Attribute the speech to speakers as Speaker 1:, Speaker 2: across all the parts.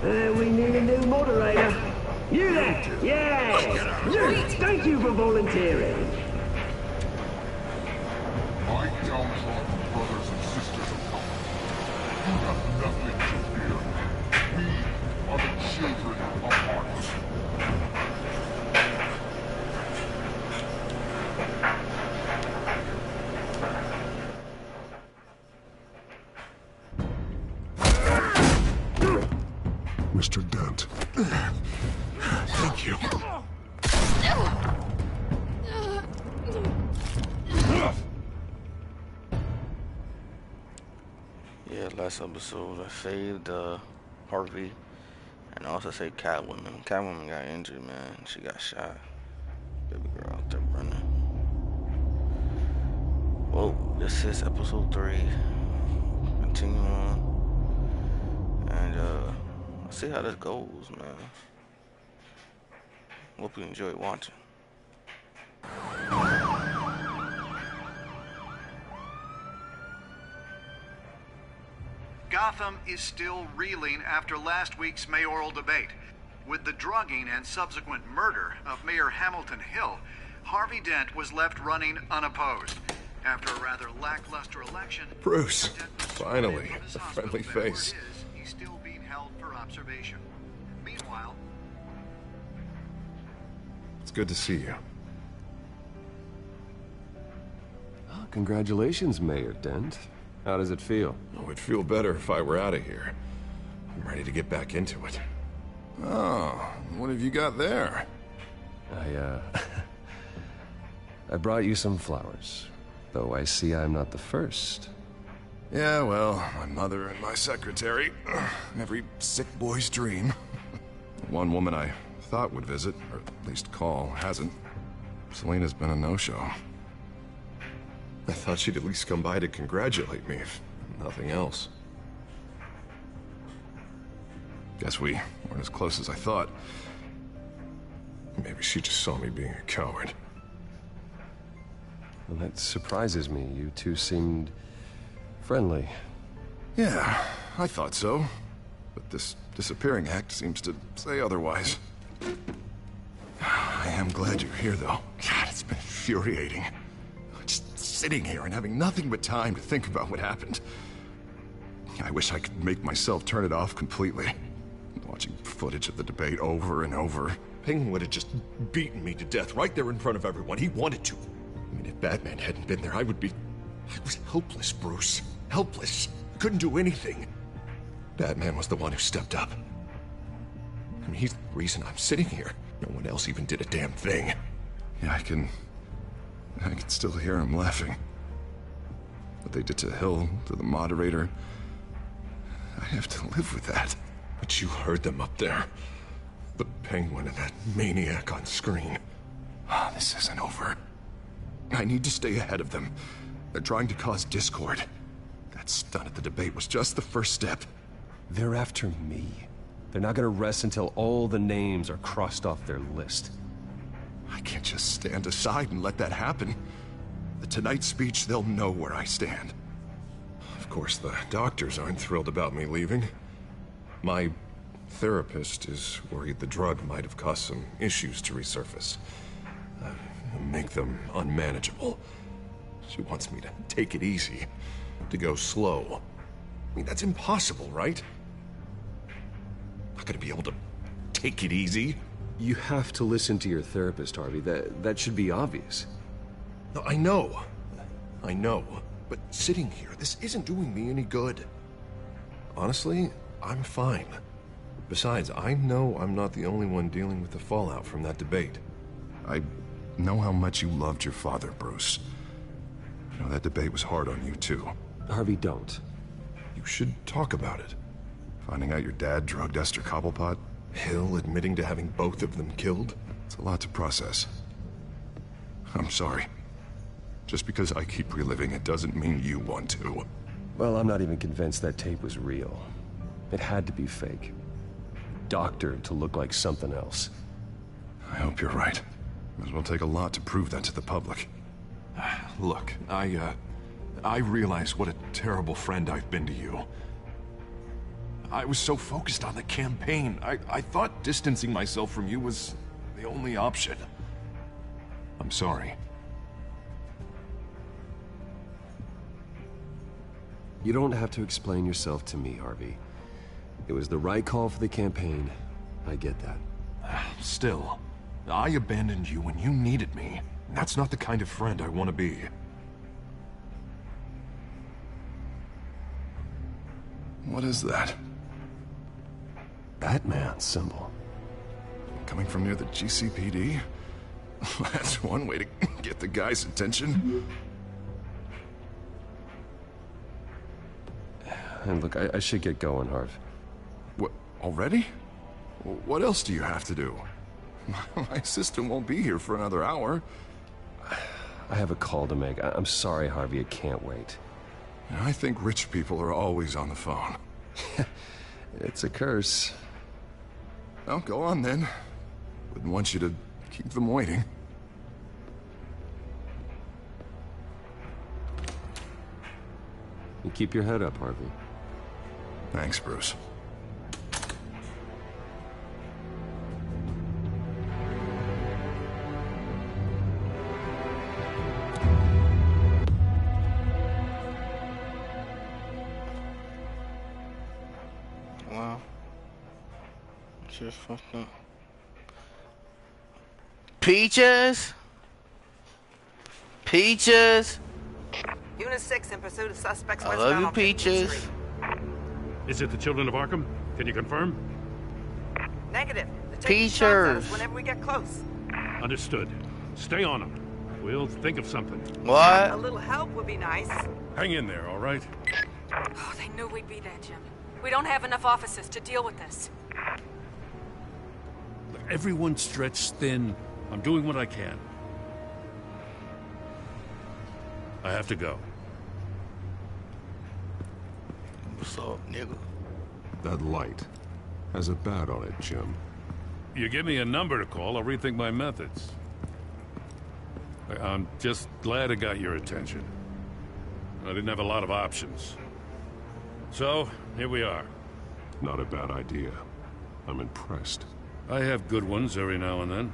Speaker 1: We need a new moderator. You there! Yeah! You! Thank you for volunteering.
Speaker 2: My downtrodden brothers and sisters of God, you have nothing to fear. We are the children of Arts. Mr. Dent. Thank you.
Speaker 3: Yeah, last episode I saved Harvey and I also saved Catwoman. Catwoman got injured, man. She got shot. Baby girl out there running. Well, this is episode 3. Continue on. And let's see how this goes, man. Hope you enjoy watching.
Speaker 4: Gotham is still reeling after last week's mayoral debate. With the drugging and subsequent murder of Mayor Hamilton Hill, Harvey Dent was left running unopposed. After a rather lackluster election,
Speaker 5: Bruce, finally, a friendly face.
Speaker 4: He's still being held for observation. Meanwhile,
Speaker 5: It's good to see you.
Speaker 6: Oh, congratulations, Mayor Dent. How does it feel?
Speaker 5: Oh, it'd feel better if I were out of here. I'm ready to get back into it. Oh, what have you got there?
Speaker 6: I brought you some flowers. Though I see I'm not the first.
Speaker 5: Yeah, well, my mother and my secretary. Every sick boy's dream. One woman I thought would visit, or at least call, hasn't. Selena's been a no-show. I thought she'd at least come by to congratulate me, if nothing else. Guess we weren't as close as I thought. Maybe she just saw me being a coward.
Speaker 6: Well, that surprises me. You two seemed friendly.
Speaker 5: Yeah, I thought so. But this disappearing act seems to say otherwise. I am glad you're here, though. God, it's been infuriating. Just sitting here and having nothing but time to think about what happened. I wish I could make myself turn it off completely. Watching footage of the debate over and over. Penguin would have just beaten me to death right there in front of everyone. He wanted to. I mean, if Batman hadn't been there, I was helpless, Bruce. Helpless. Couldn't do anything. Batman was the one who stepped up. I mean, he's the reason I'm sitting here. No one else even did a damn thing. Yeah, I can still hear him laughing. What they did to Hill, to the moderator. I have to live with that. But you heard them up there. The Penguin and that maniac on screen. This isn't over. I need to stay ahead of them. They're trying to cause discord. That stunt at the debate was just the first step.
Speaker 6: They're after me. They're not gonna rest until all the names are crossed off their list.
Speaker 5: I can't just stand aside and let that happen. The Tonight speech, they'll know where I stand. Of course, the doctors aren't thrilled about me leaving. My therapist is worried the drug might have caused some issues to resurface. Make them unmanageable. She wants me to take it easy, to go slow. I mean, that's impossible, right? Not gonna be able to take it easy.
Speaker 6: You have to listen to your therapist, Harvey. That should be obvious.
Speaker 5: No, I know. But sitting here, this isn't doing me any good. Honestly, I'm fine. Besides, I know I'm not the only one dealing with the fallout from that debate. I know how much you loved your father, Bruce. You know, that debate was hard on you, too.
Speaker 6: Harvey, don't.
Speaker 5: You should talk about it. Finding out your dad drugged Esther Cobblepot, Hill admitting to having both of them killed. It's a lot to process. I'm sorry. Just because I keep reliving it doesn't mean you want to.
Speaker 6: Well, I'm not even convinced that tape was real. It had to be fake. Doctored to look like something else.
Speaker 5: I hope you're right. It will take a lot to prove that to the public. Look, I realize what a terrible friend I've been to you. I was so focused on the campaign. I thought distancing myself from you was the only option. I'm sorry.
Speaker 6: You don't have to explain yourself to me, Harvey. It was the right call for the campaign. I get that.
Speaker 5: Still, I abandoned you when you needed me. That's not the kind of friend I want to be. What is that?
Speaker 6: Batman symbol.
Speaker 5: Coming from near the GCPD? That's one way to get the guy's attention.
Speaker 6: And look, I should get going, Harv.
Speaker 5: What, already? What else do you have to do? My assistant won't be here for another hour.
Speaker 6: I have a call to make. I'm sorry, Harvey, I can't wait.
Speaker 5: I think rich people are always on the phone.
Speaker 6: It's a curse.
Speaker 5: Well, go on then. Wouldn't want you to keep them waiting.
Speaker 6: You keep your head up, Harvey.
Speaker 5: Thanks, Bruce.
Speaker 3: Wow. Just fucked up. Peaches? Peaches?
Speaker 7: Unit 6 in pursuit of suspects
Speaker 3: I
Speaker 7: westbound
Speaker 3: love you,
Speaker 7: on 15th
Speaker 3: Peaches.
Speaker 7: Street.
Speaker 8: Is it the Children of Arkham? Can you confirm?
Speaker 7: Negative. They're taking shots at us
Speaker 3: Peaches.
Speaker 7: whenever we get close.
Speaker 8: Understood. Stay on them. We'll think of something.
Speaker 7: A
Speaker 3: What?
Speaker 7: little help would be nice.
Speaker 8: Hang in there, all right?
Speaker 9: Oh, they knew we'd be there, Jim. We don't have enough officers to deal with this.
Speaker 8: Look, everyone's stretched thin. I'm doing what I can. I have to go.
Speaker 3: What's up, nigga?
Speaker 6: That light has a bat on it, Jim.
Speaker 8: You give me a number to call, I'll rethink my methods. I'm just glad it got your attention. I didn't have a lot of options. So, here we are.
Speaker 6: Not a bad idea. I'm impressed.
Speaker 8: I have good ones every now and then.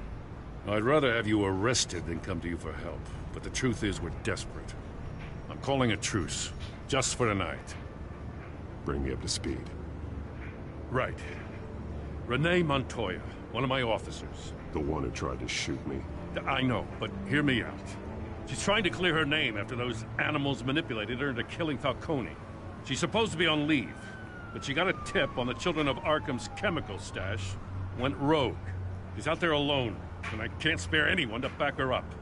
Speaker 8: I'd rather have you arrested than come to you for help. But the truth is, we're desperate. I'm calling a truce, just for tonight.
Speaker 6: Bring me up to speed.
Speaker 8: Right. Renee Montoya, one of my officers.
Speaker 6: The one who tried to shoot me.
Speaker 8: I know, but hear me out. She's trying to clear her name after those animals manipulated her into killing Falcone. She's supposed to be on leave, but she got a tip on the Children of Arkham's chemical stash, went rogue. She's out there alone, and I can't spare anyone to back her up.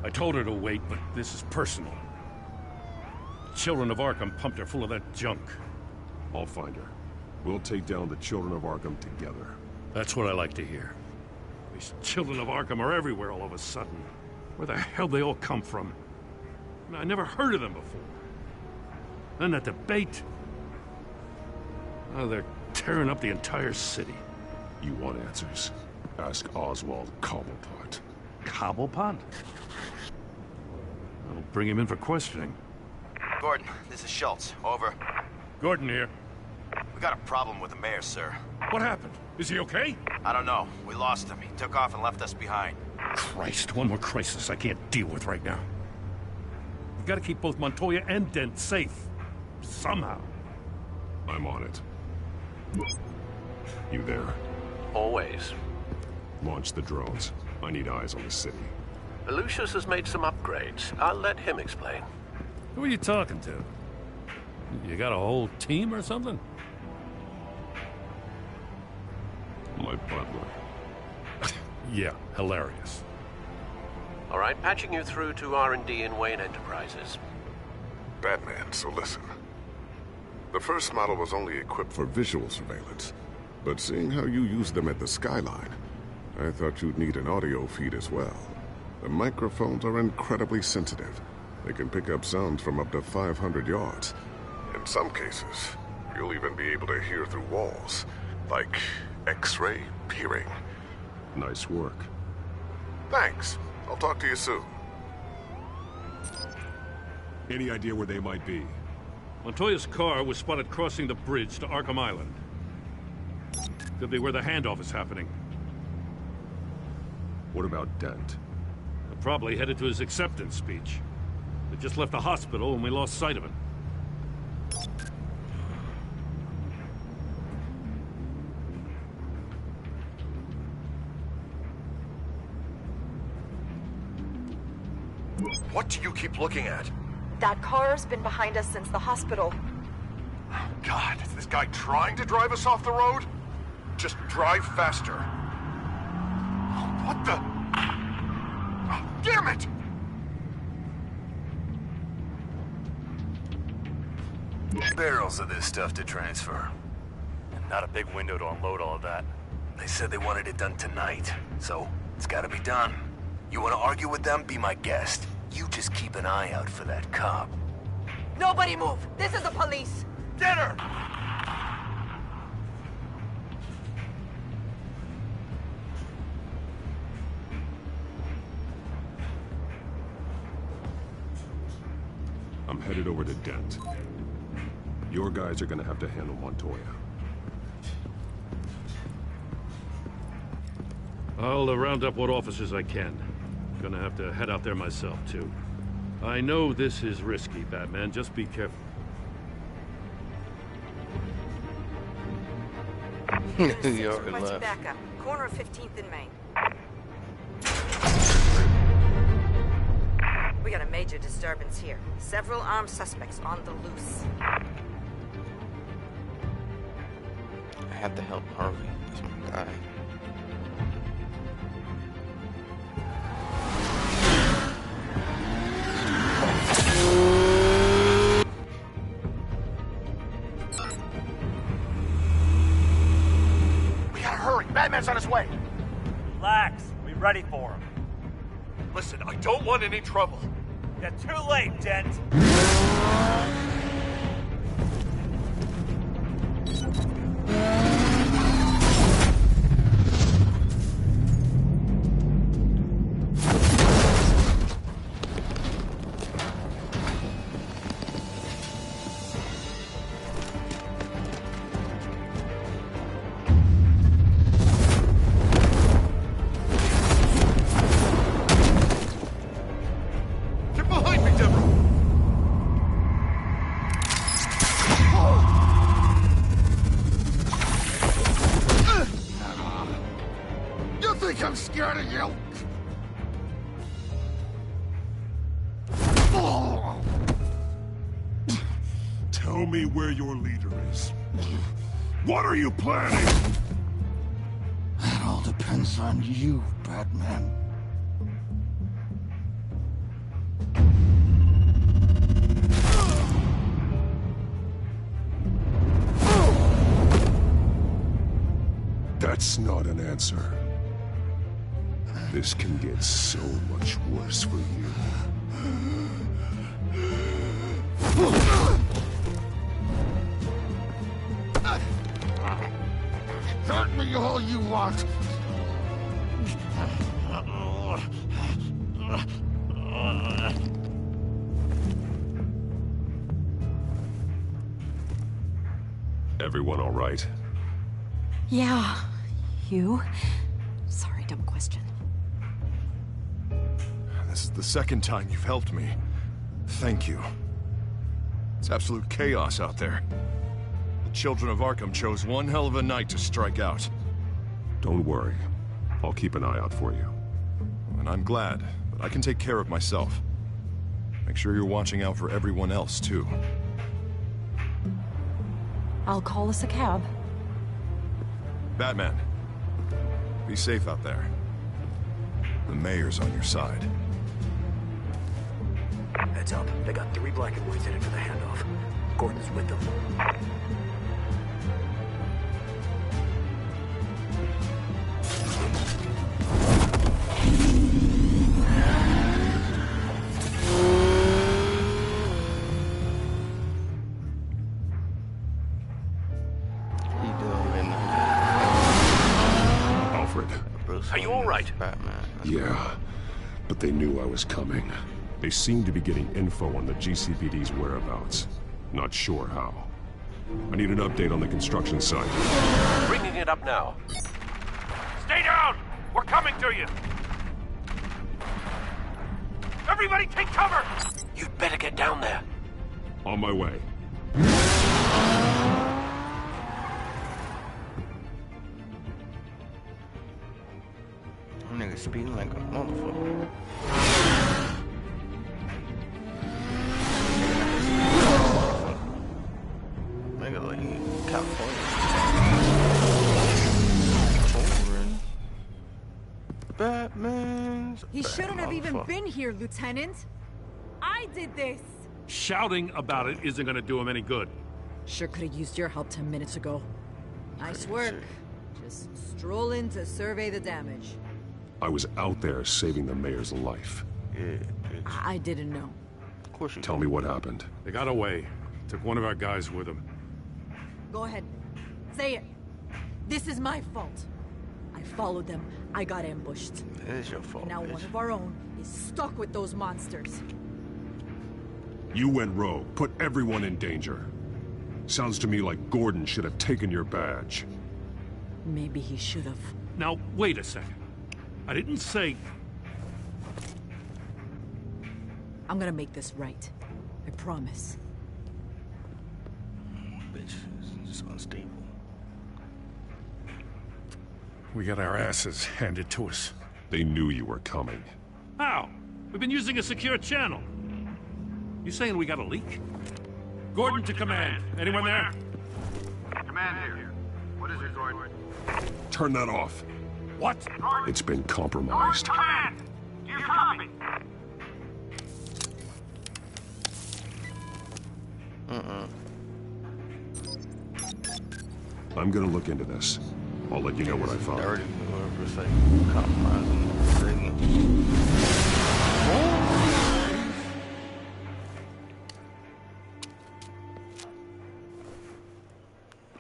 Speaker 8: I told her to wait, but this is personal. The Children of Arkham pumped her full of that junk.
Speaker 6: I'll find her. We'll take down the Children of Arkham together.
Speaker 8: That's what I like to hear. These Children of Arkham are everywhere all of a sudden. Where the hell they all come from? I never heard of them before. Then that debate. Oh, they're tearing up the entire city.
Speaker 6: You want answers? Ask Oswald Cobblepot.
Speaker 8: Cobblepot? I'll bring him in for questioning.
Speaker 10: Gordon, this is Schultz. Over.
Speaker 8: Gordon here.
Speaker 10: We got a problem with the mayor, sir.
Speaker 8: What happened? Is he okay?
Speaker 10: I don't know. We lost him. He took off and left us behind.
Speaker 8: Christ, one more crisis I can't deal with right now. We've got to keep both Montoya and Dent safe. Somehow.
Speaker 6: I'm on it. You there?
Speaker 11: Always.
Speaker 6: Launch the drones. I need eyes on the city.
Speaker 11: Lucius has made some upgrades. I'll let him explain.
Speaker 8: Who are you talking to? You got a whole team or something?
Speaker 6: My butler.
Speaker 8: Yeah, hilarious.
Speaker 11: All right, patching you through to R&D in Wayne Enterprises.
Speaker 2: Batman, so listen. The first model was only equipped for visual surveillance, but seeing how you use them at the skyline, I thought you'd need an audio feed as well. The microphones are incredibly sensitive. They can pick up sounds from up to 500 yards. In some cases, you'll even be able to hear through walls, like X-ray peering.
Speaker 6: Nice work.
Speaker 2: Thanks. I'll talk to you soon.
Speaker 6: Any idea where they might be?
Speaker 8: Montoya's car was spotted crossing the bridge to Arkham Island. Could be where the handoff is happening.
Speaker 6: What about Dent?
Speaker 8: Probably headed to his acceptance speech. They just left the hospital and we lost sight of him.
Speaker 5: What do you keep looking at?
Speaker 12: That car's been behind us since the hospital.
Speaker 5: Oh, God, is this guy trying to drive us off the road? Just drive faster. What the? Oh, damn it!
Speaker 13: Barrels of this stuff to transfer. And not a big window to unload all of that. They said they wanted it done tonight, so it's gotta be done. You wanna argue with them? Be my guest. You just keep an eye out for that cop.
Speaker 12: Nobody move! This is the police!
Speaker 5: Get her!
Speaker 6: I'm headed over to Dent. Your guys are gonna have to handle Montoya.
Speaker 8: I'll round up what officers I can. Gonna have to head out there myself, too. I know this is risky, Batman. Just be careful.
Speaker 3: You're
Speaker 7: Requesting
Speaker 3: left.
Speaker 7: backup. Corner of 15th and Main. We got a major disturbance here. Several armed suspects on the loose.
Speaker 3: I had to help Harvey. That's my guy.
Speaker 5: We gotta hurry. Batman's on his way.
Speaker 14: Relax. We're ready for him.
Speaker 5: Listen, I don't want any trouble.
Speaker 14: You're too late, Dent.
Speaker 5: Get behind me, Deborah! You think I'm scared of you?
Speaker 2: Tell me where your leader is. What are you planning?
Speaker 15: That all depends on you, Batman.
Speaker 2: That's not an answer. This can get so much worse for you.
Speaker 15: Hurt me all you want.
Speaker 6: Everyone all right?
Speaker 12: Yeah. You? Sorry, dumb question.
Speaker 5: This is the second time you've helped me. Thank you. It's absolute chaos out there. The children of Arkham chose one hell of a night to strike out.
Speaker 6: Don't worry. I'll keep an eye out for you.
Speaker 5: And I'm glad, but I can take care of myself. Make sure you're watching out for everyone else, too.
Speaker 12: I'll call us a cab.
Speaker 5: Batman, be safe out there. The mayor's on your side.
Speaker 16: Heads up. They got 3 black and whites headed for the handoff. Gordon's with them.
Speaker 6: Alfred.
Speaker 11: Are you all right?
Speaker 3: Batman.
Speaker 6: Yeah, but they knew I was coming. They seemed to be getting info on the GCPD's whereabouts. Not sure how. I need an update on the construction site.
Speaker 11: Bringing it up now.
Speaker 8: Stay down! We're coming to you! Everybody take cover!
Speaker 11: You'd better get down there.
Speaker 6: On my way.
Speaker 3: That nigga speeding like a motherfucker. Nigga like he in California. Batman.
Speaker 17: He shouldn't have even been here, Lieutenant. I did this.
Speaker 8: Shouting about it isn't gonna do him any good.
Speaker 17: Sure could have used your help 10 minutes ago. Nice work. Just stroll in to survey the damage.
Speaker 6: I was out there saving the mayor's life.
Speaker 3: Yeah,
Speaker 17: I didn't know.
Speaker 3: Of course you
Speaker 6: Tell me what happened.
Speaker 8: They got away. Took one of our guys with them.
Speaker 17: Go ahead. Say it. This is my fault. I followed them. I got ambushed.
Speaker 3: It is your fault,
Speaker 17: And now
Speaker 3: bitch.
Speaker 17: one of our own is stuck with those monsters.
Speaker 6: You went rogue, put everyone in danger. Sounds to me like Gordon should have taken your badge.
Speaker 17: Maybe he should have.
Speaker 8: Now, wait a second. I didn't say...
Speaker 17: I'm gonna make this right. I promise.
Speaker 3: Bitch, it's just unstable.
Speaker 8: We got our asses handed to us.
Speaker 6: They knew you were coming.
Speaker 8: How? We've been using a secure channel. You saying we got a leak? Gordon to command. Anyone there?
Speaker 4: Command here. What is it, Gordon?
Speaker 6: Turn that off.
Speaker 8: What?
Speaker 6: It's been compromised.
Speaker 8: Command! You copy?
Speaker 6: I'm gonna look into this. I'll let you know what I find.
Speaker 3: Dirty, whoever it's like compromising everything.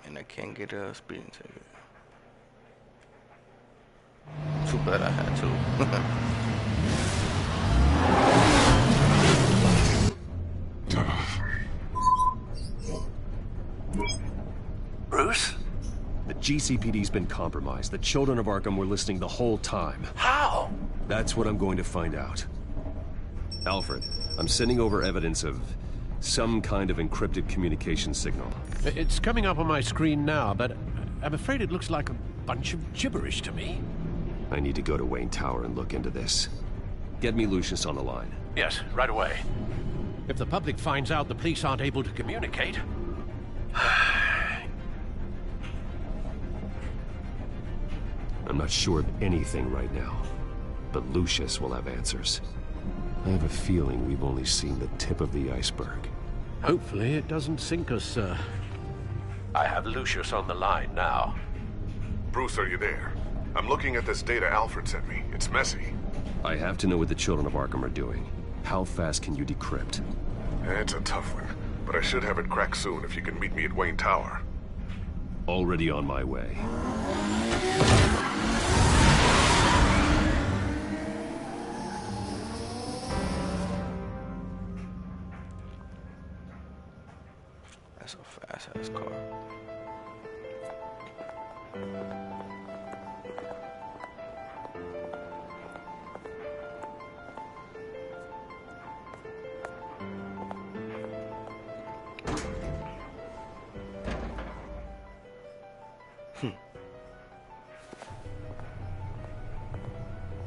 Speaker 3: And I can't get a speeding ticket. Too bad I had to.
Speaker 11: Bruce?
Speaker 6: The GCPD's been compromised. The children of Arkham were listening the whole time.
Speaker 11: How?
Speaker 6: That's what I'm going to find out. Alfred, I'm sending over evidence of some kind of encrypted communication signal.
Speaker 11: It's coming up on my screen now, but I'm afraid it looks like a bunch of gibberish to me.
Speaker 6: I need to go to Wayne Tower and look into this. Get me Lucius on the line.
Speaker 11: Yes, right away. If the public finds out the police aren't able to communicate...
Speaker 6: I'm not sure of anything right now, but Lucius will have answers. I have a feeling we've only seen the tip of the iceberg.
Speaker 11: Hopefully it doesn't sink us, sir. I have Lucius on the line now.
Speaker 2: Bruce, are you there? I'm looking at this data Alfred sent me. It's messy.
Speaker 6: I have to know what the children of Arkham are doing. How fast can you decrypt?
Speaker 2: It's a tough one, but I should have it cracked soon if you can meet me at Wayne Tower.
Speaker 6: Already on my way.
Speaker 3: That's a fast-ass car.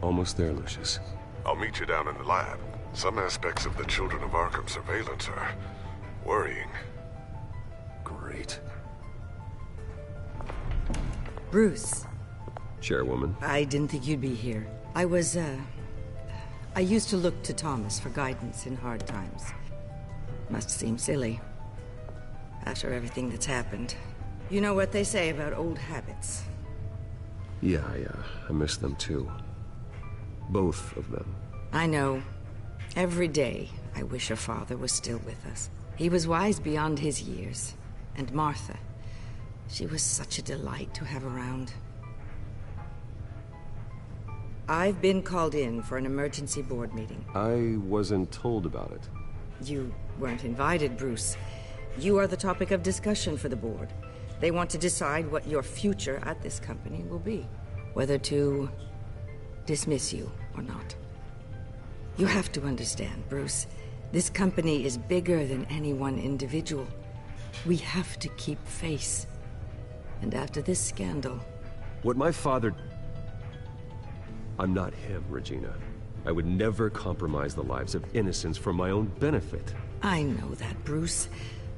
Speaker 6: Almost there, Lucius.
Speaker 2: I'll meet you down in the lab. Some aspects of the Children of Arkham surveillance are worrying.
Speaker 6: Great.
Speaker 18: Bruce.
Speaker 6: Chairwoman.
Speaker 18: I didn't think you'd be here. I used to look to Thomas for guidance in hard times. Must seem silly. After everything that's happened. You know what they say about old habits.
Speaker 6: Yeah, I miss them too. Both of them.
Speaker 18: I know. Every day, I wish her father was still with us. He was wise beyond his years. And Martha, she was such a delight to have around. I've been called in for an emergency board meeting.
Speaker 6: I wasn't told about it.
Speaker 18: You weren't invited, Bruce. You are the topic of discussion for the board. They want to decide what your future at this company will be. Whether to dismiss you or not. You have to understand, Bruce. This company is bigger than any one individual. We have to keep face. And after this scandal...
Speaker 6: What my father... I'm not him, Regina. I would never compromise the lives of innocents for my own benefit.
Speaker 18: I know that, Bruce.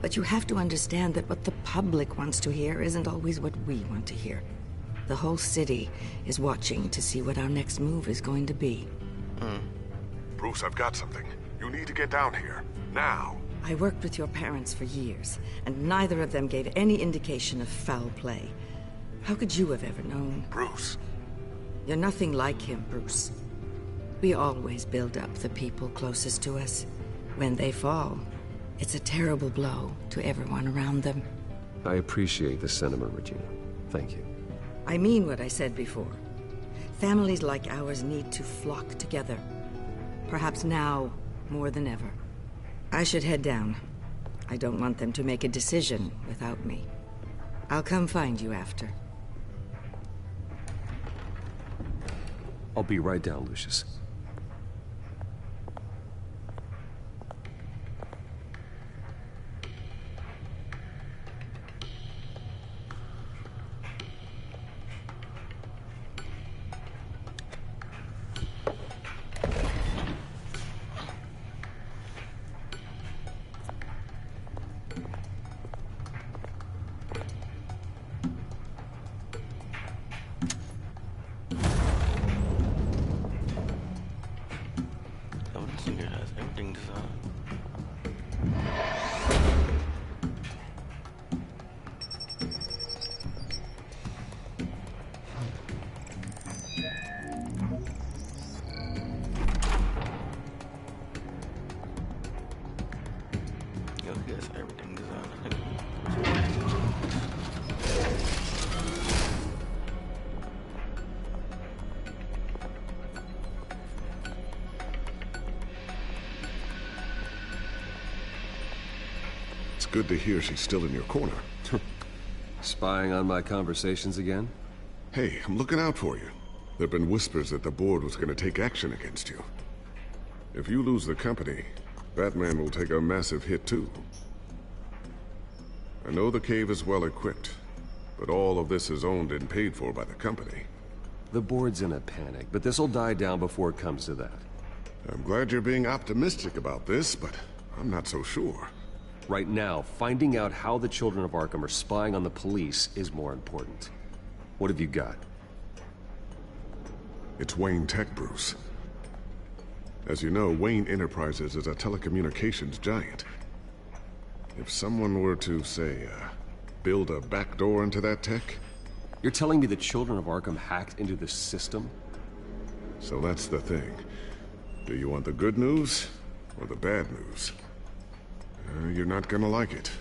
Speaker 18: But you have to understand that what the public wants to hear isn't always what we want to hear. The whole city is watching to see what our next move is going to be.
Speaker 2: Bruce, I've got something. You need to get down here. Now.
Speaker 18: I worked with your parents for years, and neither of them gave any indication of foul play. How could you have ever known?
Speaker 2: Bruce.
Speaker 18: You're nothing like him, Bruce. We always build up the people closest to us. When they fall, it's a terrible blow to everyone around them.
Speaker 6: I appreciate the sentiment, Regina. Thank you.
Speaker 18: I mean what I said before. Families like ours need to flock together. Perhaps now, more than ever. I should head down. I don't want them to make a decision without me. I'll come find you after.
Speaker 6: I'll be right down, Lucius.
Speaker 2: It's good to hear she's still in your corner.
Speaker 6: Spying on my conversations again?
Speaker 2: Hey, I'm looking out for you. There have been whispers that the board was going to take action against you. If you lose the company, Batman will take a massive hit too. I know the cave is well equipped, but all of this is owned and paid for by the company.
Speaker 6: The board's in a panic, but this'll die down before it comes to that.
Speaker 2: I'm glad you're being optimistic about this, but I'm not so sure.
Speaker 6: Right now, finding out how the children of Arkham are spying on the police is more important. What have you got?
Speaker 2: It's Wayne Tech, Bruce. As you know, Wayne Enterprises is a telecommunications giant. If someone were to, say, build a backdoor into that tech...
Speaker 6: You're telling me the children of Arkham hacked into the system?
Speaker 2: So that's the thing. Do you want the good news or the bad news? You're not gonna like it.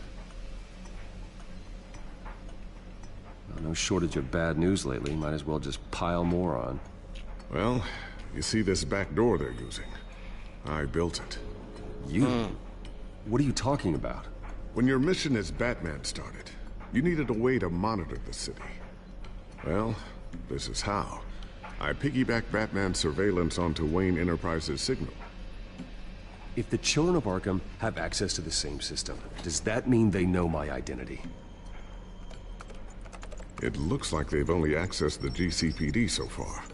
Speaker 6: Well, no shortage of bad news lately. Might as well just pile more on.
Speaker 2: Well, you see this back door they're using? I built it.
Speaker 6: You? What are you talking about?
Speaker 2: When your mission as Batman started, you needed a way to monitor the city. Well, this is how. I piggybacked Batman's surveillance onto Wayne Enterprises' signal.
Speaker 6: If the children of Arkham have access to the same system, does that mean they know my identity?
Speaker 2: It looks like they've only accessed the GCPD so far.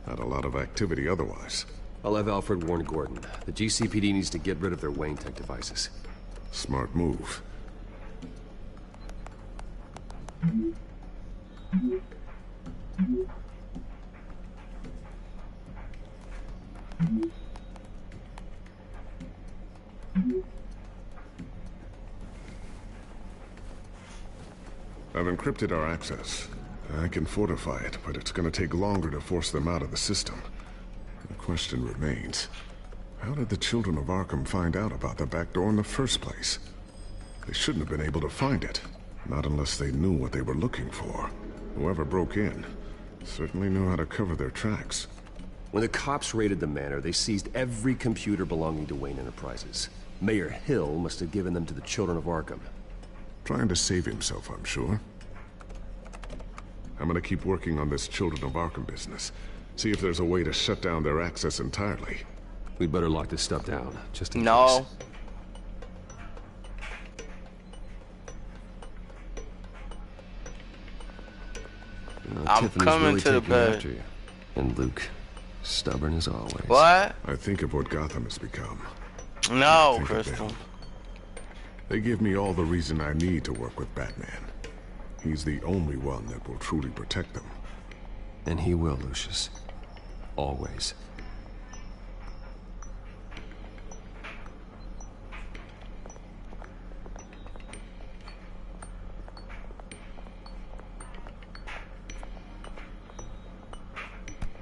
Speaker 2: Not a lot of activity otherwise.
Speaker 6: I'll have Alfred warn Gordon. The GCPD needs to get rid of their Wayne Tech devices.
Speaker 2: Smart move. I've encrypted our access. I can fortify it, but it's gonna take longer to force them out of the system. The question remains, how did the children of Arkham find out about the back door in the first place? They shouldn't have been able to find it. Not unless they knew what they were looking for. Whoever broke in certainly knew how to cover their tracks.
Speaker 6: When the cops raided the manor, they seized every computer belonging to Wayne Enterprises. Mayor Hill must have given them to the children of Arkham.
Speaker 2: Trying to save himself, I'm sure. I'm gonna keep working on this Children of Arkham business. See if there's a way to shut down their access entirely.
Speaker 6: We'd better lock this stuff down, just in case.
Speaker 3: No. I'm
Speaker 6: Tiffany's
Speaker 3: coming
Speaker 6: really
Speaker 3: to the
Speaker 6: taking
Speaker 3: bed.
Speaker 6: after you. And Luke, stubborn as always.
Speaker 3: What?
Speaker 2: I think of what Gotham has become.
Speaker 3: No,
Speaker 2: Think of
Speaker 3: Crystal.
Speaker 2: them. They give me all the reason I need to work with Batman. He's the only one that will truly protect them.
Speaker 6: And he will, Lucius. Always.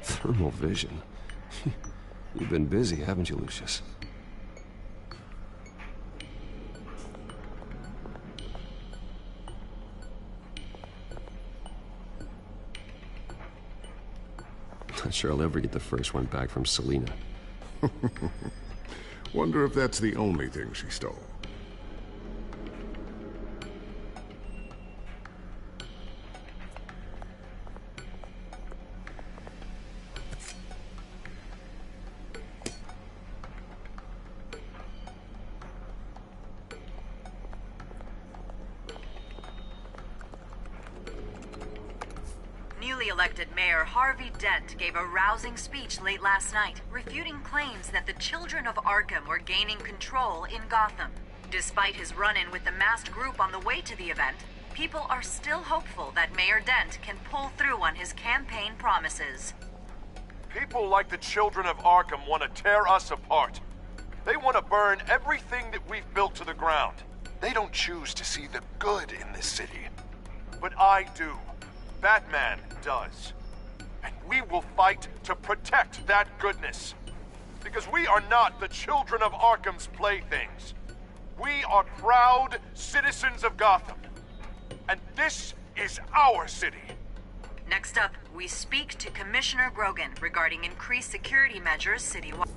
Speaker 6: Thermal vision. You've been busy, haven't you, Lucius? Not sure I'll ever get the first one back from Selina.
Speaker 2: Wonder if that's the only thing she stole.
Speaker 7: Newly elected Mayor Harvey Dent gave a rousing speech late last night, refuting claims that the children of Arkham were gaining control in Gotham. Despite his run-in with the masked group on the way to the event, people are still hopeful that Mayor Dent can pull through on his campaign promises.
Speaker 19: People like the children of Arkham want to tear us apart. They want to burn everything that we've built to the ground.
Speaker 5: They don't choose to see the good in this city.
Speaker 19: But I do. Batman does. And we will fight to protect that goodness. Because we are not the children of Arkham's playthings. We are proud citizens of Gotham. And this is our city.
Speaker 7: Next up, we speak to Commissioner Grogan regarding increased security measures citywide.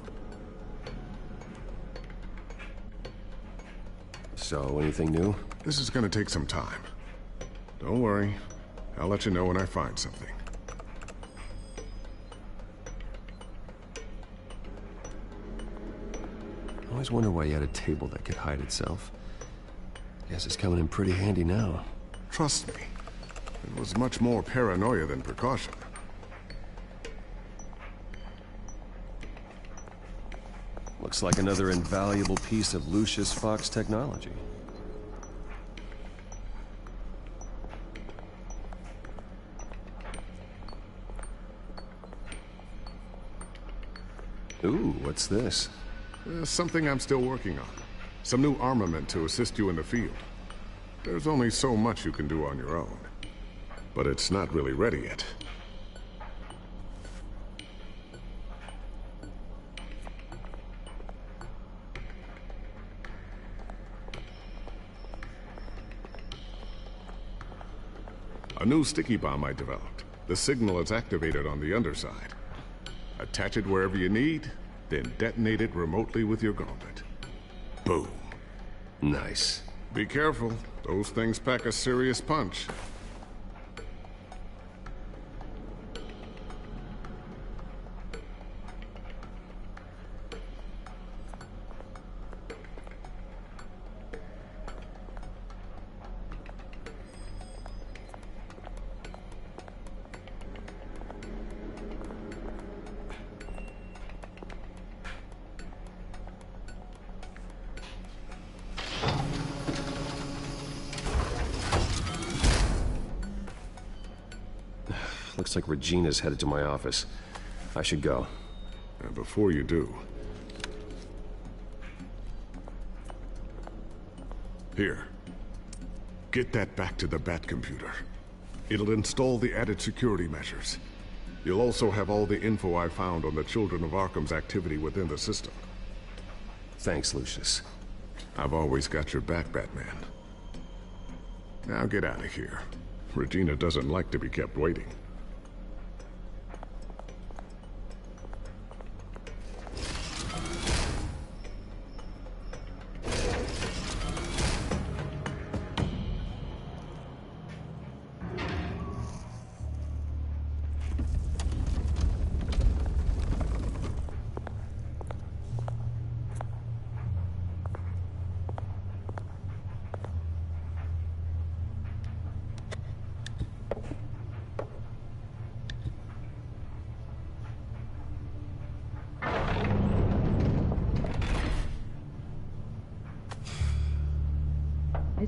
Speaker 6: So, anything new?
Speaker 2: This is gonna take some time. Don't worry. I'll let you know when I find something.
Speaker 6: I always wonder why you had a table that could hide itself. Guess it's coming in pretty handy now.
Speaker 2: Trust me. It was much more paranoia than precaution.
Speaker 6: Looks like another invaluable piece of Lucius Fox technology. Ooh, what's this?
Speaker 2: Something I'm still working on. Some new armament to assist you in the field. There's only so much you can do on your own. But it's not really ready yet. A new sticky bomb I developed. The signal is activated on the underside. Attach it wherever you need, then detonate it remotely with your gauntlet. Boom.
Speaker 6: Nice.
Speaker 2: Be careful. Those things pack a serious punch.
Speaker 6: Looks like Regina's headed to my office. I should go.
Speaker 2: And before you do... Here. Get that back to the Bat computer. It'll install the added security measures. You'll also have all the info I found on the Children of Arkham's activity within the system.
Speaker 6: Thanks, Lucius.
Speaker 2: I've always got your back, Batman. Now get out of here. Regina doesn't like to be kept waiting.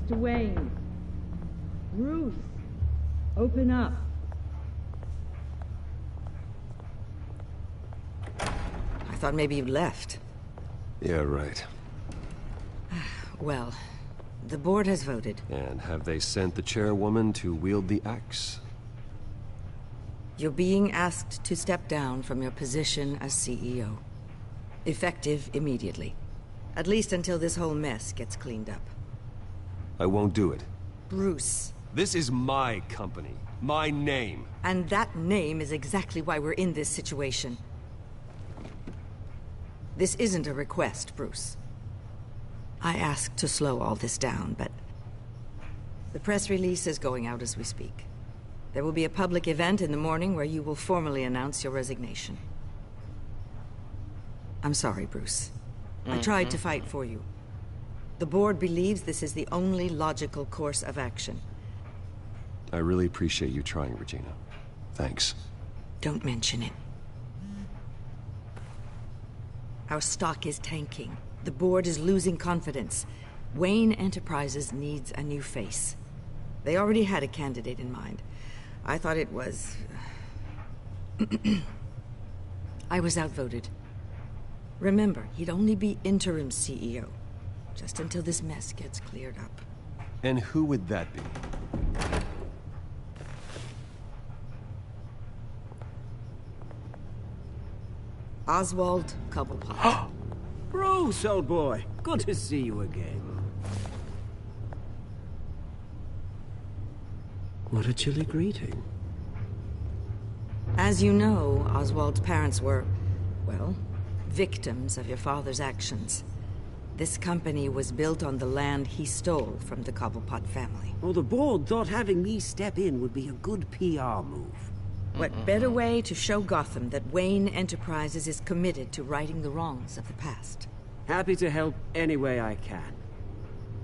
Speaker 18: Mr. Wayne. Bruce, open up. I thought maybe you'd left.
Speaker 6: Yeah, right.
Speaker 18: Well, the board has voted.
Speaker 6: And have they sent the chairwoman to wield the axe?
Speaker 18: You're being asked to step down from your position as CEO. Effective immediately. At least until this whole mess gets cleaned up.
Speaker 6: I won't do it.
Speaker 18: Bruce.
Speaker 6: This is my company. My name.
Speaker 18: And that name is exactly why we're in this situation. This isn't a request, Bruce. I asked to slow all this down, but the press release is going out as we speak. There will be a public event in the morning where you will formally announce your resignation. I'm sorry, Bruce. I tried to fight for you. The board believes this is the only logical course of action.
Speaker 6: I really appreciate you trying, Regina. Thanks.
Speaker 18: Don't mention it. Our stock is tanking. The board is losing confidence. Wayne Enterprises needs a new face. They already had a candidate in mind. I thought it was... I was outvoted. Remember, he'd only be interim CEO. Just until this mess gets cleared up.
Speaker 6: And who would that be?
Speaker 18: Oswald Cobblepot.
Speaker 20: Bruce, old boy. Good to see you again. What a chilly greeting.
Speaker 18: As you know, Oswald's parents were, well, victims of your father's actions. This company was built on the land he stole from the Cobblepot family.
Speaker 20: Well, the board thought having me step in would be a good PR move.
Speaker 18: What better way to show Gotham that Wayne Enterprises is committed to righting the wrongs of the past?
Speaker 20: Happy to help any way I can.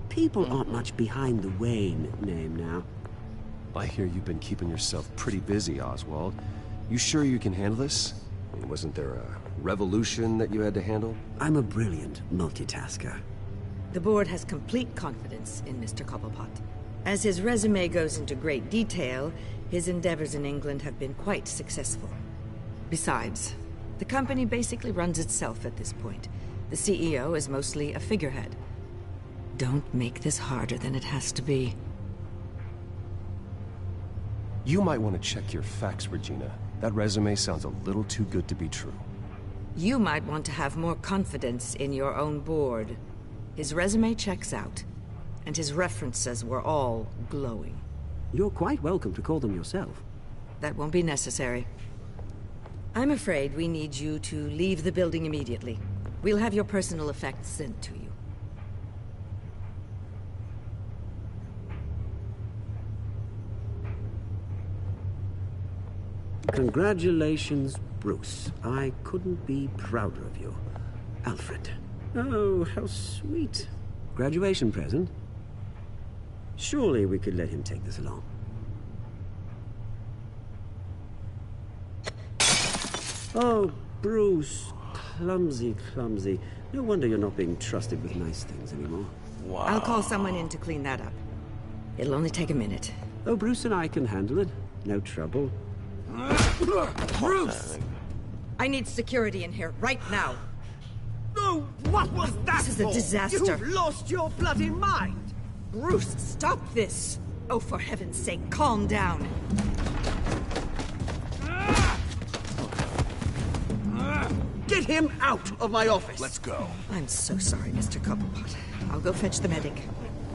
Speaker 20: People aren't much behind the Wayne name now.
Speaker 6: I hear you've been keeping yourself pretty busy, Oswald. You sure you can handle this? I mean, wasn't there a revolution that you had to handle?
Speaker 20: I'm a brilliant multitasker.
Speaker 18: The board has complete confidence in Mr. Cobblepot. As his resume goes into great detail, his endeavors in England have been quite successful. Besides, the company basically runs itself at this point. The CEO is mostly a figurehead. Don't make this harder than it has to be.
Speaker 6: You might want to check your facts, Regina. That resume sounds a little too good to be true.
Speaker 18: You might want to have more confidence in your own board. His resume checks out, and his references were all glowing.
Speaker 20: You're quite welcome to call them yourself.
Speaker 18: That won't be necessary. I'm afraid we need you to leave the building immediately. We'll have your personal effects sent to you.
Speaker 20: Congratulations, Bruce. I couldn't be prouder of you. Alfred. Oh, how sweet. Graduation present? Surely we could let him take this along. Oh, Bruce. Clumsy, clumsy. No wonder you're not being trusted with nice things anymore.
Speaker 3: Wow.
Speaker 18: I'll call someone in to clean that up. It'll only take a minute.
Speaker 20: Oh, Bruce and I can handle it. No trouble.
Speaker 18: Bruce! I need security in here, right now.
Speaker 20: Oh, what was that?
Speaker 18: This is a disaster.
Speaker 20: You've lost your bloody mind!
Speaker 18: Bruce, stop this! Oh, for heaven's sake, calm down.
Speaker 20: Get him out of my office!
Speaker 5: Let's go.
Speaker 18: I'm so sorry, Mr. Cobblepot. I'll go fetch the medic.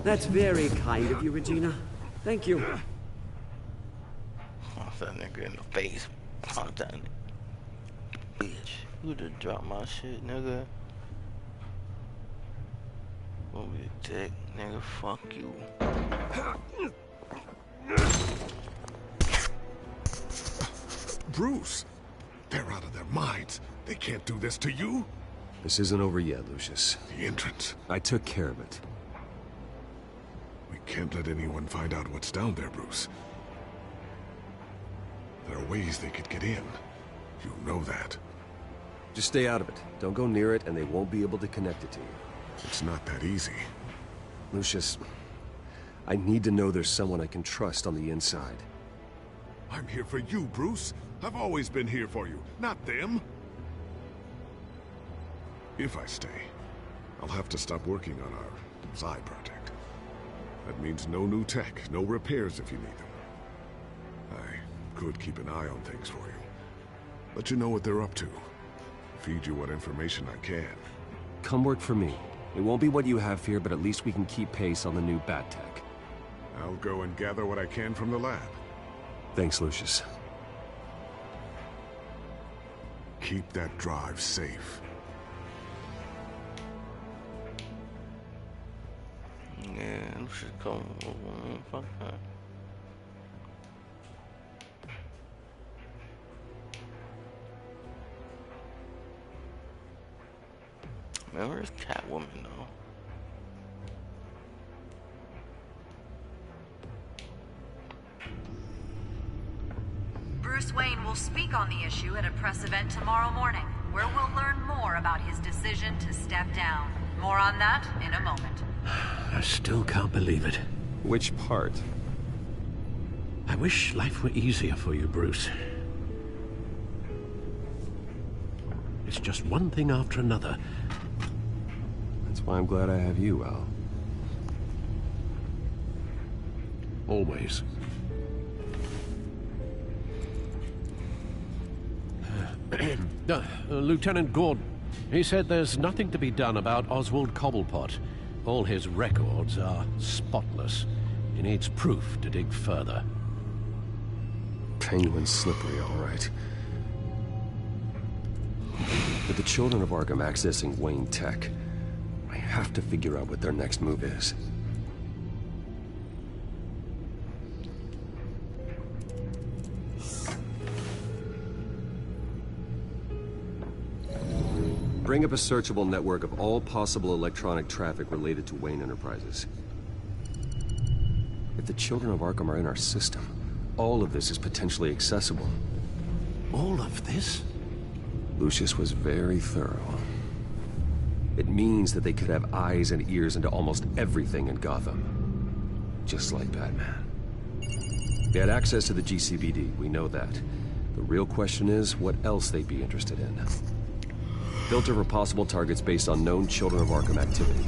Speaker 20: That's very kind of you, Regina. Thank you.
Speaker 3: Punch that nigga in the face. Punch that nigga. Bitch, you just dropped my shit, nigga. Gonna be a dick, nigga. Fuck you.
Speaker 2: Bruce, they're out of their minds. They can't do this to you.
Speaker 6: This isn't over yet, Lucius.
Speaker 2: The entrance.
Speaker 6: I took care of it.
Speaker 2: We can't let anyone find out what's down there, Bruce. There are ways they could get in. You know that.
Speaker 6: Just stay out of it. Don't go near it, and they won't be able to connect it to you.
Speaker 2: It's not that easy.
Speaker 6: Lucius, I need to know there's someone I can trust on the inside.
Speaker 2: I'm here for you, Bruce. I've always been here for you, not them. If I stay, I'll have to stop working on our Xi project. That means no new tech, no repairs if you need them. I could keep an eye on things for you. Let you know what they're up to. Feed you what information I can.
Speaker 6: Come work for me. It won't be what you have here, but at least we can keep pace on the new bat tech.
Speaker 2: I'll go and gather what I can from the lab.
Speaker 6: Thanks, Lucius.
Speaker 2: Keep that drive safe.
Speaker 3: Yeah, Lucius come. Fuck that. Man, where's Catwoman though?
Speaker 7: Bruce Wayne will speak on the issue at a press event tomorrow morning, where we'll learn more about his decision to step down. More on that in a moment.
Speaker 11: I still can't believe it.
Speaker 6: Which part?
Speaker 11: I wish life were easier for you, Bruce. It's just one thing after another.
Speaker 6: That's why I'm glad I have you, Al.
Speaker 11: Always. Lieutenant Gordon, he said there's nothing to be done about Oswald Cobblepot. All his records are spotless. He needs proof to dig further.
Speaker 6: Penguin's slippery, all right. With the children of Arkham accessing Wayne Tech, I have to figure out what their next move is. Bring up a searchable network of all possible electronic traffic related to Wayne Enterprises. If the children of Arkham are in our system, all of this is potentially accessible.
Speaker 11: All of this?
Speaker 6: Lucius was very thorough. It means that they could have eyes and ears into almost everything in Gotham. Just like Batman. They had access to the GCPD, we know that. The real question is, what else they'd be interested in. Filter for possible targets based on known Children of Arkham activity.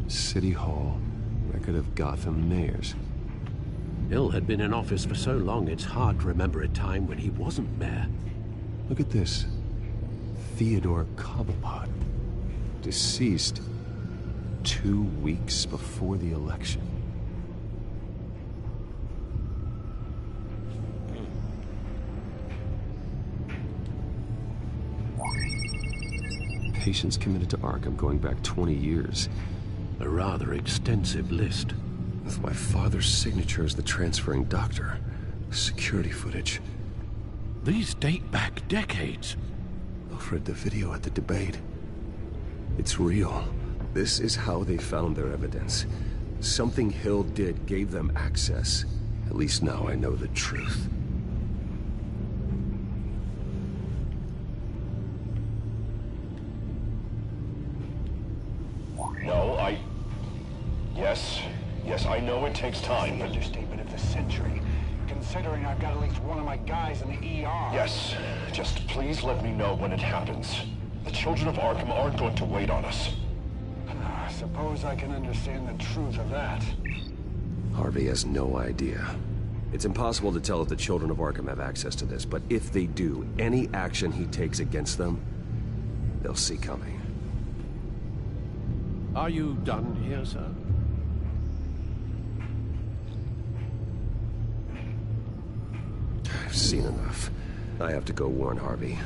Speaker 6: City Hall, record of Gotham mayors.
Speaker 11: Hill had been in office for so long, it's hard to remember a time when he wasn't mayor.
Speaker 6: Look at this. Theodore Cobblepot. Deceased 2 weeks before the election. Patients committed to Arkham going back 20 years.
Speaker 11: A rather extensive list.
Speaker 6: With my father's signature as the transferring doctor. Security footage.
Speaker 11: These date back decades.
Speaker 6: Alfred, the video at the debate. It's real. This is how they found their evidence. Something Hill did gave them access. At least now I know the truth.
Speaker 21: No, Yes, I know it takes time, but...
Speaker 15: Understatement of the century, considering I've got at least one of my guys in the ER.
Speaker 21: Yes, just please let me know when it happens. The children of Arkham aren't going to wait on us.
Speaker 15: I suppose I can understand the truth of that.
Speaker 6: Harvey has no idea. It's impossible to tell if the children of Arkham have access to this, but if they do, any action he takes against them, they'll see coming.
Speaker 11: Are you done here, sir?
Speaker 6: I've seen enough. I have to go warn Harvey.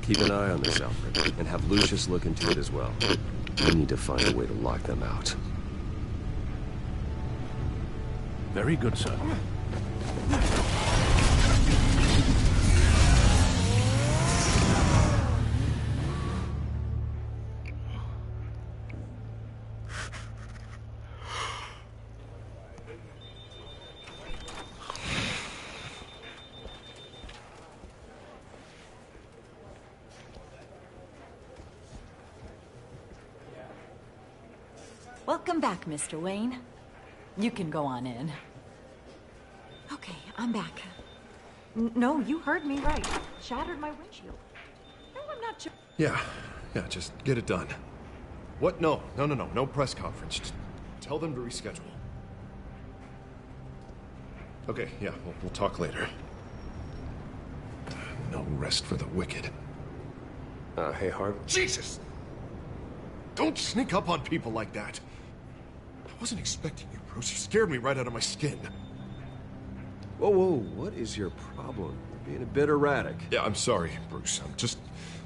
Speaker 6: Keep an eye on this, Alfred, and have Lucius look into it as well. We need to find a way to lock them out.
Speaker 11: Very good, sir.
Speaker 17: Welcome back, Mr. Wayne. You can go on in. Okay, I'm back. No, you heard me right. Shattered my windshield. No, I'm not sure.
Speaker 5: Yeah, just get it done. What? No press conference. Just tell them to reschedule. Okay, yeah, we'll talk later. No rest for the wicked.
Speaker 6: Hey, Harv.
Speaker 5: Jesus! Don't sneak up on people like that. I wasn't expecting you, Bruce. You scared me right out of my skin.
Speaker 6: Whoa, what is your problem? You're being a bit erratic.
Speaker 5: Yeah, I'm sorry, Bruce. I'm just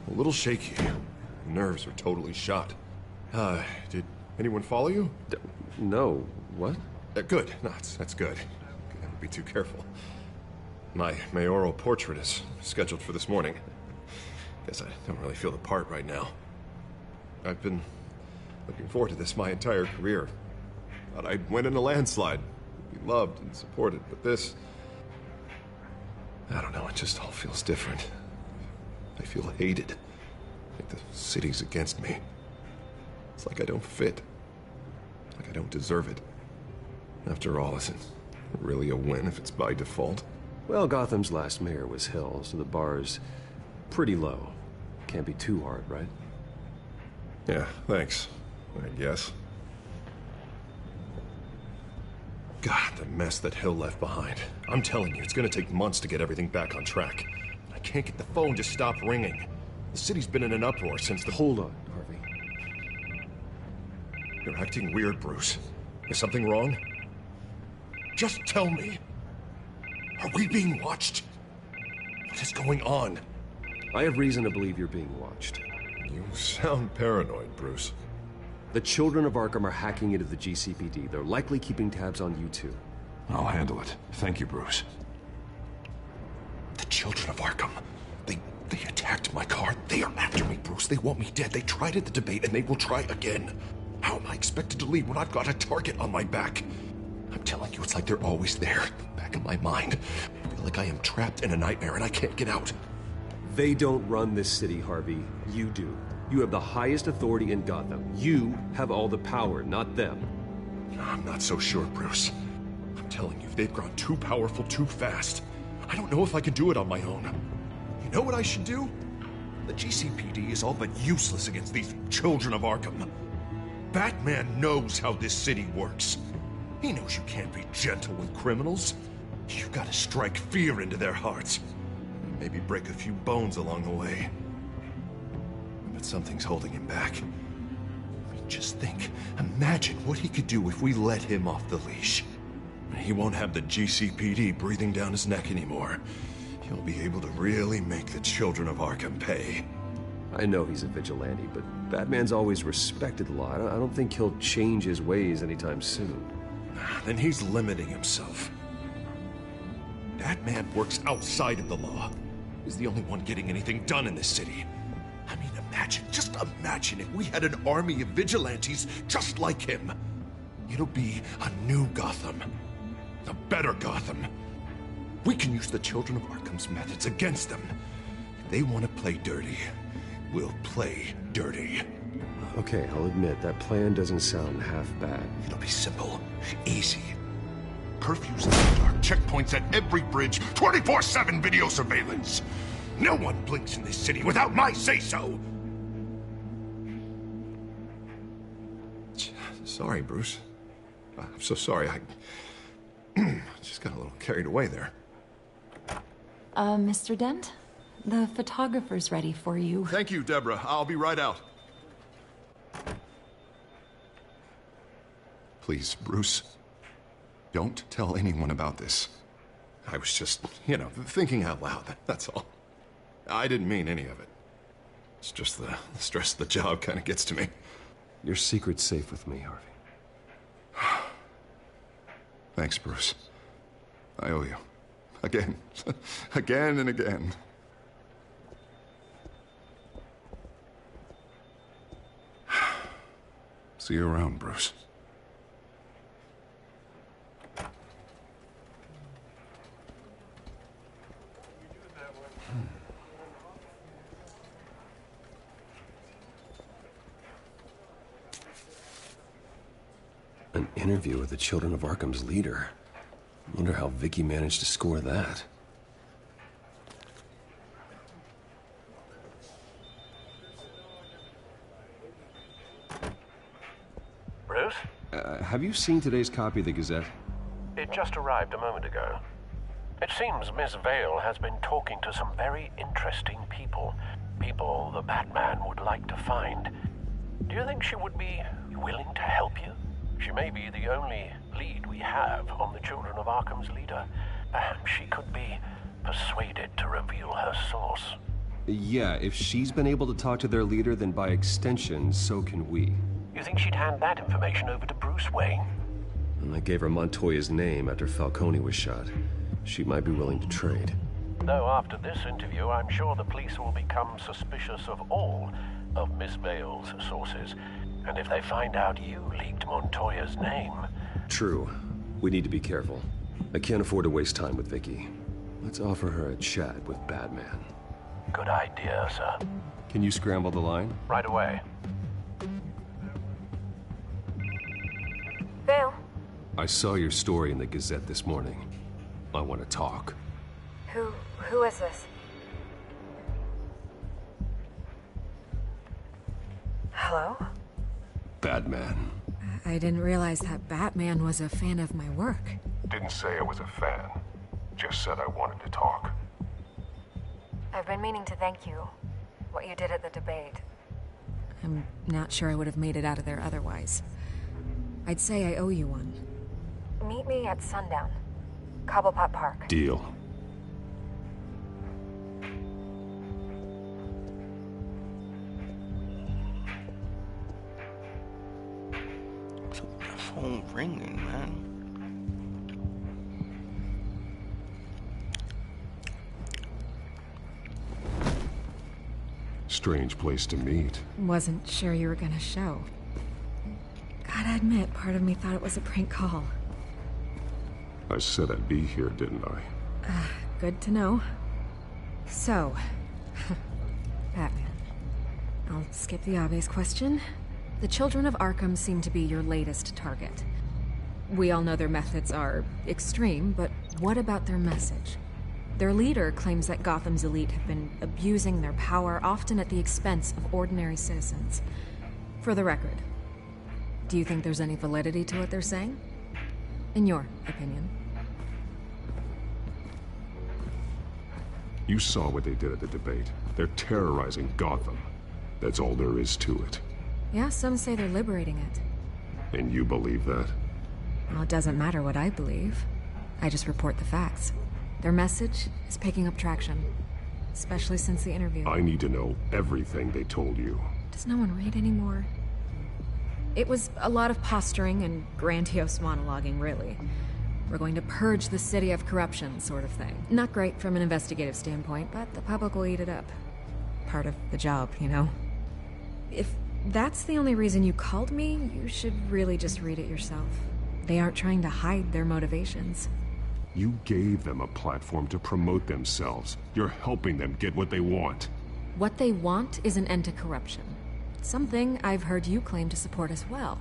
Speaker 5: a little shaky. My nerves are totally shot. Did anyone follow you?
Speaker 6: No. What?
Speaker 5: Good. No, that's good. Never be too careful. My mayoral portrait is scheduled for this morning. Guess I don't really feel the part right now. I've been looking forward to this my entire career. Thought I'd win in a landslide. Be loved and supported, but this... I don't know, it just all feels different. I feel hated. Like the city's against me. It's like I don't fit. Like I don't deserve it. After all, isn't it really a win if it's by default?
Speaker 6: Well, Gotham's last mayor was Hill, so the bar's pretty low. Can't be too hard, right?
Speaker 5: Yeah, thanks. I guess. God, the mess that Hill left behind. I'm telling you, it's gonna take months to get everything back on track. I can't get the phone to stop ringing. The city's been in an uproar since the...
Speaker 6: Hold on, Harvey.
Speaker 5: You're acting weird, Bruce. Is something wrong? Just tell me. Are we being watched? What is going on?
Speaker 6: I have reason to believe you're being watched.
Speaker 5: You sound paranoid, Bruce.
Speaker 6: The children of Arkham are hacking into the GCPD. They're likely keeping tabs on you too.
Speaker 5: I'll handle it. Thank you, Bruce. The children of Arkham. They attacked my car. They are after me, Bruce. They want me dead. They tried at the debate, and they will try again. How am I expected to leave when I've got a target on my back? I'm telling you, it's like they're always there, back in my mind. I feel like I am trapped in a nightmare, and I can't get out.
Speaker 6: They don't run this city, Harvey. You do. You have the highest authority in Gotham. You have all the power, not them.
Speaker 5: I'm not so sure, Bruce. I'm telling you, they've grown too powerful too fast. I don't know if I can do it on my own. You know what I should do? The GCPD is all but useless against these children of Arkham. Batman knows how this city works. He knows you can't be gentle with criminals. You've got to strike fear into their hearts. Maybe break a few bones along the way. But something's holding him back. I mean, just think. Imagine what he could do if we let him off the leash. He won't have the GCPD breathing down his neck anymore. He'll be able to really make the children of Arkham pay.
Speaker 6: I know he's a vigilante, but Batman's always respected the law. I don't think he'll change his ways anytime soon.
Speaker 5: Then he's limiting himself. Batman works outside of the law. He's the only one getting anything done in this city. I mean, just imagine if we had an army of vigilantes just like him. It'll be a new Gotham. A better Gotham. We can use the children of Arkham's methods against them. If they want to play dirty, we'll play dirty.
Speaker 6: Okay, I'll admit, that plan doesn't sound half bad.
Speaker 5: It'll be simple, easy. Curfews in the dark, checkpoints at every bridge, 24/7 video surveillance. No one blinks in this city without my say-so. Sorry, Bruce. I'm so sorry. I just got a little carried away there.
Speaker 12: Mr. Dent? The photographer's ready for you.
Speaker 5: Thank you, Deborah. I'll be right out. Please, Bruce. Don't tell anyone about this. I was just, thinking out loud. That's all. I didn't mean any of it. It's just the stress of the job kind of gets to me.
Speaker 6: Your secret's safe with me, Harvey.
Speaker 5: Thanks, Bruce. I owe you. Again. Again and again. See you around, Bruce.
Speaker 6: An interview with the Children of Arkham's leader. Wonder how Vicky managed to score that.
Speaker 11: Bruce?
Speaker 6: Have you seen today's copy of the Gazette?
Speaker 11: It just arrived a moment ago. It seems Miss Vale has been talking to some very interesting people. People the Batman would like to find. Do you think she would be willing to help you? She may be the only lead we have on the Children of Arkham's leader. Perhaps she could be persuaded to reveal her source.
Speaker 6: Yeah, if she's been able to talk to their leader, then by extension, so can we.
Speaker 11: You think she'd hand that information over to Bruce Wayne?
Speaker 6: And I gave her Montoya's name after Falcone was shot. She might be willing to trade.
Speaker 11: Though after this interview, I'm sure the police will become suspicious of all of Miss Vale's sources. And if they find out you leaked Montoya's name...
Speaker 6: True. We need to be careful. I can't afford to waste time with Vicky. Let's offer her a chat with Batman.
Speaker 11: Good idea, sir.
Speaker 6: Can you scramble the line?
Speaker 11: Right away.
Speaker 9: Vale?
Speaker 6: I saw your story in the Gazette this morning. I want to talk.
Speaker 9: Who is this? Hello?
Speaker 6: Batman.
Speaker 1: I didn't realize that Batman was a fan of my work.
Speaker 2: Didn't say I was a fan. Just said I wanted to talk.
Speaker 9: I've been meaning to thank you. What you did at the debate.
Speaker 1: I'm not sure I would have made it out of there otherwise. I'd say I owe you one.
Speaker 9: Meet me at sundown. Cobblepot Park.
Speaker 6: Deal.
Speaker 3: The phone ringing, man.
Speaker 2: Strange place to meet.
Speaker 1: Wasn't sure you were gonna show. Gotta admit, part of me thought it was a prank call.
Speaker 2: I said I'd be here, didn't I?
Speaker 1: Good to know. So, Batman. I'll skip the obvious question. The Children of Arkham seem to be your latest target. We all know their methods are extreme, but what about their message? Their leader claims that Gotham's elite have been abusing their power, often at the expense of ordinary citizens. For the record, do you think there's any validity to what they're saying? In your opinion?
Speaker 2: You saw what they did at the debate. They're terrorizing Gotham. That's all there is to it.
Speaker 1: Yeah, some say they're liberating it.
Speaker 2: And you believe that?
Speaker 1: Well, it doesn't matter what I believe. I just report the facts. Their message is picking up traction, especially since the interview.
Speaker 2: I need to know everything they told you.
Speaker 1: Does no one read anymore? It was a lot of posturing and grandiose monologuing, really. We're going to purge the city of corruption, sort of thing. Not great from an investigative standpoint, but the public will eat it up. Part of the job, you know? If that's the only reason you called me, you should really just read it yourself. They aren't trying to hide their motivations.
Speaker 2: You gave them a platform to promote themselves. You're helping them get what they want.
Speaker 1: What they want is an end to corruption. Something I've heard you claim to support as well.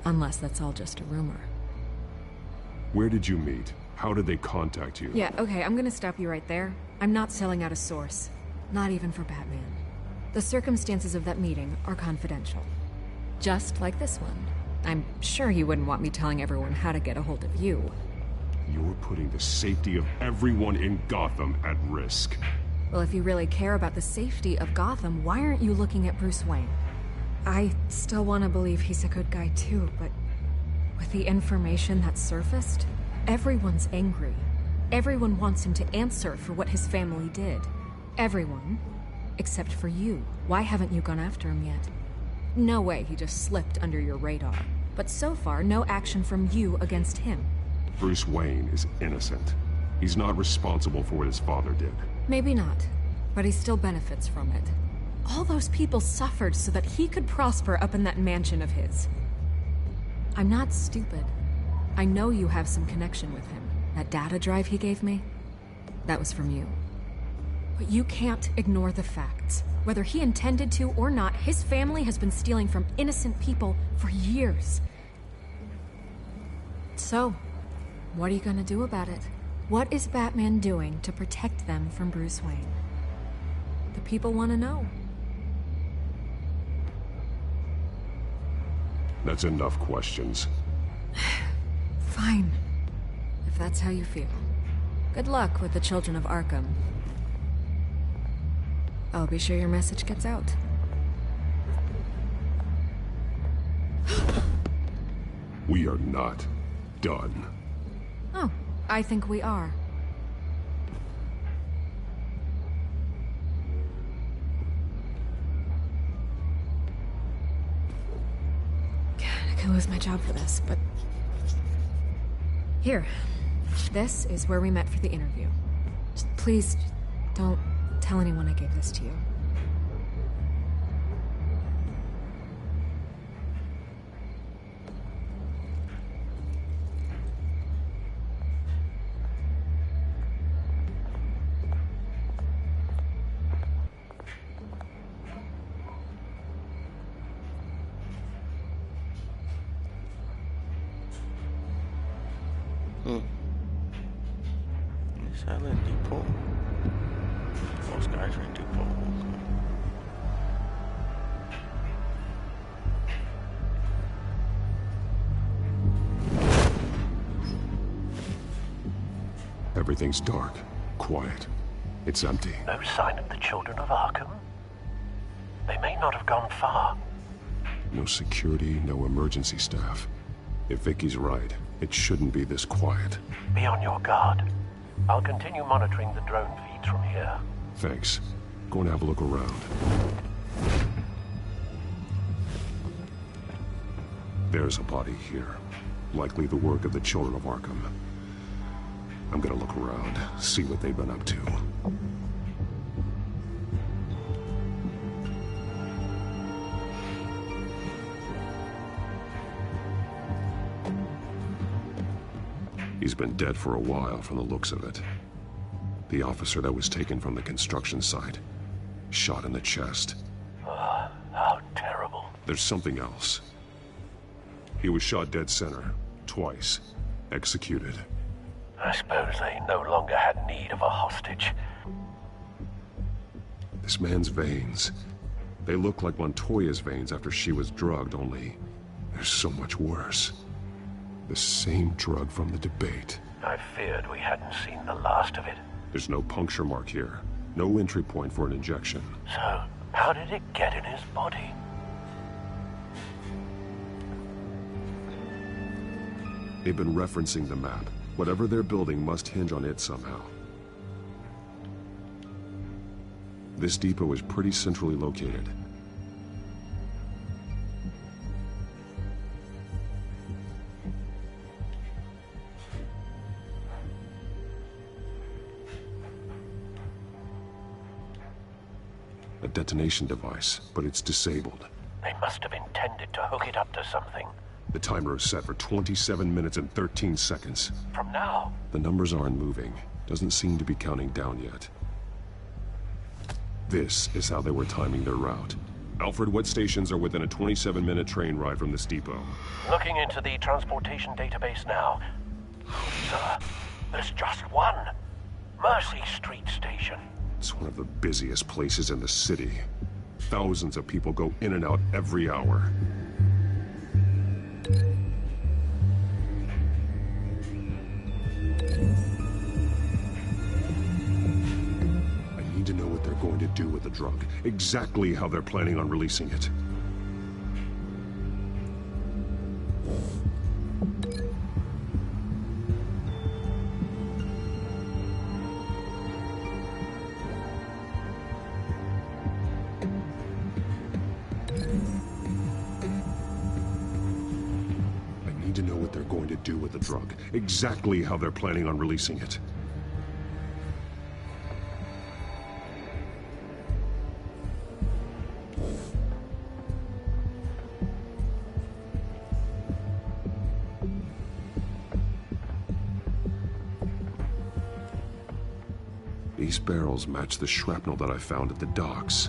Speaker 1: Unless that's all just a rumor.
Speaker 2: Where did you meet? How did they contact you?
Speaker 1: Yeah, okay, I'm gonna stop you right there. I'm not selling out a source. Not even for Batman. The circumstances of that meeting are confidential. Just like this one. I'm sure you wouldn't want me telling everyone how to get a hold of you.
Speaker 2: You're putting the safety of everyone in Gotham at risk.
Speaker 1: Well, if you really care about the safety of Gotham, why aren't you looking at Bruce Wayne? I still want to believe he's a good guy too, but with the information that surfaced, everyone's angry. Everyone wants him to answer for what his family did. Everyone, except for you. Why haven't you gone after him yet? No way he just slipped under your radar. But so far, no action from you against him.
Speaker 2: Bruce Wayne is innocent. He's not responsible for what his father did.
Speaker 1: Maybe not, but he still benefits from it. All those people suffered so that he could prosper up in that mansion of his. I'm not stupid. I know you have some connection with him. That data drive he gave me, that was from you. But you can't ignore the facts. Whether he intended to or not, his family has been stealing from innocent people for years. So, what are you gonna do about it? What is Batman doing to protect them from Bruce Wayne? The people want to know.
Speaker 6: That's enough questions.
Speaker 1: Fine. If that's how you feel. Good luck with the Children of Arkham. I'll be sure your message gets out.
Speaker 6: We are not done.
Speaker 1: Oh, I think we are. I could lose my job for this, but... Here. This is where we met for the interview. Just please, don't tell anyone I gave this to you.
Speaker 3: Silent depot. Most guys are in depot.
Speaker 6: Everything's dark, quiet. It's empty.
Speaker 11: No sign of the Children of Arkham? They may not have gone far.
Speaker 6: No security, no emergency staff. If Vicky's right, it shouldn't be this quiet.
Speaker 11: Be on your guard. I'll continue monitoring the drone feeds from here.
Speaker 6: Thanks. Go and have a look around. There's a body here. Likely the work of the Children of Arkham. I'm gonna look around, see what they've been up to. He's been dead for a while from the looks of it. The officer that was taken from the construction site. Shot in the chest.
Speaker 11: How terrible.
Speaker 6: There's something else. He was shot dead center. Twice. Executed.
Speaker 11: I suppose they no longer had need of a hostage.
Speaker 6: This man's veins. They look like Montoya's veins after she was drugged, only they're so much worse. The same drug from the debate.
Speaker 11: I feared we hadn't seen the last of it.
Speaker 6: There's no puncture mark here. No entry point for an injection.
Speaker 11: So, how did it get in his body?
Speaker 6: They've been referencing the map. Whatever they're building must hinge on it somehow. This depot is pretty centrally located. A detonation device, but it's disabled.
Speaker 11: They must have intended to hook it up to something.
Speaker 6: The timer is set for 27 minutes and 13 seconds.
Speaker 11: From now?
Speaker 6: The numbers aren't moving. Doesn't seem to be counting down yet. This is how they were timing their route. Alfred, what stations are within a 27-minute train ride from this depot?
Speaker 11: Looking into the transportation database now. Sir, there's just one. Mercy Street Station.
Speaker 6: It's one of the busiest places in the city. Thousands of people go in and out every hour. I need to know what they're going to do with the drug. Exactly how they're planning on releasing it. Do with the drug. Exactly how they're planning on releasing it. These barrels match the shrapnel that I found at the docks.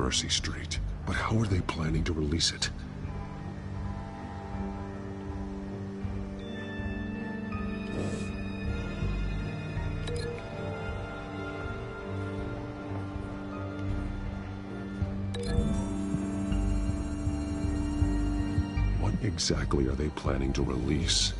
Speaker 2: Mercy Street. But how are they planning to release it? What exactly are they planning to release?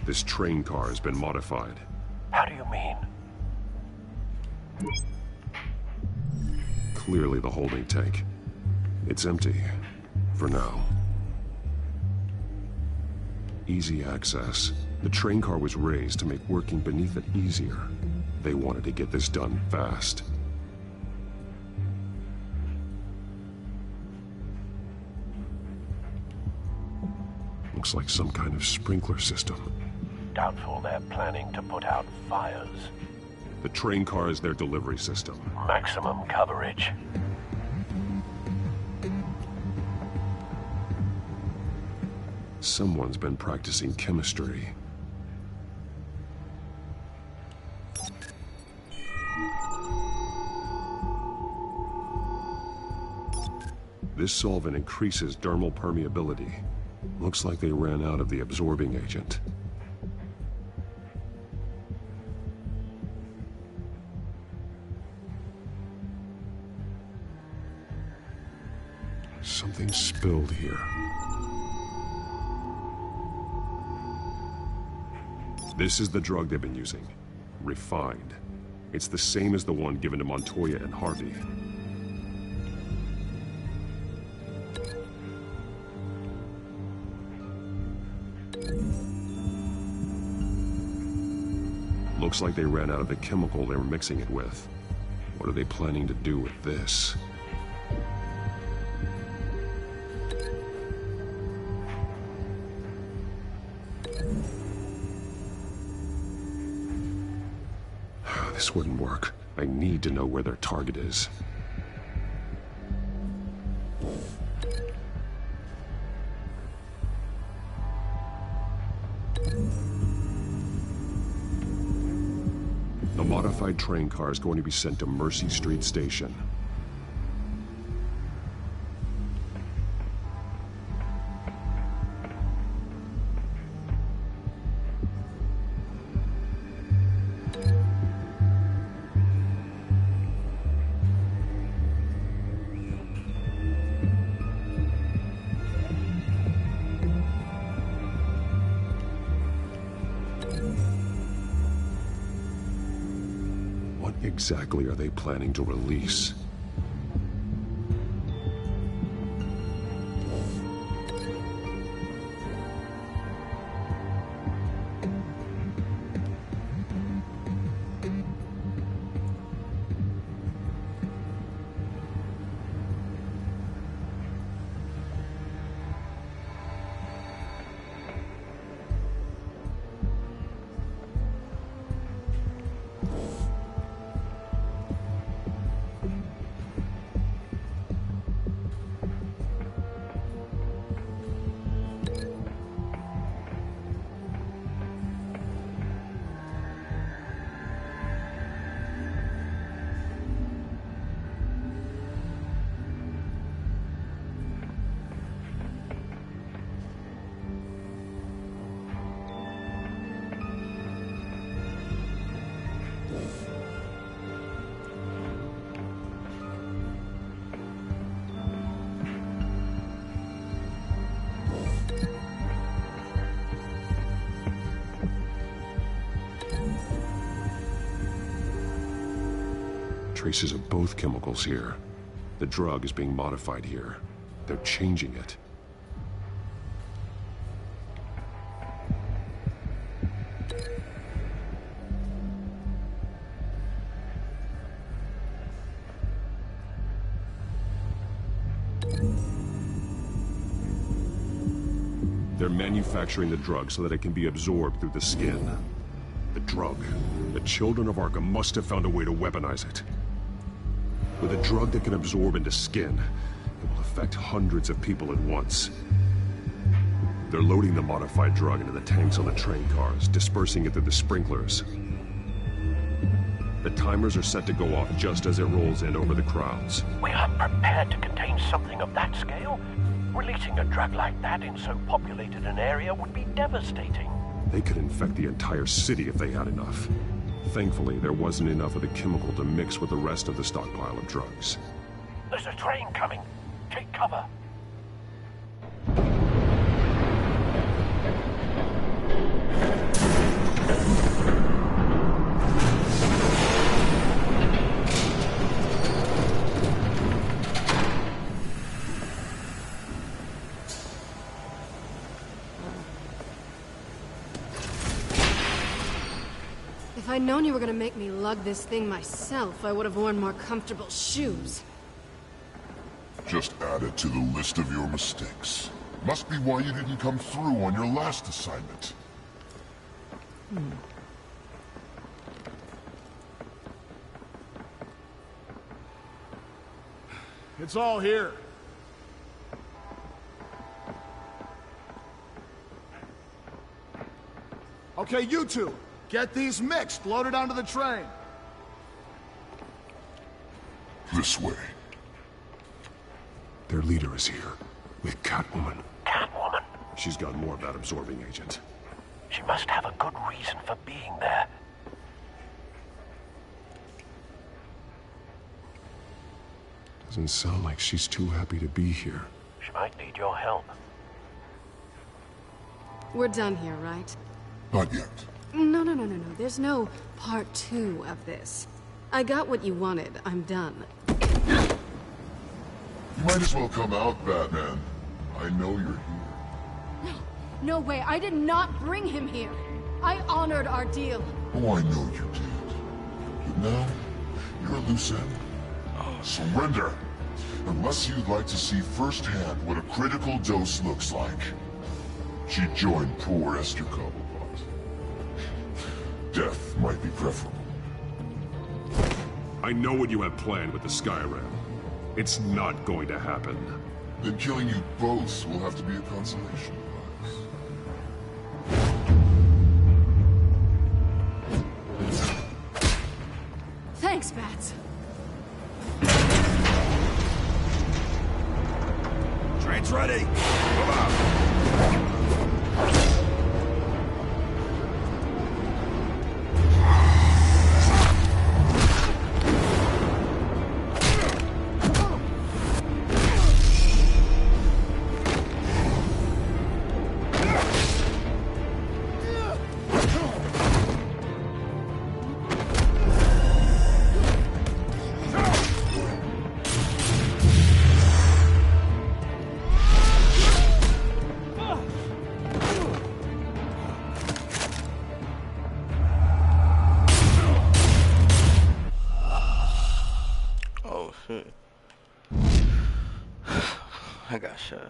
Speaker 2: This train car has been modified.
Speaker 11: How do you mean?
Speaker 2: Clearly the holding tank. It's empty. For now. Easy access. The train car was raised to make working beneath it easier. They wanted to get this done fast. Looks like some kind of sprinkler system.
Speaker 11: Doubtful they're planning to put out fires.
Speaker 2: The train car is their delivery system.
Speaker 11: Maximum coverage.
Speaker 2: Someone's been practicing chemistry. This solvent increases dermal permeability. Looks like they ran out of the absorbing agent. Something spilled here. This is the drug they've been using. Refined. It's the same as the one given to Montoya and Harvey. Looks like they ran out of the chemical they were mixing it with. What are they planning to do with this? This wouldn't work. I need to know where their target is. The modified train car is going to be sent to Mercy Street Station. What exactly are they planning to release? Traces of both chemicals here. The drug is being modified here. They're changing it.
Speaker 6: They're manufacturing the drug so that it can be absorbed through the skin. The drug. The children of Arkham must have found a way to weaponize it. With a drug that can absorb into skin, it will affect hundreds of people at once. They're loading the modified drug into the tanks on the train cars, dispersing it through the sprinklers. The timers are set to go off just as it rolls in over the crowds.
Speaker 11: We aren't prepared to contain something of that scale. Releasing a drug like that in so populated an area would be devastating.
Speaker 6: They could infect the entire city if they had enough. Thankfully, there wasn't enough of the chemical to mix with the rest of the stockpile of drugs.
Speaker 11: There's a train coming. Take cover.
Speaker 10: If I'd known you were gonna make me lug this thing myself, I would have worn more comfortable shoes.
Speaker 22: Just add it to the list of your mistakes. Must be why you didn't come through on your last assignment.
Speaker 23: It's all here. Okay, you two. Get these mixed, loaded onto the train.
Speaker 22: This way.
Speaker 6: Their leader is here, with Catwoman.
Speaker 11: Catwoman?
Speaker 6: She's got more of that absorbing agent.
Speaker 11: She must have a good reason for being there.
Speaker 6: Doesn't sound like she's too happy to be here.
Speaker 11: She might need your help.
Speaker 10: We're done here, right?
Speaker 22: Not yet.
Speaker 10: No. There's no part 2 of this. I got what you wanted. I'm done.
Speaker 22: You might as well come out, Batman. I know you're here.
Speaker 10: No way. I did not bring him here. I honored our deal.
Speaker 22: Oh, I know you did. But now, you're a loose end. Surrender. Unless you'd like to see firsthand what a critical dose looks like. She joined poor Esther Cobblepot. Death might be preferable.
Speaker 6: I know what you have planned with the Skyrim. It's not going to happen.
Speaker 22: Then killing you both will have to be a consolation prize.
Speaker 10: Thanks, Bats.
Speaker 23: Train's ready. Move out.
Speaker 3: I got shot.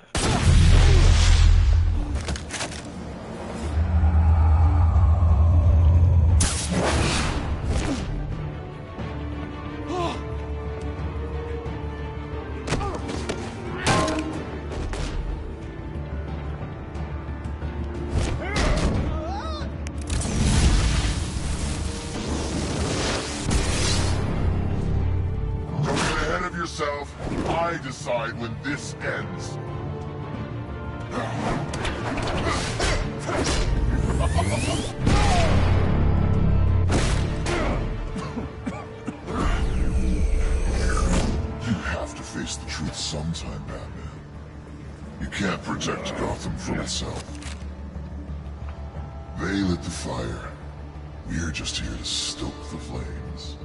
Speaker 22: I decide when this ends. You have to face the truth sometime, Batman. You can't protect Gotham from itself. They lit the fire. We're just here to stoke the flames.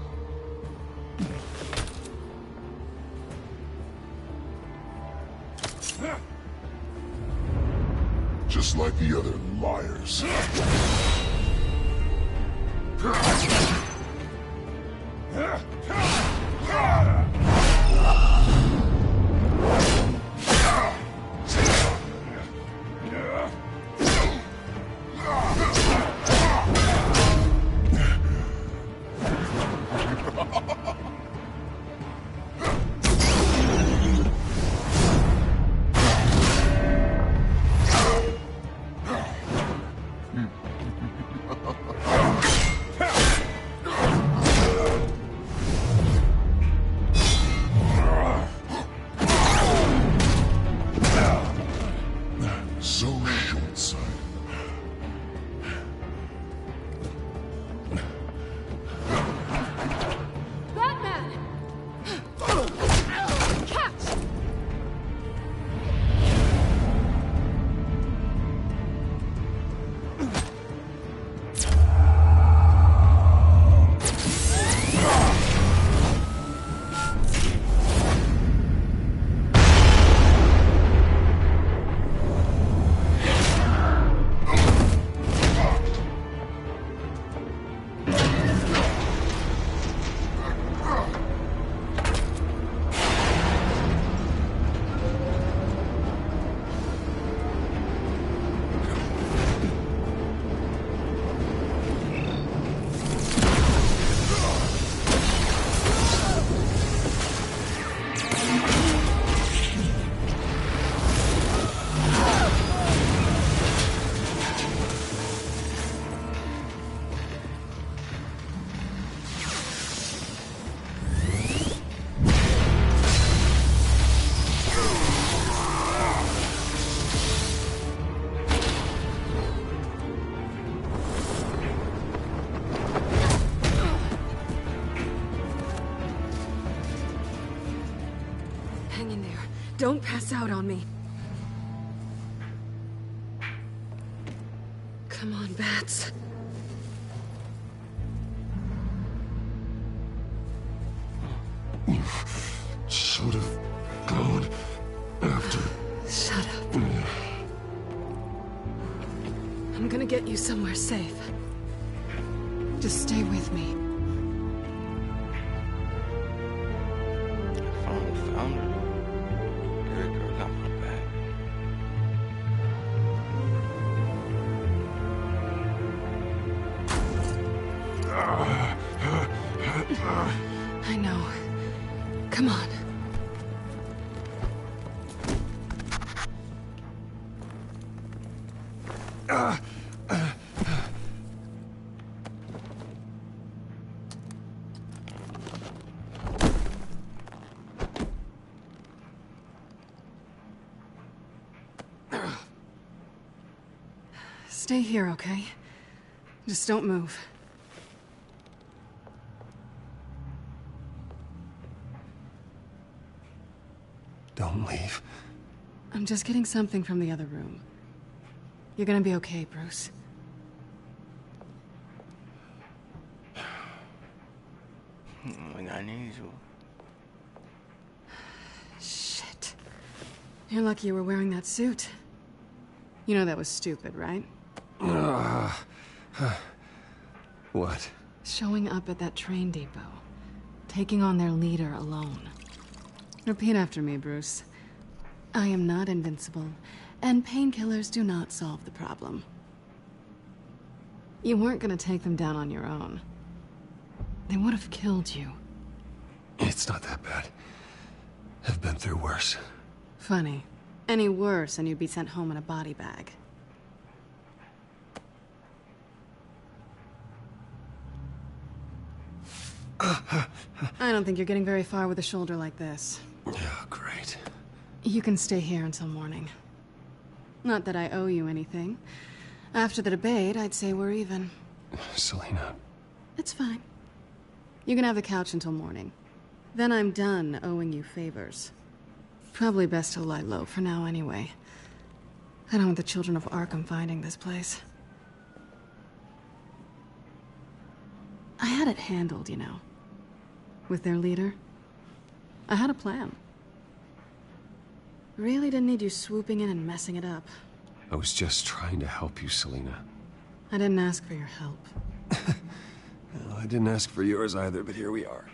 Speaker 22: Just like the other liars.
Speaker 1: Don't pass out on me. Come on, Bats.
Speaker 22: You should have gone after...
Speaker 1: Shut up. I'm gonna get you somewhere safe. Just stay with me.
Speaker 3: Found her. Good girl, got my back.
Speaker 1: I know. Come on. Stay here, okay? Just don't move.
Speaker 6: Don't leave.
Speaker 1: I'm just getting something from the other room. You're gonna be okay, Bruce.
Speaker 3: I need you.
Speaker 1: Shit. You're lucky you were wearing that suit. You know that was stupid, right?
Speaker 6: What?
Speaker 1: Showing up at that train depot. Taking on their leader alone. Repeat after me, Bruce. I am not invincible, and painkillers do not solve the problem. You weren't gonna take them down on your own. They would have killed you.
Speaker 6: It's not that bad. I've been through worse.
Speaker 1: Funny. Any worse and you'd be sent home in a body bag. I don't think you're getting very far with a shoulder like this.
Speaker 6: Yeah, great.
Speaker 1: You can stay here until morning. Not that I owe you anything. After the debate, I'd say we're even.
Speaker 6: Selina.
Speaker 1: It's fine. You can have the couch until morning. Then I'm done owing you favors. Probably best to lie low for now anyway. I don't want the children of Arkham finding this place. I had it handled, you know. With their leader. I had a plan. Really didn't need you swooping in and messing it up.
Speaker 6: I was just trying to help you, Selina.
Speaker 1: I didn't ask for your help.
Speaker 6: Well, I didn't ask for yours either, but here we are.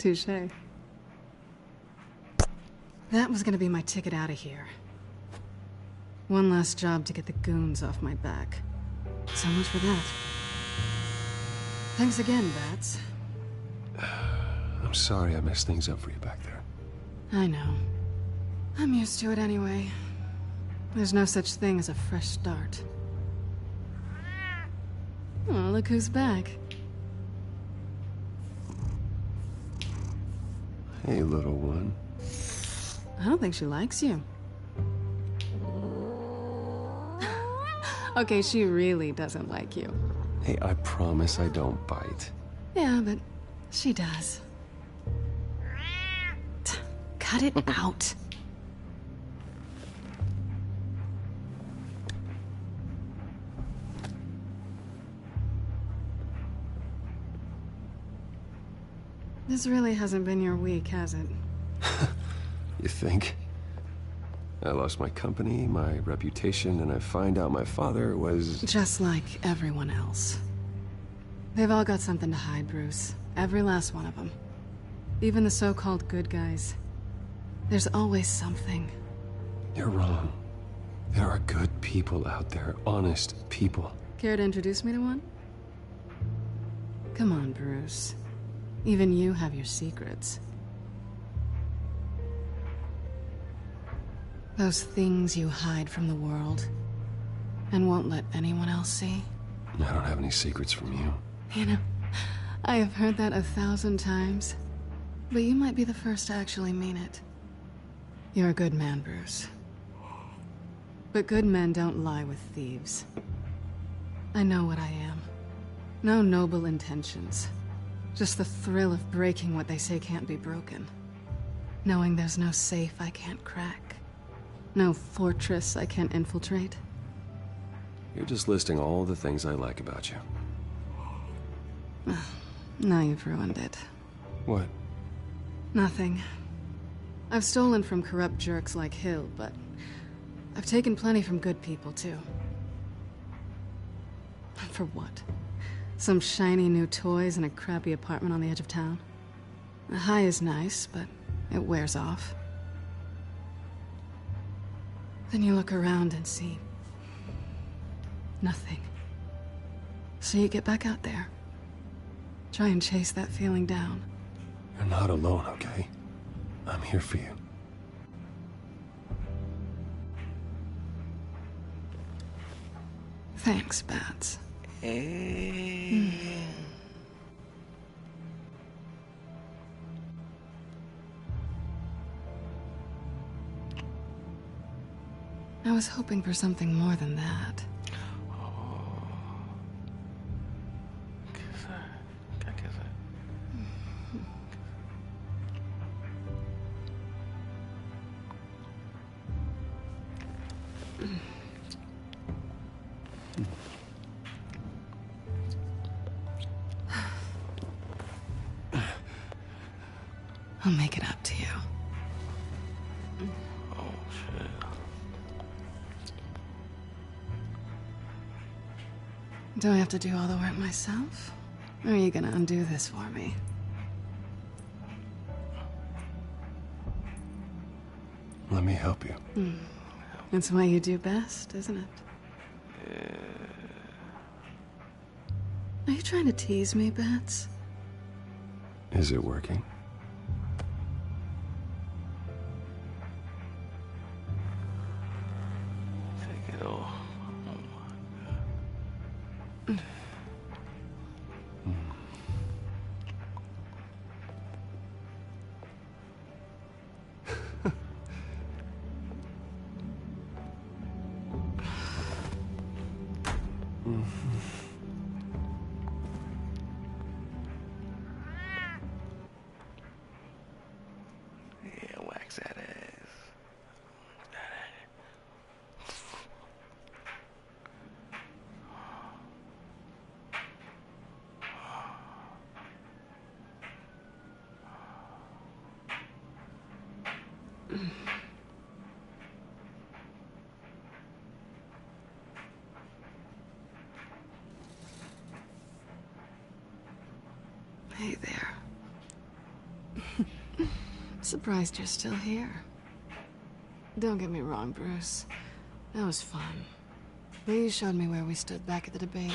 Speaker 1: Touché. That was gonna be my ticket out of here. One last job to get the goons off my back. So much for that. Thanks again, Bats.
Speaker 6: I'm sorry I messed things up for you back there.
Speaker 1: I know. I'm used to it anyway. There's no such thing as a fresh start. Oh, look who's back.
Speaker 6: Hey, little one.
Speaker 1: I don't think she likes you. Okay, she really doesn't like you.
Speaker 6: Hey, I promise I don't bite.
Speaker 1: Yeah, but she does. Cut it out. This really hasn't been your week, has it?
Speaker 6: You think? I lost my company, my reputation, and I find out my father was...
Speaker 1: Just like everyone else. They've all got something to hide, Bruce. Every last one of them. Even the so-called good guys. There's always something.
Speaker 6: You're wrong. There are good people out there, honest people.
Speaker 1: Care to introduce me to one? Come on, Bruce. Even you have your secrets. Those things you hide from the world and won't let anyone else see.
Speaker 6: I don't have any secrets from you.
Speaker 1: You know, I have heard that 1,000 times, but you might be the first to actually mean it. You're a good man, Bruce. But good men don't lie with thieves. I know what I am. No noble intentions. Just the thrill of breaking what they say can't be broken.
Speaker 10: Knowing there's no safe I can't crack. No fortress I can't infiltrate.
Speaker 6: You're just listing all the things I like about you.
Speaker 10: Now you've ruined it.
Speaker 6: What?
Speaker 10: Nothing. I've stolen from corrupt jerks like Hill, but I've taken plenty from good people, too. For what? Some shiny new toys and a crappy apartment on the edge of town? The high is nice, but it wears off. Then you look around and see nothing. So you get back out there. Try and chase that feeling down.
Speaker 6: You're not alone, okay? I'm here for you.
Speaker 10: Thanks, Bats. I was hoping for something more than that. I'll make it up to you.
Speaker 3: Oh, shit.
Speaker 10: Do I have to do all the work myself? Or are you gonna undo this for me?
Speaker 6: Let me help you.
Speaker 10: That's what you do best, isn't it? Are you trying to tease me, Bats?
Speaker 6: Is it working?
Speaker 3: Take it all. Yeah, wax that ass.
Speaker 10: Hey there. Surprised you're still here. Don't get me wrong, Bruce. That was fun. But you showed me where we stood back at the debate.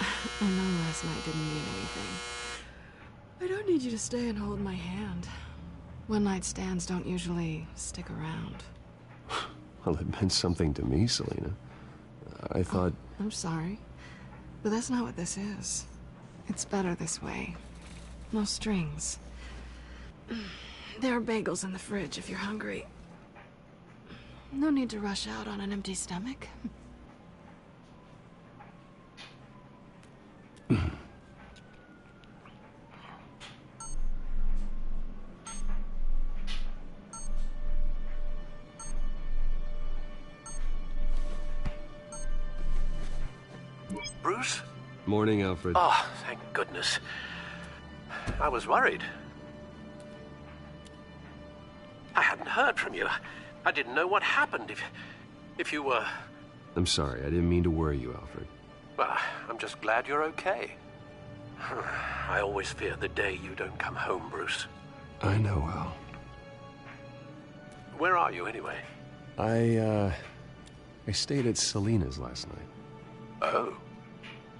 Speaker 10: I know last night didn't mean anything. I don't need you to stay and hold my hand. One-night stands don't usually stick around.
Speaker 6: Well, it meant something to me, Selina. I thought...
Speaker 10: I'm sorry. But that's not what this is. It's better this way. No strings. There are bagels in the fridge if you're hungry. No need to rush out on an empty stomach.
Speaker 11: Bruce?
Speaker 6: Morning, Alfred.
Speaker 11: Oh, thank goodness. I was worried. I hadn't heard from you. I didn't know what happened if you were...
Speaker 6: I'm sorry, I didn't mean to worry you, Alfred.
Speaker 11: Well, I'm just glad you're okay. I always fear the day you don't come home, Bruce.
Speaker 6: I know, Al.
Speaker 11: Where are you, anyway?
Speaker 6: I stayed at Selina's last night.
Speaker 11: Oh.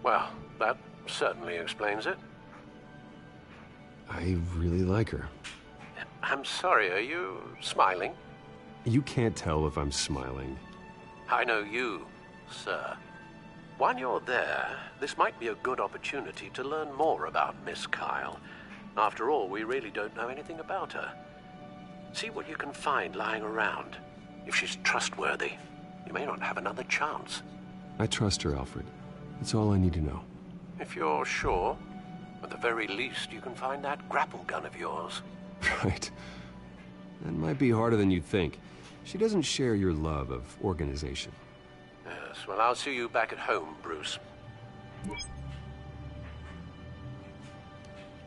Speaker 11: Well, that certainly explains it.
Speaker 6: I really like her.
Speaker 11: I'm sorry, are you smiling?
Speaker 6: You can't tell if I'm smiling.
Speaker 11: I know you, sir. While you're there, this might be a good opportunity to learn more about Miss Kyle. After all, we really don't know anything about her. See what you can find lying around. If she's trustworthy, you may not have another chance.
Speaker 6: I trust her, Alfred. That's all I need to know.
Speaker 11: If you're sure, at the very least, you can find that grapple gun of yours.
Speaker 6: Right. That might be harder than you'd think. She doesn't share your love of organization.
Speaker 11: Yes, well, I'll see you back at home, Bruce.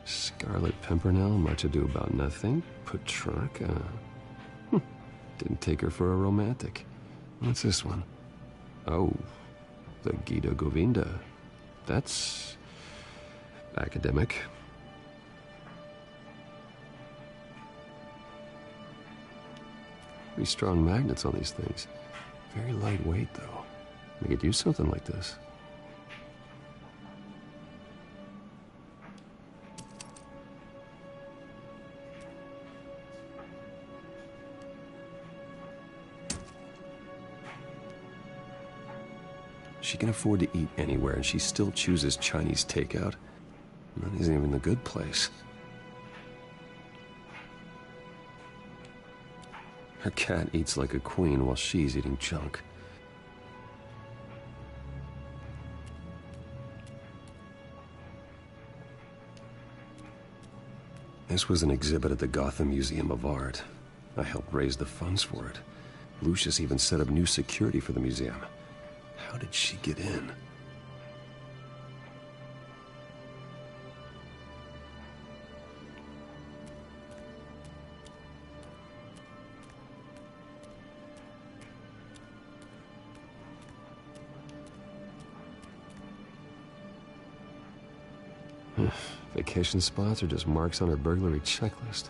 Speaker 6: Scarlet Pimpernel, much ado about nothing. Petrarca. Didn't take her for a romantic. What's this one? Oh, the Gita Govinda. That's academic. Pretty strong magnets on these things. Very lightweight, though. They could use something like this. She can afford to eat anywhere, and she still chooses Chinese takeout. That isn't even the good place. Her cat eats like a queen while she's eating junk. This was an exhibit at the Gotham Museum of Art. I helped raise the funds for it. Lucius even set up new security for the museum. How did she get in? Vacation spots are just marks on her burglary checklist.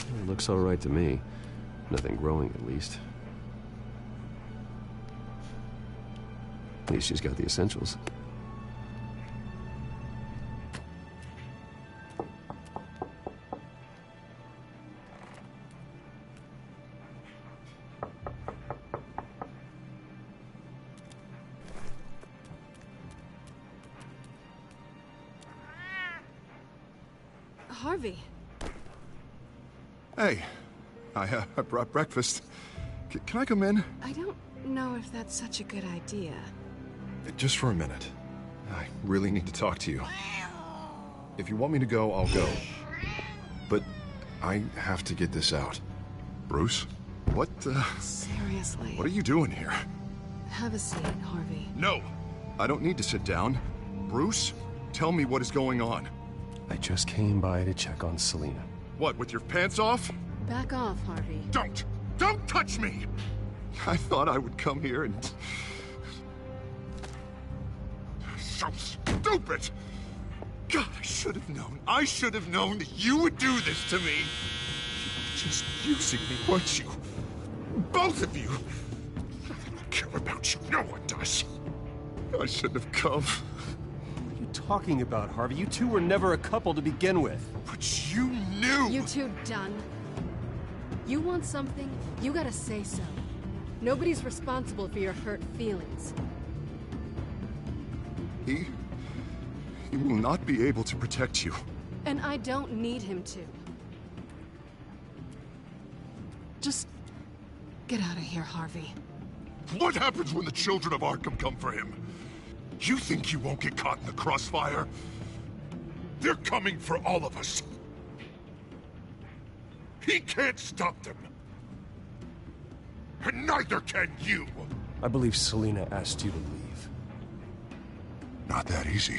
Speaker 6: It looks all right to me. Nothing growing, at least. At least she's got the essentials.
Speaker 10: Harvey.
Speaker 5: Hey, I brought breakfast. Can I come in?
Speaker 10: I don't know if that's such a good idea.
Speaker 5: Just for a minute. I really need to talk to you. If you want me to go, I'll go. But I have to get this out. Bruce? What,
Speaker 10: Seriously.
Speaker 5: What are you doing here?
Speaker 10: Have a seat, Harvey.
Speaker 5: No! I don't need to sit down. Bruce, tell me what is going on.
Speaker 6: I just came by to check on Selina.
Speaker 5: What, with your pants off?
Speaker 10: Back off, Harvey.
Speaker 5: Don't! Don't touch me! I thought I would come here and... So stupid! God, I should have known. I should have known that you would do this to me. You were just using me, weren't you? Both of you! I don't care about you. No one does. I shouldn't have come.
Speaker 6: What are you talking about, Harvey? You two were never a couple to begin with.
Speaker 5: But you knew!
Speaker 10: You two done? You want something, you gotta say so. Nobody's responsible for your hurt feelings.
Speaker 5: He will not be able to protect you.
Speaker 10: And I don't need him to. Just get out of here, Harvey.
Speaker 22: What happens when the children of Arkham come for him? You think you won't get caught in the crossfire? They're coming for all of us. He can't stop them. And neither can you.
Speaker 6: I believe Selina asked you to leave.
Speaker 22: Not that easy,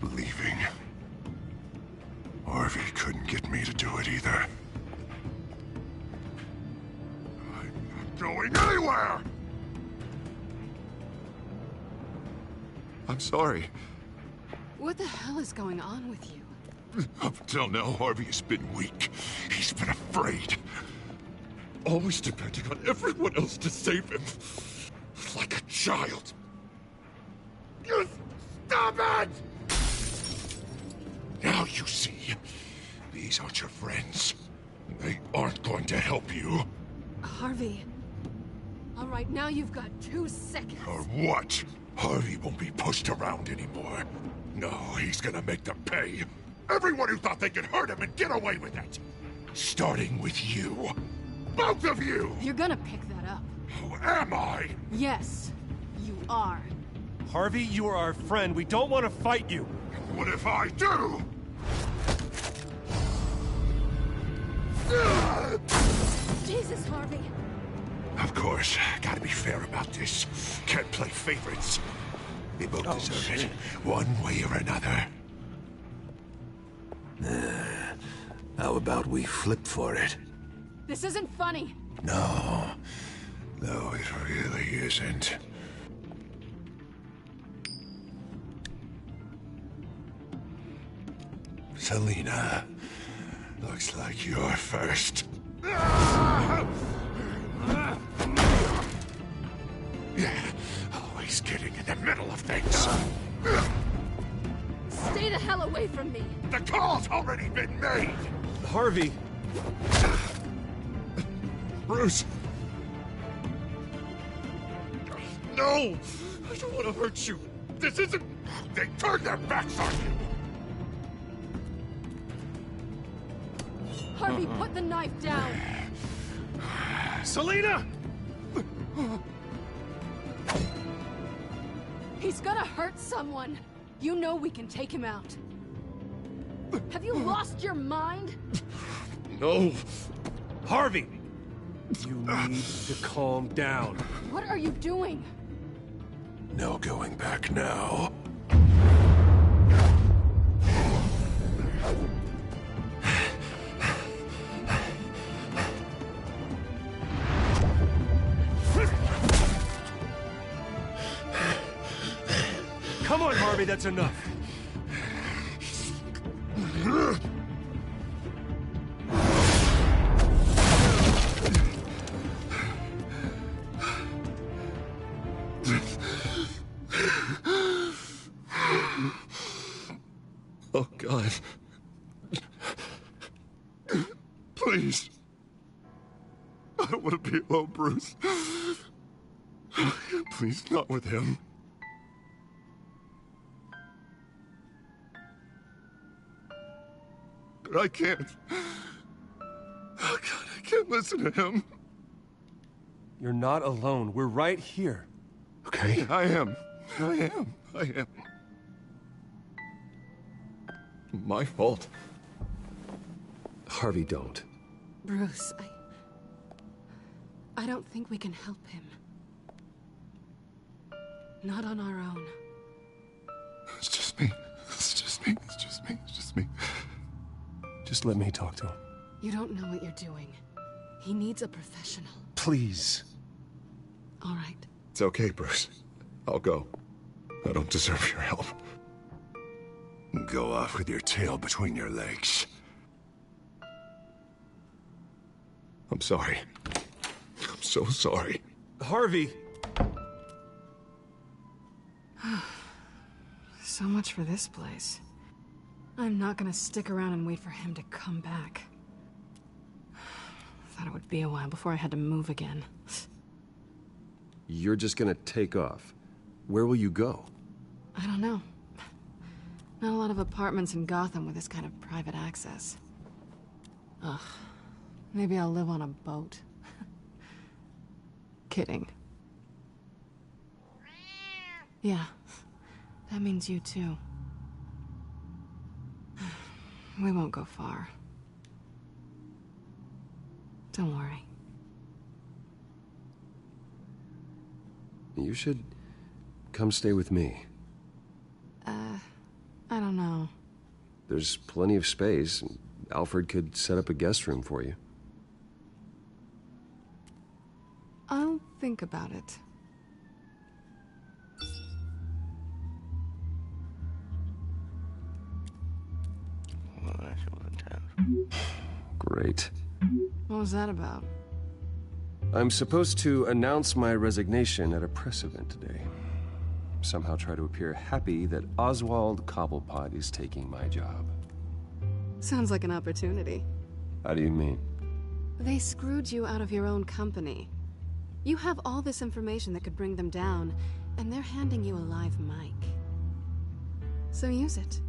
Speaker 22: leaving. Harvey couldn't get me to do it either. I'm not going anywhere!
Speaker 5: I'm sorry.
Speaker 10: What the hell is going on with you?
Speaker 22: Up until now, Harvey has been weak. He's been afraid. Always depending on everyone else to save him. Like a child. You stop it! Now you see. These aren't your friends. They aren't going to help you.
Speaker 10: Harvey. All right, now you've got 2 seconds.
Speaker 22: Or what? Harvey won't be pushed around anymore. No, he's gonna make them pay. Everyone who thought they could hurt him and get away with it. Starting with you. Both of you!
Speaker 10: You're gonna pick that up.
Speaker 22: Who am I?
Speaker 10: Yes,
Speaker 13: are.
Speaker 14: Harvey, you are our friend. We don't want to fight you.
Speaker 22: What if I do?
Speaker 13: Jesus, Harvey.
Speaker 5: Of course, gotta be fair about this. Can't play favorites. They both deserve it, one way or another. How about we flip for it?
Speaker 13: This isn't funny.
Speaker 5: No, it really isn't. Selina, looks like you're first. Yeah, always getting in the middle of things.
Speaker 13: Stay the hell away from me.
Speaker 5: The call's already been made.
Speaker 14: Harvey.
Speaker 5: Bruce. No! I don't want to hurt you. This isn't... They turned their backs on you.
Speaker 13: Harvey, put the knife down.
Speaker 14: Selina!
Speaker 13: He's gonna hurt someone. You know we can take him out. Have you lost your mind?
Speaker 14: No. Harvey! You need to calm down.
Speaker 13: What are you doing?
Speaker 5: No going back now.
Speaker 14: Come on, Harvey, that's enough.
Speaker 5: Oh, God. Please. I don't want to be alone, Bruce. Please, not with him. But I can't. Oh, God, I can't listen to him.
Speaker 14: You're not alone. We're right here.
Speaker 5: Okay? I am. My fault.
Speaker 6: Harvey, don't.
Speaker 10: Bruce, I don't think we can help him. Not on our own.
Speaker 5: It's just me.
Speaker 6: Just let me talk to him.
Speaker 10: You don't know what you're doing. He needs a professional.
Speaker 6: Please.
Speaker 10: All right.
Speaker 5: It's okay, Bruce. I'll go. I don't deserve your help. Go off with your tail between your legs. I'm sorry. I'm so sorry.
Speaker 14: Harvey!
Speaker 10: So much for this place. I'm not gonna stick around and wait for him to come back. Thought it would be a while before I had to move again.
Speaker 6: You're just gonna take off. Where will you go?
Speaker 10: I don't know. Not a lot of apartments in Gotham with this kind of private access. Ugh. Maybe I'll live on a boat. Kidding. Yeah. That means you too. We won't go far. Don't worry.
Speaker 6: You should come stay with me.
Speaker 10: I don't know.
Speaker 6: There's plenty of space. Alfred could set up a guest room for you.
Speaker 10: I'll think about it.
Speaker 3: Well, that shit was intense.
Speaker 6: Great.
Speaker 10: What was that about?
Speaker 6: I'm supposed to announce my resignation at a press event today. Somehow try to appear happy that Oswald Cobblepot is taking my job.
Speaker 10: Sounds like an opportunity.
Speaker 6: How do you mean?
Speaker 10: They screwed you out of your own company. You have all this information that could bring them down, and they're handing you a live mic. So use it.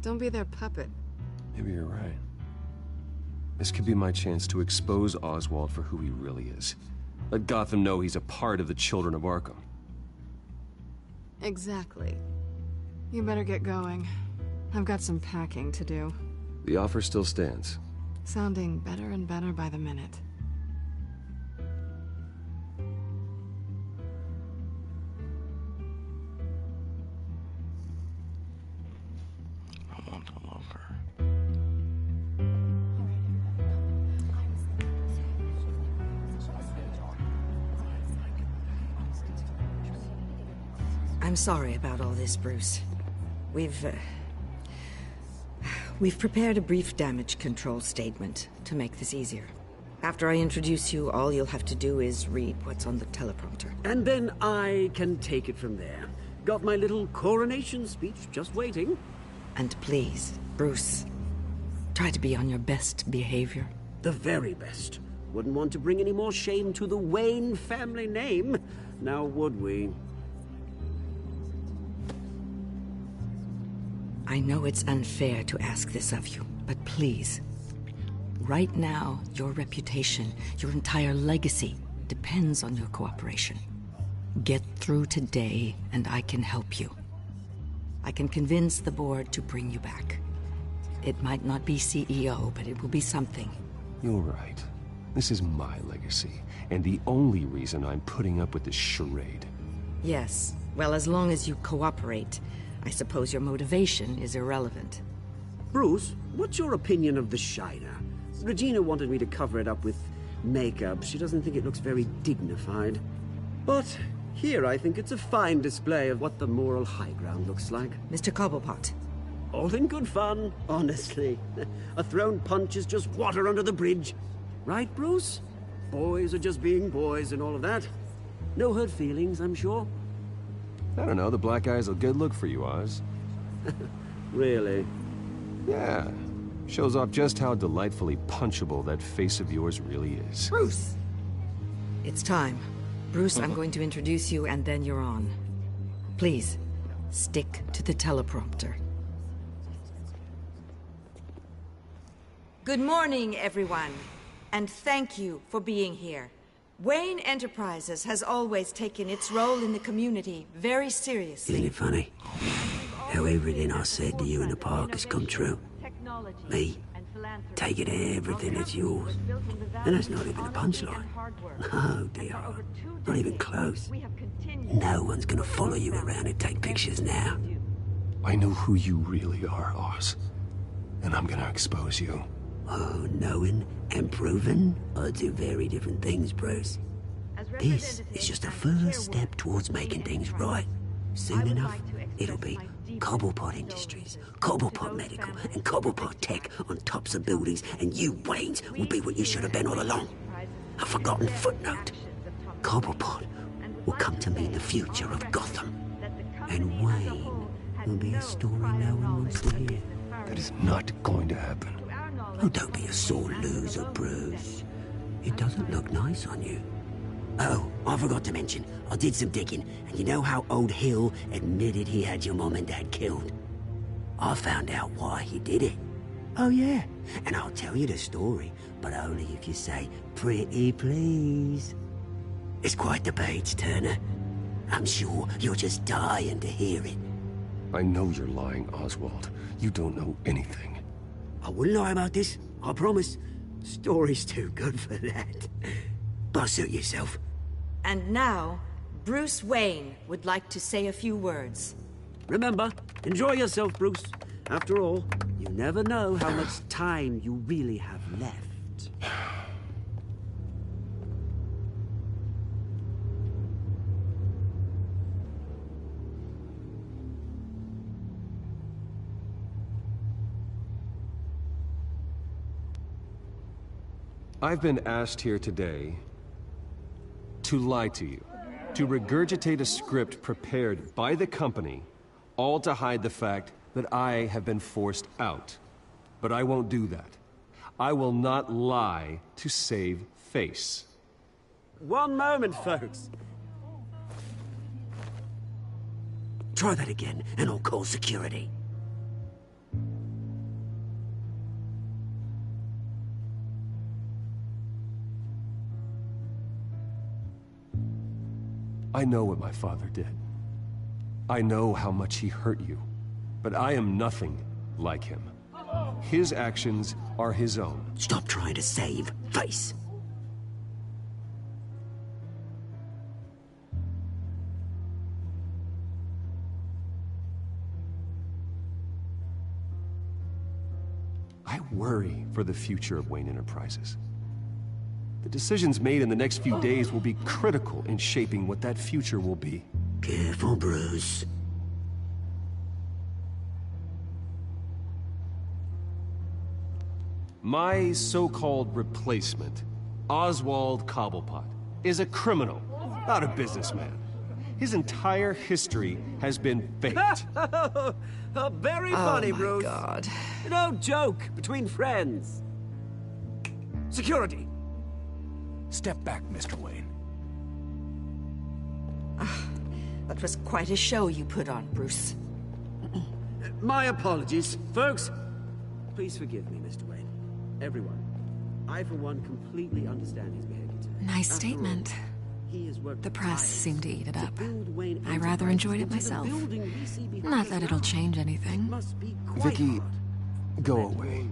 Speaker 10: Don't be their puppet.
Speaker 6: Maybe you're right. This could be my chance to expose Oswald for who he really is. Let Gotham know he's a part of the Children of Arkham.
Speaker 10: Exactly. You better get going. I've got some packing to do.
Speaker 6: The offer still stands.
Speaker 10: Sounding better and better by the minute.
Speaker 3: I want to love her.
Speaker 18: I'm sorry about all this, Bruce. We've prepared a brief damage control statement to make this easier. After I introduce you, all you'll have to do is read what's on the teleprompter.
Speaker 20: And then I can take it from there. Got my little coronation speech just waiting.
Speaker 18: And please, Bruce, try to be on your best behavior.
Speaker 20: The very best. Wouldn't want to bring any more shame to the Wayne family name, now would we?
Speaker 18: I know it's unfair to ask this of you, but please, right now, your reputation, your entire legacy, depends on your cooperation. Get through today, and I can help you. I can convince the board to bring you back. It might not be CEO, but it will be something.
Speaker 6: You're right. This is my legacy, and the only reason I'm putting up with this charade.
Speaker 18: Yes, well, as long as you cooperate, I suppose your motivation is irrelevant.
Speaker 20: Bruce, what's your opinion of the Shiner? Regina wanted me to cover it up with makeup. She doesn't think it looks very dignified. But here I think it's a fine display of what the moral high ground looks like.
Speaker 18: Mr. Cobblepot.
Speaker 20: All in good fun, honestly. A thrown punch is just water under the bridge. Right, Bruce? Boys are just being boys and all of that. No hurt feelings, I'm sure.
Speaker 6: I don't know, the black eye's a good look for you, Oz.
Speaker 20: Really?
Speaker 6: Yeah. Shows off just how delightfully punchable that face of yours really is.
Speaker 18: Bruce! It's time. Bruce, I'm going to introduce you, and then you're on. Please, stick to the teleprompter. Good morning, everyone, and thank you for being here. Wayne Enterprises has always taken its role in the community very seriously.
Speaker 20: Isn't it funny? How everything I said to you in the park has come true. Me, taking everything that's yours. And that's not even a punchline. Oh dear, not even close. No one's gonna follow you around and take pictures now.
Speaker 6: I know who you really are, Oz. And I'm gonna expose you.
Speaker 20: Oh, knowing and proving are two very different things, Bruce. This is just a first step towards making things right. Soon enough, it'll be Cobblepot Industries, Cobblepot Medical, and Cobblepot Tech on tops of buildings, and you, Waynes, will be what you should have been all along. A forgotten footnote. Cobblepot will come to mean the future of Gotham. And Wayne will be a story no one wants to hear.
Speaker 6: That is not going to happen.
Speaker 20: Oh, don't be a sore loser, Bruce. It doesn't look nice on you. Oh, I forgot to mention, I did some digging, and you know how old Hill admitted he had your mom and dad killed? I found out why he did it. Oh yeah, and I'll tell you the story, but only if you say, pretty please. It's quite the page, Turner. I'm sure you're just dying to hear it.
Speaker 6: I know you're lying, Oswald. You don't know anything.
Speaker 20: I wouldn't lie about this, I promise. Story's too good for that. But suit yourself.
Speaker 18: And now, Bruce Wayne would like to say a few words.
Speaker 20: Remember, enjoy yourself, Bruce. After all, you never know how much time you really have left.
Speaker 6: I've been asked here today to lie to you, to regurgitate a script prepared by the company, all to hide the fact that I have been forced out. But I won't do that. I will not lie to save face.
Speaker 20: One moment, folks. Try that again, and I'll call security.
Speaker 6: I know what my father did. I know how much he hurt you. But I am nothing like him. His actions are his own.
Speaker 20: Stop trying to save face.
Speaker 6: I worry for the future of Wayne Enterprises. The decisions made in the next few days will be critical in shaping what that future will be.
Speaker 20: Careful, Bruce.
Speaker 6: My so-called replacement, Oswald Cobblepot, is a criminal, not a businessman. His entire history has been faked.
Speaker 20: Very funny, Bruce.
Speaker 18: Oh my God.
Speaker 20: No joke between friends. Security.
Speaker 4: Step back, Mr. Wayne.
Speaker 18: That was quite a show you put on, Bruce.
Speaker 20: My apologies, folks. Please forgive me, Mr. Wayne. Everyone. I, for one, completely understand his behavior today.
Speaker 1: Nice statement. The press seemed to eat it up. I rather enjoyed it myself. Not that it'll change anything.
Speaker 6: Vicky, go away.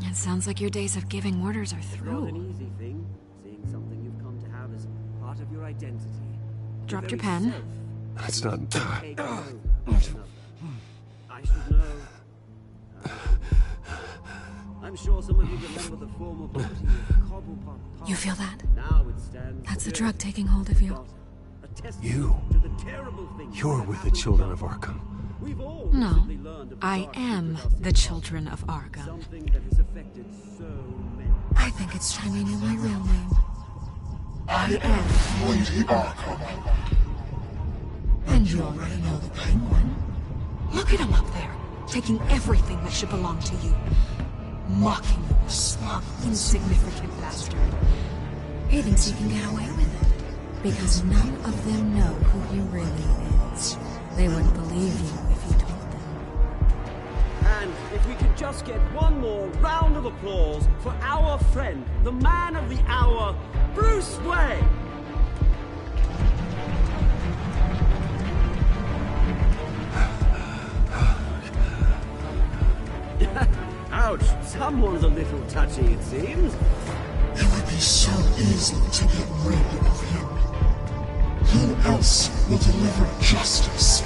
Speaker 1: It sounds like your days of giving orders are
Speaker 20: Not
Speaker 1: through.
Speaker 20: an easy thing, seeing something you've come to have as part of your identity.
Speaker 1: Dropped your pen.
Speaker 6: That's not...
Speaker 20: I should know. I'm sure some of you remember the former body of Cobblepot.
Speaker 1: You feel that?
Speaker 20: Now it stands.
Speaker 1: That's the drug taking hold of you.
Speaker 6: You're with the children of Arkham.
Speaker 1: No, I am the children of Arkham. I think it's time you knew my real name. I am
Speaker 22: Lady Arkham.
Speaker 1: And you already know the Penguin. Look at him up there, taking everything that should belong to you. Mocking you, smug, insignificant bastard. He thinks he can get away with it, because none of them know who he really is. They wouldn't believe you if you told them.
Speaker 20: And if we could just get one more round of applause for our friend, the man of the hour, Bruce Wayne! Ouch, someone's a little touchy, it seems.
Speaker 22: It would be so easy to get rid of him. Who else will deliver justice?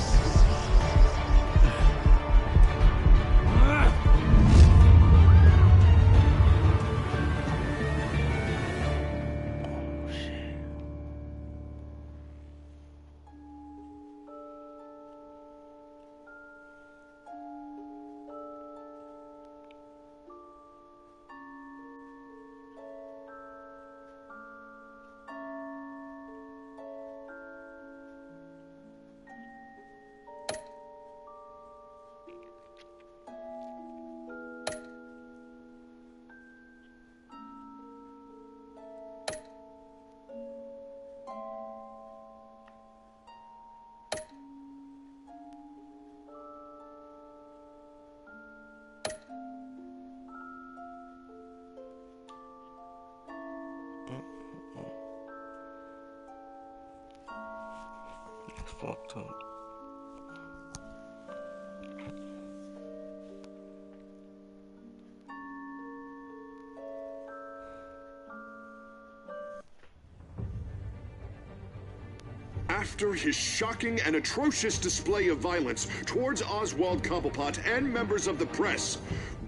Speaker 3: It's fucked up.
Speaker 19: After his shocking and atrocious display of violence towards Oswald Cobblepot and members of the press,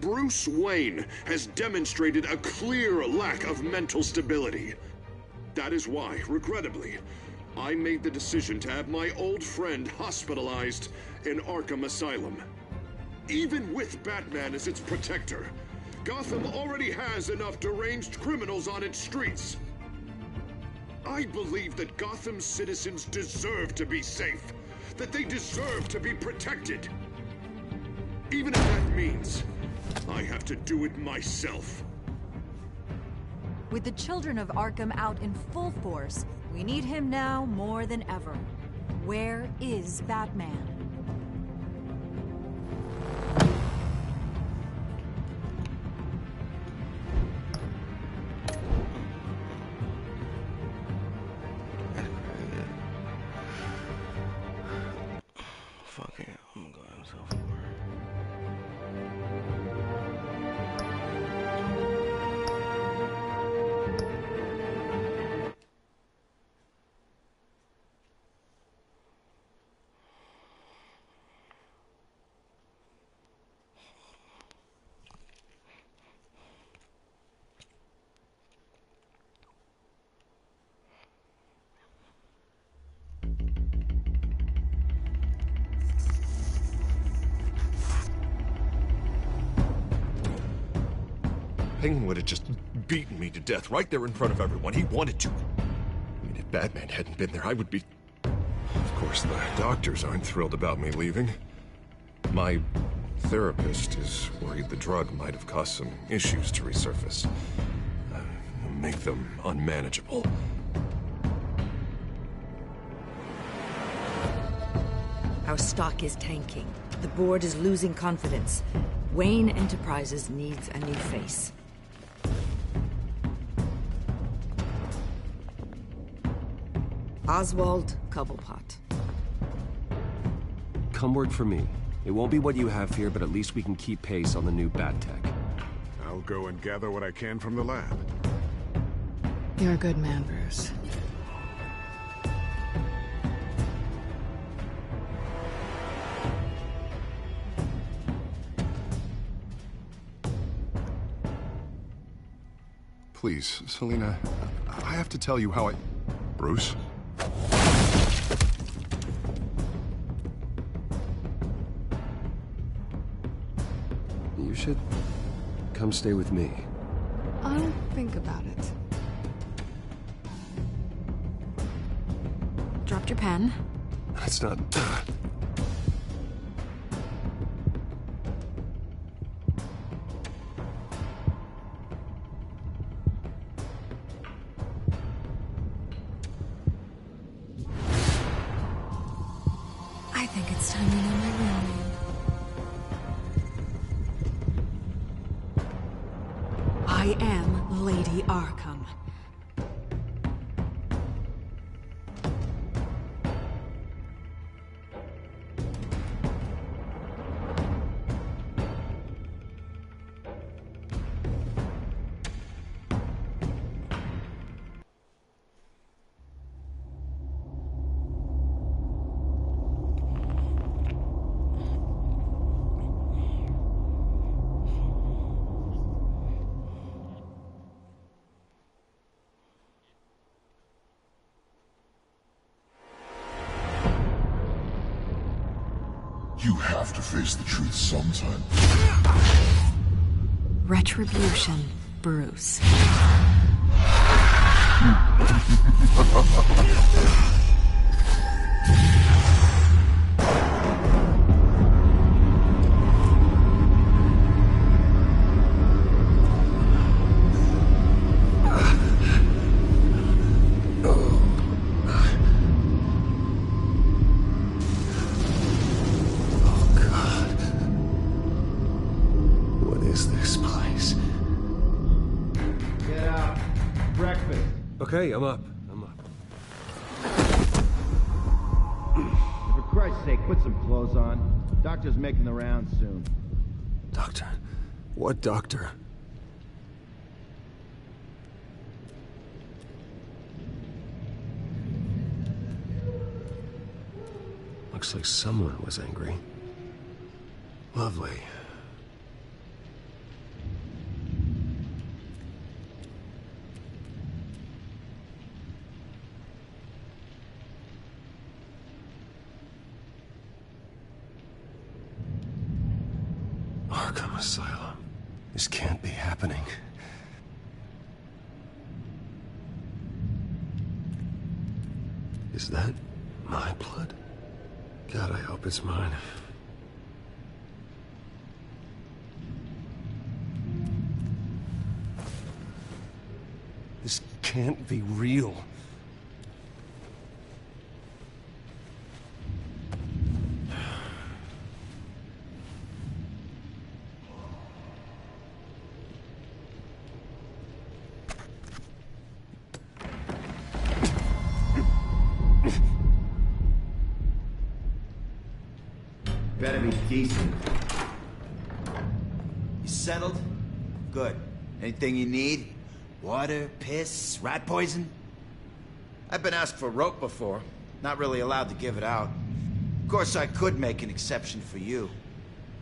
Speaker 19: Bruce Wayne has demonstrated a clear lack of mental stability. That is why, regrettably, I made the decision to have my old friend hospitalized in Arkham Asylum. Even with Batman as its protector, Gotham already has enough deranged criminals on its streets. I believe that Gotham's citizens deserve to be safe, that they deserve to be protected. Even if that means I have to do it myself.
Speaker 7: With the children of Arkham out in full force, we need him now more than ever. Where is Batman?
Speaker 5: Penguin would have just beaten me to death right there in front of everyone. He wanted to. I mean, if Batman hadn't been there, I would be... Of course, the doctors aren't thrilled about me leaving. My therapist is worried the drug might have caused some issues to resurface. Make them unmanageable.
Speaker 18: Our stock is tanking. The board is losing confidence. Wayne Enterprises needs a new face. Oswald Cobblepot.
Speaker 6: Come work for me. It won't be what you have here, but at least we can keep pace on the new bat tech.
Speaker 2: I'll go and gather what I can from the lab.
Speaker 10: You're a good man, Bruce.
Speaker 5: Please, Selina, I have to tell you how I... Bruce?
Speaker 6: You should come stay with me.
Speaker 10: I'll think about it.
Speaker 1: Dropped your pen.
Speaker 6: That's not...
Speaker 1: I think it's time you know my real name. I am Lady Arkham.
Speaker 22: You have to face the truth sometime.
Speaker 1: Retribution, Bruce.
Speaker 6: Okay, I'm up.
Speaker 8: For Christ's sake, put some clothes on. Doctor's making the rounds soon.
Speaker 6: Doctor? What doctor? Looks like someone was angry. Lovely. Arkham Asylum. This can't be happening. Is that my blood? God, I hope it's mine. This can't be real.
Speaker 8: Better be decent. You settled? Good. Anything you need? Water, piss, rat poison? I've been asked for rope before. Not really allowed to give it out. Of course, I could make an exception for you.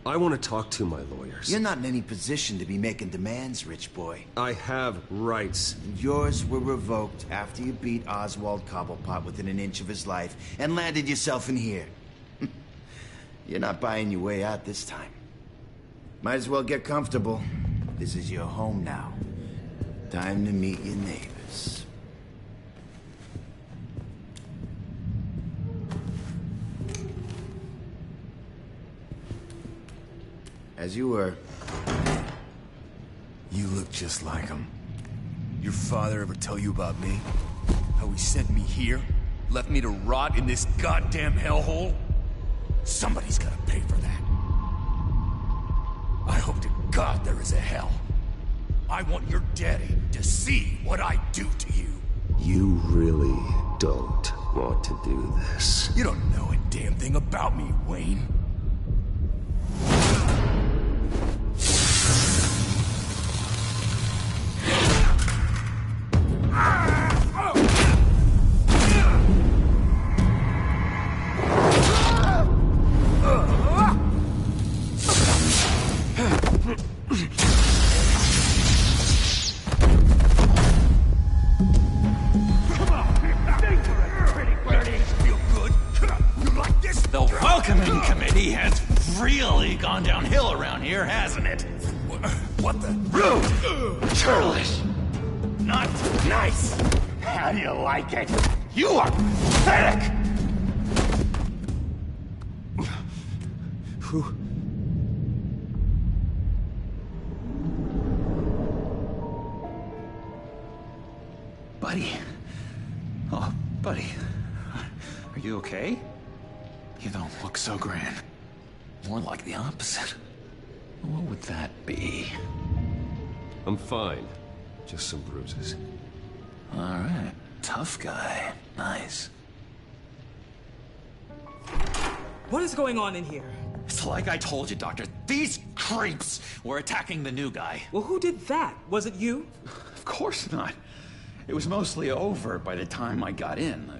Speaker 6: I want to talk to my lawyers.
Speaker 8: You're not in any position to be making demands, rich boy.
Speaker 6: I have rights.
Speaker 8: And yours were revoked after you beat Oswald Cobblepot within an inch of his life and landed yourself in here. You're not buying your way out this time. Might as well get comfortable. This is your home now. Time to meet your neighbors. As you were.
Speaker 4: You look just like him. Your father ever tell you about me? How he sent me here? Left me to rot in this goddamn hellhole? Somebody's gotta pay for that. I hope to God there is a hell. I want your daddy to see what I do to you.
Speaker 6: You really don't want to do this.
Speaker 4: You don't know a damn thing about me, Wayne.
Speaker 15: What the? Rude! Churlish! Not nice! How do you like it? You are pathetic!
Speaker 6: Who?
Speaker 15: Buddy. Oh, buddy. Are you okay? You don't look so grand. More like the opposite. What would that be?
Speaker 6: I'm fine. Just some bruises.
Speaker 15: All right. Tough guy. Nice.
Speaker 16: What is going on in here?
Speaker 15: It's like I told you, Doctor. These creeps were attacking the new guy.
Speaker 16: Well, who did that? Was it you?
Speaker 15: Of course not. It was mostly over by the time I got in.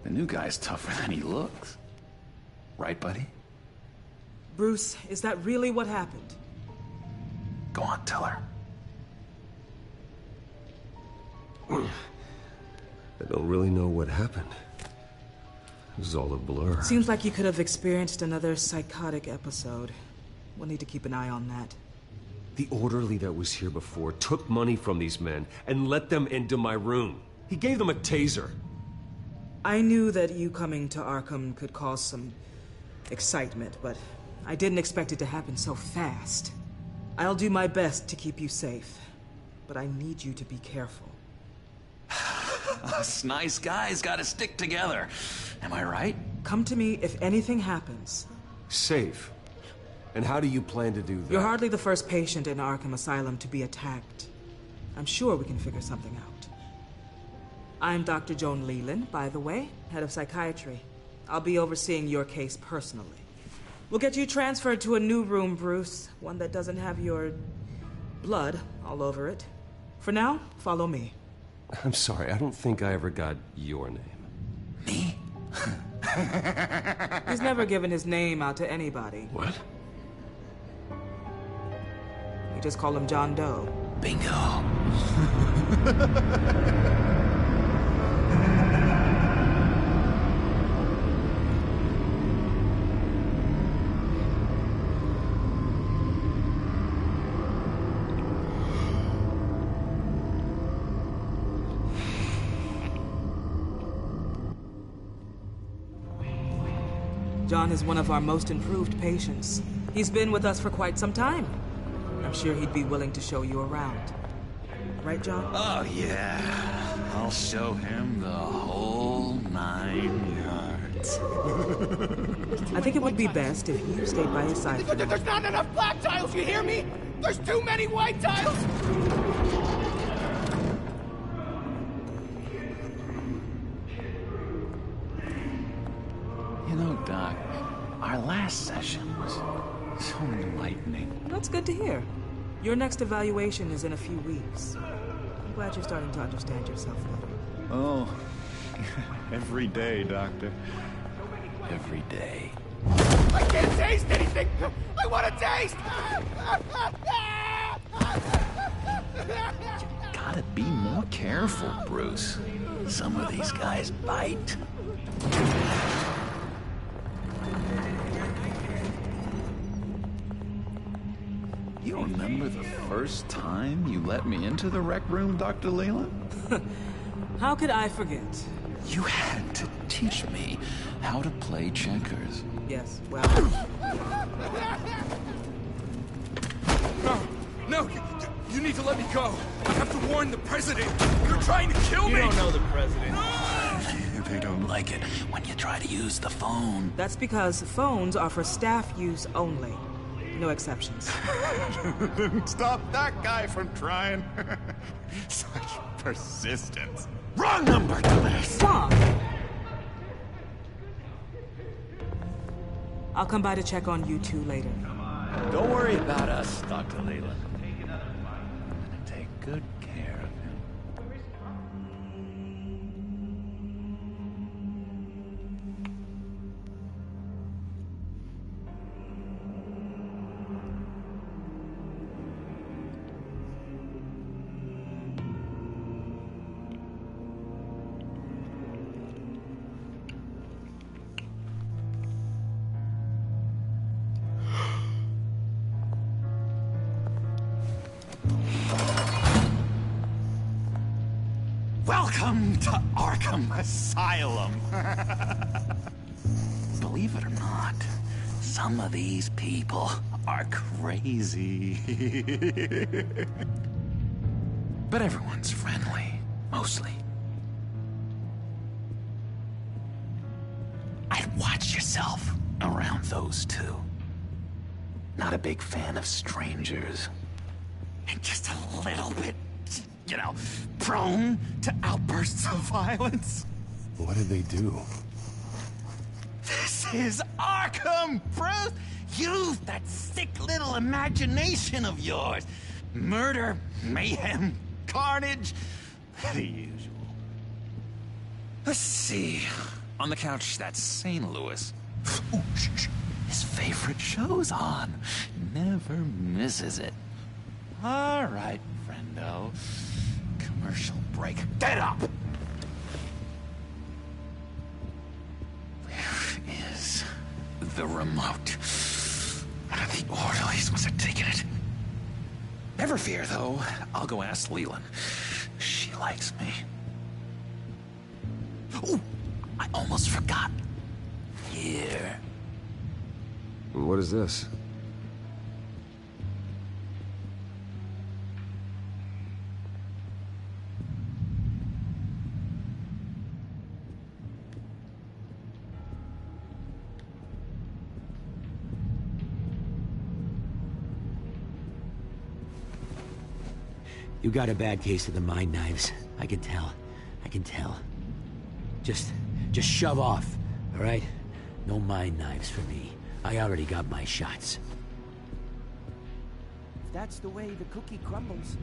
Speaker 15: The new guy's tougher than he looks. Right, buddy?
Speaker 16: Bruce, is that really what happened?
Speaker 15: Go on, tell her.
Speaker 6: I don't really know what happened. It was all a blur.
Speaker 16: Seems like you could have experienced another psychotic episode. We'll need to keep an eye on that.
Speaker 6: The orderly that was here before took money from these men and let them into my room. He gave them a taser.
Speaker 16: I knew that you coming to Arkham could cause some excitement, but I didn't expect it to happen so fast. I'll do my best to keep you safe, but I need you to be careful.
Speaker 15: Us nice guys gotta stick together. Am I right?
Speaker 16: Come to me if anything happens.
Speaker 6: Safe? And how do you plan to do that?
Speaker 16: You're hardly the first patient in Arkham Asylum to be attacked. I'm sure we can figure something out. I'm Dr. Joan Leland, by the way, head of psychiatry. I'll be overseeing your case personally. We'll get you transferred to a new room, Bruce. One that doesn't have your blood all over it. For now, follow me.
Speaker 6: I'm sorry, I don't think I ever got your name.
Speaker 15: Me?
Speaker 16: He's never given his name out to anybody.
Speaker 6: What?
Speaker 16: We just call him John Doe.
Speaker 15: Bingo.
Speaker 16: John is one of our most improved patients. He's been with us for quite some time. I'm sure he'd be willing to show you around. Right, John?
Speaker 15: Oh, yeah. I'll show him the whole 9 yards.
Speaker 16: I think it would be best if you stayed by his side for now.
Speaker 21: There's not enough black tiles, you hear me? There's too many white tiles!
Speaker 15: You know, Doc, our last session was so enlightening.
Speaker 16: That's good to hear. Your next evaluation is in a few weeks. I'm glad you're starting to understand yourself better.
Speaker 15: Oh, every day, Doctor. Every day.
Speaker 21: I can't taste anything! I want to taste!
Speaker 15: You gotta be more careful, Bruce. Some of these guys bite. You remember the first time you let me into the rec room, Dr. Leland?
Speaker 16: How could I forget?
Speaker 15: You had to teach me how to play checkers.
Speaker 16: Yes, well...
Speaker 4: No, you need to let me go. I have to warn the president. You're trying to kill me.
Speaker 21: You don't know the president.
Speaker 15: They don't like it when you try to use the phone.
Speaker 16: That's because phones are for staff use only. No exceptions.
Speaker 5: Stop that guy from trying. Such persistence.
Speaker 15: Wrong number, dumbass.
Speaker 16: Stop! I'll come by to check on you two later.
Speaker 15: Don't worry about us, Dr. Leland. I'm gonna take good care of him. Welcome to Arkham Asylum. Believe it or not, some of these people are crazy. But everyone's friendly, mostly. I'd watch yourself around those two. Not a big fan of strangers. And just a little bit, you know, prone to outbursts of violence.
Speaker 5: What did they do?
Speaker 15: This is Arkham, Bruce! Use that sick little imagination of yours. Murder, mayhem, carnage, the usual. Let's see. On the couch, that's St. Louis. Ooh, shh. His favorite show's on. Never misses it. All right, friendo. Commercial break. Get up! Where is the remote? One of the orderlies must have taken it. Never fear, though. I'll go ask Leland. She likes me. Ooh, I almost forgot. Here.
Speaker 6: What is this?
Speaker 20: You got a bad case of the mind knives. I can tell. I can tell. Just shove off, all right? No mind knives for me. I already got my shots.
Speaker 21: That's the way the cookie crumbles.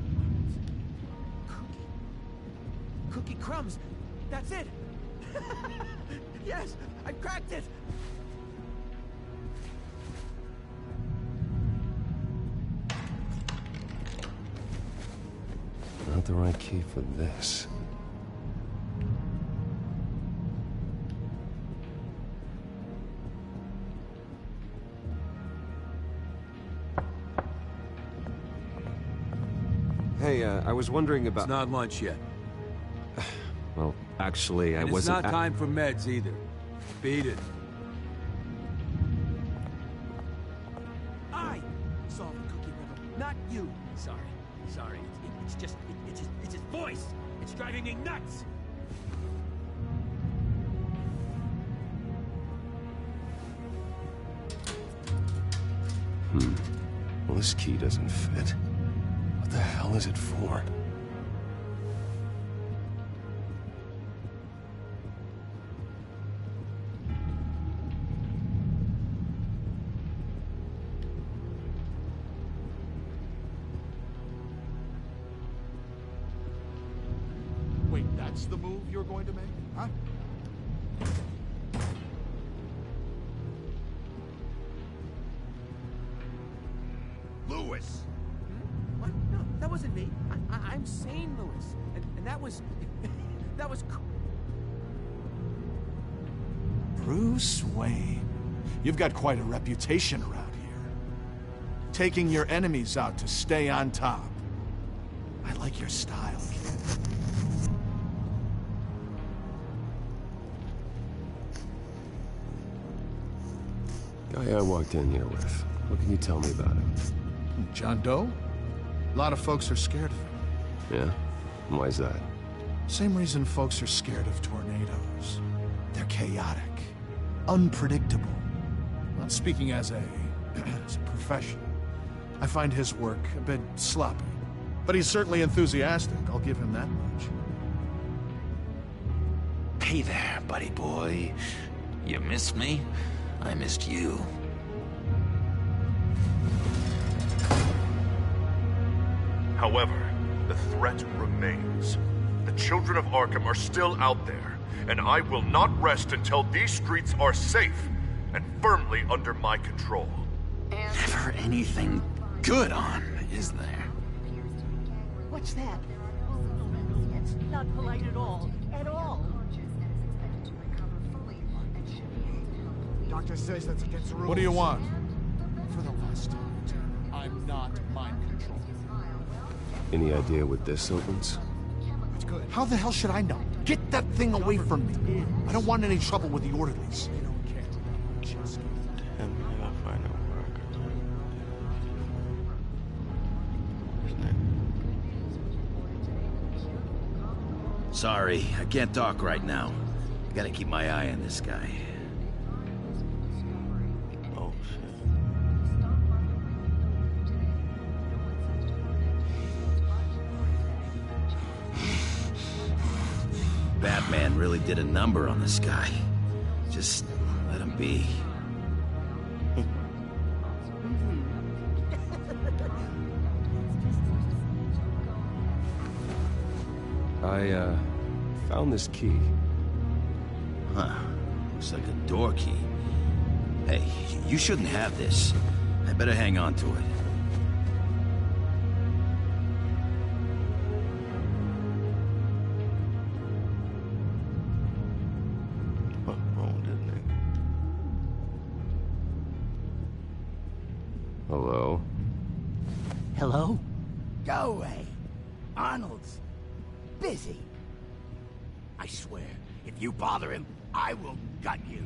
Speaker 21: Cookie crumbs. That's it. Yes, I cracked it.
Speaker 6: Not the right key for this. Hey, I was wondering about...
Speaker 9: It's not lunch yet.
Speaker 6: Well, actually, I
Speaker 9: And
Speaker 6: wasn't...
Speaker 9: it's not time for meds either. Beat it.
Speaker 21: I solved the cookie riddle, not you. Sorry. It's his voice. It's driving me nuts.
Speaker 6: Well, this key doesn't fit. What the hell is it for?
Speaker 23: Wait, that's the move you're going to make, huh?
Speaker 21: Lewis. What? No, that wasn't me. I'm St. Louis, and that was that was.
Speaker 23: Bruce Wayne. You've got quite a reputation around here. taking your enemies out to stay on top. I like your style.
Speaker 6: Guy I walked in here with. What can you tell me about him?
Speaker 23: John Doe? A lot of folks are scared of him.
Speaker 6: Yeah? And why's that?
Speaker 23: Same reason folks are scared of tornadoes. They're chaotic, unpredictable. Well, speaking as a professional, I find his work a bit sloppy. But he's certainly enthusiastic, I'll give him that much.
Speaker 15: Hey there, buddy boy. You missed me? I missed you.
Speaker 19: However, the threat remains. The children of Arkham are still out there, and I will not rest until these streets are safe and firmly under my control.
Speaker 15: Never anything good on, is there?
Speaker 11: What's that? It's not polite at all. At all.
Speaker 23: Doctor says that's against the rules. What do you want? For the last time, I'm not mind controlled.
Speaker 6: Any idea what this opens?
Speaker 23: That's good. How the hell should I know? Get that thing away from me. I don't want any trouble with the orderlies. You don't care.
Speaker 8: Sorry, I can't talk right now. I gotta keep my eye on this guy.
Speaker 3: Oh, shit.
Speaker 8: Batman really did a number on this guy. Just let him be.
Speaker 6: I, found this key.
Speaker 8: Huh. Looks like a door key. Hey, you shouldn't have this. I better hang on to it.
Speaker 6: Hello?
Speaker 11: Hello? Go away. Arnold's busy. I swear, if you bother him, I will gut you.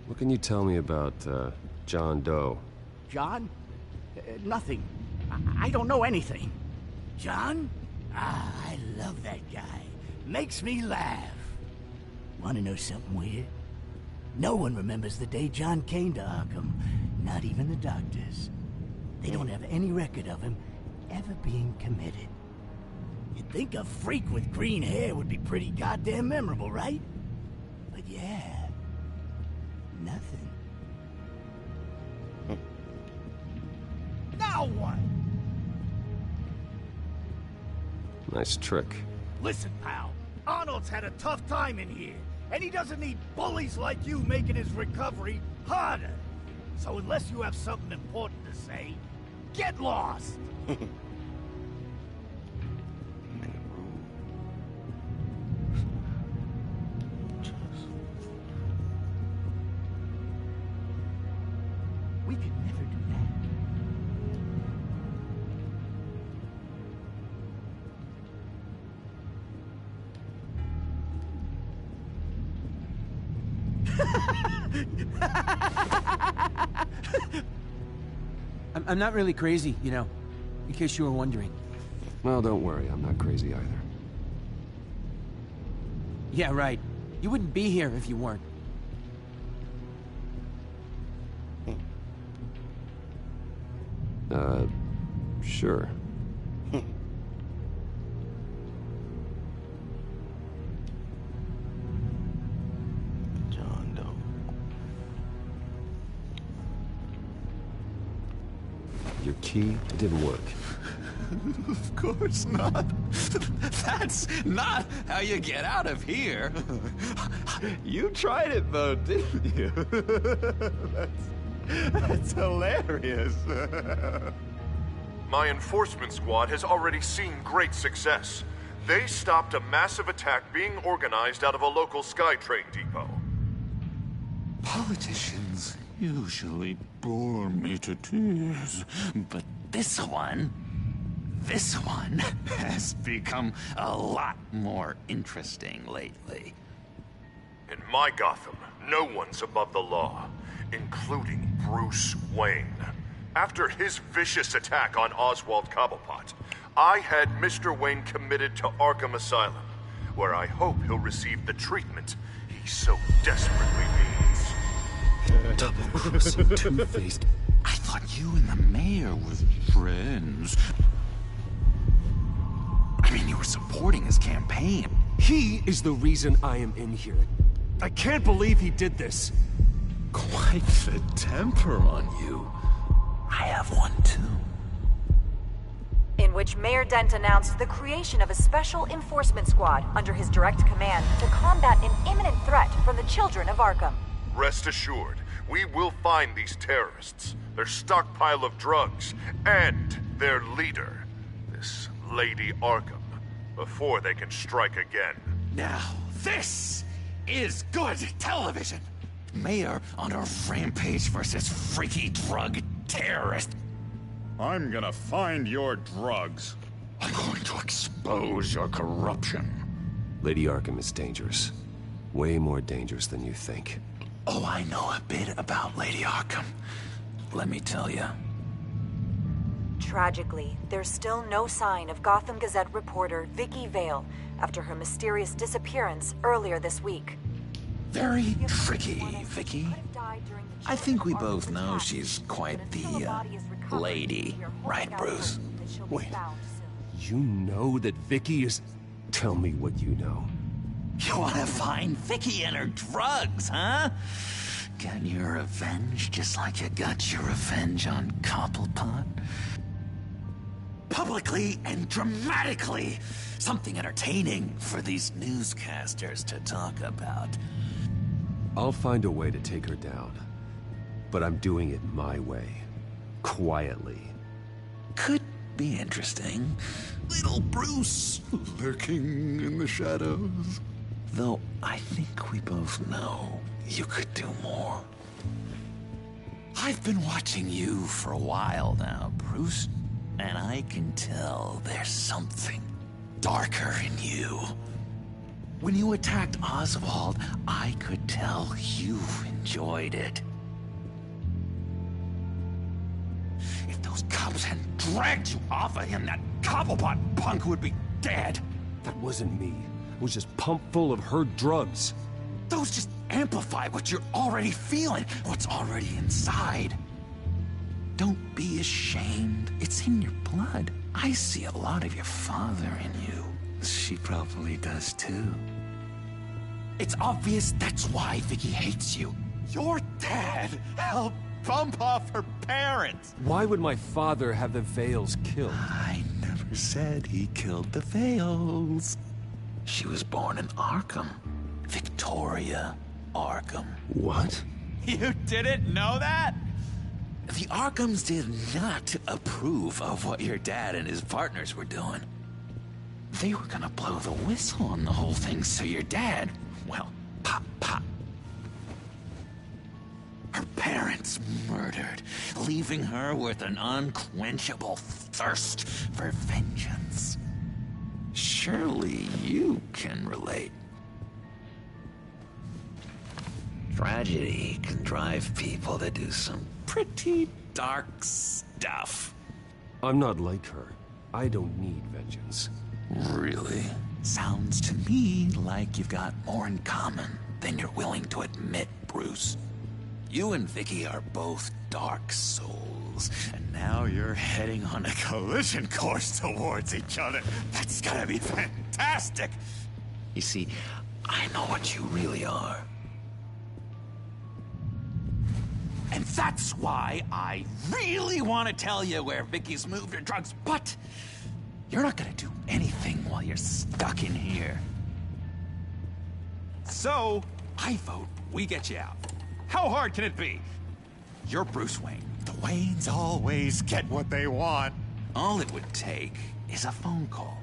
Speaker 6: What can you tell me about, John Doe?
Speaker 11: John? Nothing. I don't know anything. John? Ah, I love that guy. Makes me laugh. Want to know something weird? No one remembers the day John came to Arkham. Not even the doctors. They don't have any record of him ever being committed. You'd think a freak with green hair would be pretty goddamn memorable, right? But yeah, nothing. Now what?
Speaker 6: Nice trick.
Speaker 11: Listen, pal. Arnold's had a tough time in here, and he doesn't need bullies like you making his recovery harder. So unless you have something important to say, get lost! We could never do
Speaker 21: I'm not really crazy, you know, in case you were wondering.
Speaker 6: Well, don't worry, I'm not crazy either.
Speaker 21: Yeah, right. You wouldn't be here if you weren't.
Speaker 6: Sure.
Speaker 3: John Doe.
Speaker 6: Your key, it didn't work.
Speaker 15: Of course not. That's not how you get out of here. You tried it though, didn't you? That's hilarious.
Speaker 19: My enforcement squad has already seen great success. They stopped a massive attack being organized out of a local SkyTrain depot.
Speaker 15: Politicians usually bore me to tears, but this one has become a lot more interesting lately.
Speaker 19: In my Gotham, no one's above the law, including Bruce Wayne. After his vicious attack on Oswald Cobblepot, I had Mr. Wayne committed to Arkham Asylum, where I hope he'll receive the treatment he so desperately needs.
Speaker 15: Double-crossing, two-faced. I thought you and the mayor were friends. I mean, you were supporting his campaign.
Speaker 14: He is the reason I am in here. I can't believe he did this.
Speaker 15: Quite the temper on you. I have one too.
Speaker 7: In which Mayor Dent announced the creation of a special enforcement squad under his direct command to combat an imminent threat from the children of Arkham.
Speaker 19: Rest assured, we will find these terrorists, their stockpile of drugs, and their leader, this Lady Arkham, before they can strike again.
Speaker 15: Now, this is good television. Mayor on a rampage versus freaky drug terrorist.
Speaker 12: I'm gonna find your drugs.
Speaker 15: I'm going to expose your corruption.
Speaker 6: Lady Arkham is dangerous. Way more dangerous than you think.
Speaker 15: Oh, I know a bit about Lady Arkham. Let me tell you.
Speaker 7: Tragically, there's still no sign of Gotham Gazette reporter Vicky Vale after her mysterious disappearance earlier this week.
Speaker 15: Very tricky, Vicky. I think we both know she's quite the, lady, right, Bruce?
Speaker 14: Wait, you know that Vicky is... Tell me what you know.
Speaker 15: You wanna find Vicky and her drugs, huh? Get your revenge just like you got your revenge on Cobblepot? Publicly and dramatically! Something entertaining for these newscasters to talk about.
Speaker 6: I'll find a way to take her down. But I'm doing it my way. Quietly.
Speaker 15: Could be interesting. Little Bruce
Speaker 5: lurking in the shadows.
Speaker 15: Though I think we both know you could do more. I've been watching you for a while now, Bruce, and I can tell there's something darker in you. When you attacked Oswald, I could tell you enjoyed it. If those cops hadn't dragged you off of him, that Cobblepot punk would be dead.
Speaker 6: That wasn't me. It was just pumped full of her drugs.
Speaker 15: Those just amplify what you're already feeling, what's already inside. Don't be ashamed. It's in your blood. I see a lot of your father in you. She probably does too. It's obvious that's why Vicky hates you.
Speaker 12: Your dad helped bump off her parents.
Speaker 14: Why would my father have the Vales killed?
Speaker 15: I never said he killed the Vales. She was born in Arkham. Victoria Arkham.
Speaker 6: What?
Speaker 12: You didn't know that?
Speaker 15: The Arkhams did not approve of what your dad and his partners were doing. They were gonna blow the whistle on the whole thing, so your dad, well, pop. Her parents murdered, leaving her with an unquenchable thirst for vengeance. Surely you can relate. Tragedy can drive people to do some pretty dark stuff.
Speaker 6: I'm not like her. I don't need vengeance.
Speaker 15: Really? Sounds to me like you've got more in common than you're willing to admit, Bruce. You and Vicky are both dark souls, and now you're heading on a collision course towards each other. That's gotta be fantastic! You see, I know what you really are. And that's why I really want to tell you where Vicky's moved her drugs, but you're not gonna do anything while you're stuck in here.
Speaker 12: So, I vote we get you out. How hard can it be? You're Bruce Wayne. The Waynes always get what they want.
Speaker 15: All it would take is a phone call.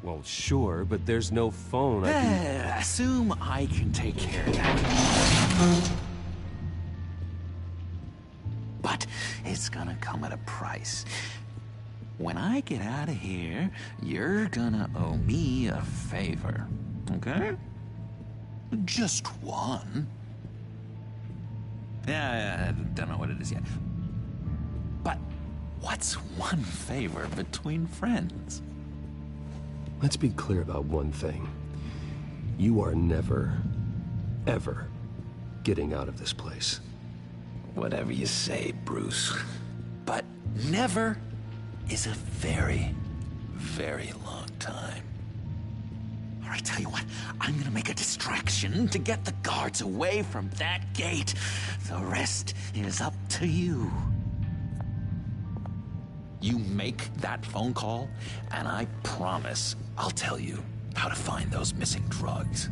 Speaker 6: Well, sure, but there's no phone. I can...
Speaker 15: Assume I can take care of that. But it's gonna come at a price. When I get out of here, you're gonna owe me a favor, okay? Just one. Yeah, I don't know what it is yet. But what's one favor between friends?
Speaker 6: Let's be clear about one thing. You are never, ever getting out of this place.
Speaker 15: Whatever you say, Bruce. But never is a very, very long time. All right, tell you what, I'm gonna make a distraction to get the guards away from that gate. The rest is up to you. You make that phone call, and I promise I'll tell you how to find those missing drugs.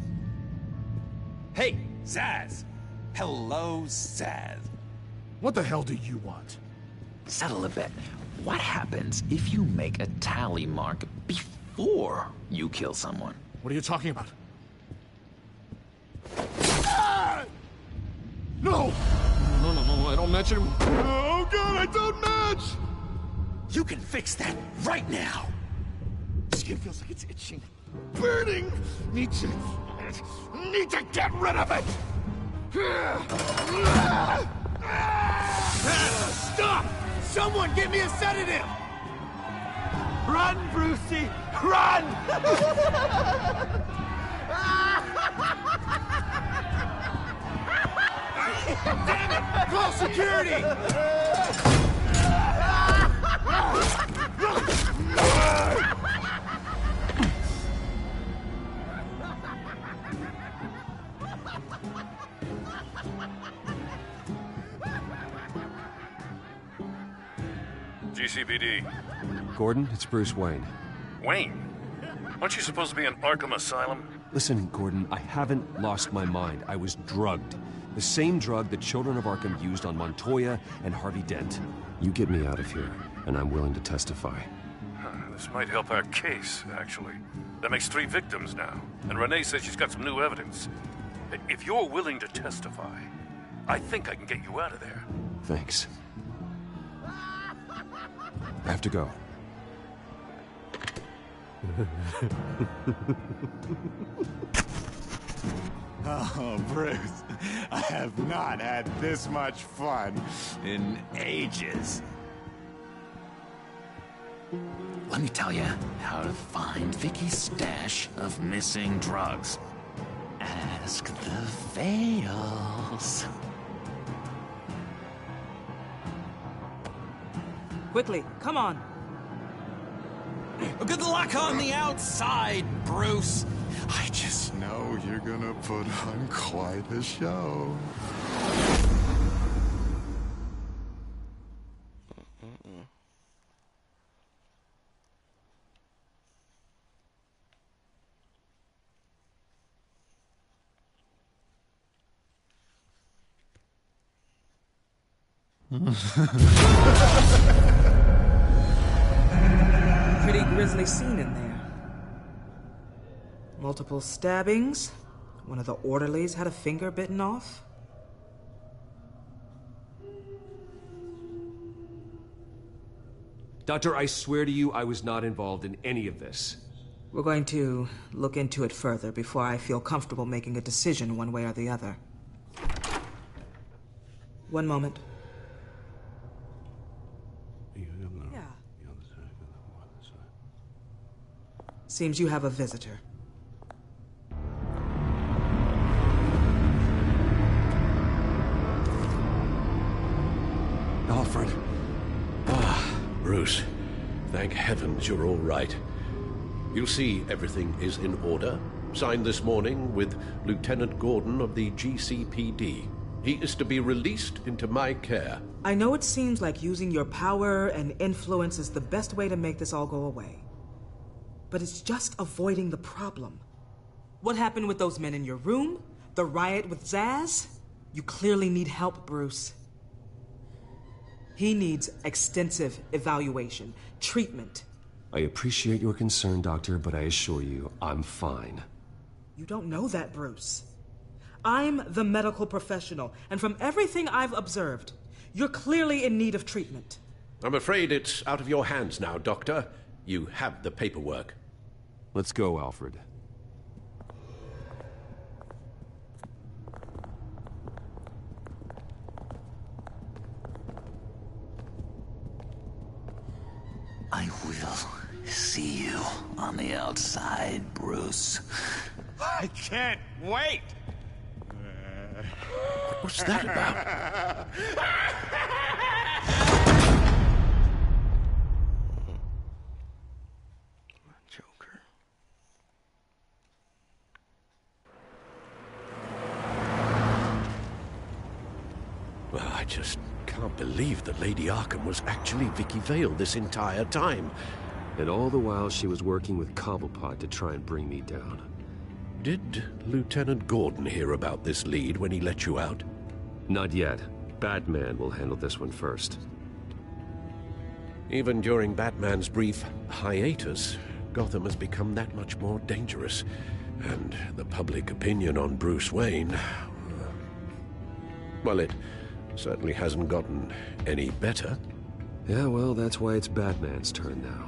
Speaker 15: Hey, Zaz! Hello, Zaz.
Speaker 23: What the hell do you want?
Speaker 15: Settle a bet. What happens if you make a tally mark before you kill someone?
Speaker 23: What are you talking about? Ah! No! No, I don't match him. Oh, God, I don't match!
Speaker 15: You can fix that right now!
Speaker 23: Skin feels like it's itching. Burning! Need to get rid of it!
Speaker 11: Stop! Someone get me a sedative! Run, Brucey! Run! Damn it! Call security!
Speaker 13: GCPD.
Speaker 6: Gordon, it's Bruce Wayne.
Speaker 13: Wayne? Aren't you supposed to be in Arkham Asylum?
Speaker 6: Listen, Gordon, I haven't lost my mind. I was drugged. The same drug the Children of Arkham used on Montoya and Harvey Dent. You get me out of here, and I'm willing to testify.
Speaker 13: This might help our case, actually. That makes 3 victims now, and Renee says she's got some new evidence. If you're willing to testify, I think I can get you out of there.
Speaker 6: Thanks. I have to go.
Speaker 15: Oh, Bruce, I have not had this much fun in ages. Let me tell you how to find Vicky's stash of missing drugs. Ask the Veils.
Speaker 16: Quickly, come on.
Speaker 15: Good luck on the outside, Bruce.
Speaker 5: I just know you're gonna put on quite a show.
Speaker 16: Pretty grisly scene in there. Multiple stabbings. One of the orderlies had a finger bitten off.
Speaker 6: Doctor, I swear to you, I was not involved in any of this.
Speaker 16: We're going to look into it further before I feel comfortable making a decision one way or the other. One moment. Yeah. Seems you have a visitor.
Speaker 17: Alfred. Bruce, thank heavens you're all right. You'll see everything is in order. Signed this morning with Lieutenant Gordon of the GCPD. He is to be released into my care.
Speaker 16: I know it seems like using your power and influence is the best way to make this all go away. But it's just avoiding the problem. What happened with those men in your room? The riot with Zaz? You clearly need help, Bruce. He needs extensive evaluation, treatment.
Speaker 6: I appreciate your concern, Doctor, but I assure you, I'm fine.
Speaker 16: You don't know that, Bruce. I'm the medical professional, and from everything I've observed, you're clearly in need of treatment.
Speaker 17: I'm afraid it's out of your hands now, Doctor. You have the paperwork.
Speaker 6: Let's go, Alfred.
Speaker 15: I will see you on the outside, Bruce.
Speaker 12: I can't wait!
Speaker 17: What's that about?
Speaker 3: Joker.
Speaker 17: Well, I just can't believe that Lady Arkham was actually Vicky Vale this entire time.
Speaker 6: And all the while she was working with Cobblepot to try and bring me down.
Speaker 17: Did Lieutenant Gordon hear about this lead when he let you out?
Speaker 6: Not yet. Batman will handle this one first.
Speaker 17: Even during Batman's brief hiatus, Gotham has become that much more dangerous. And the public opinion on Bruce Wayne... well, it certainly hasn't gotten any better.
Speaker 6: Yeah, well, that's why it's Batman's turn now.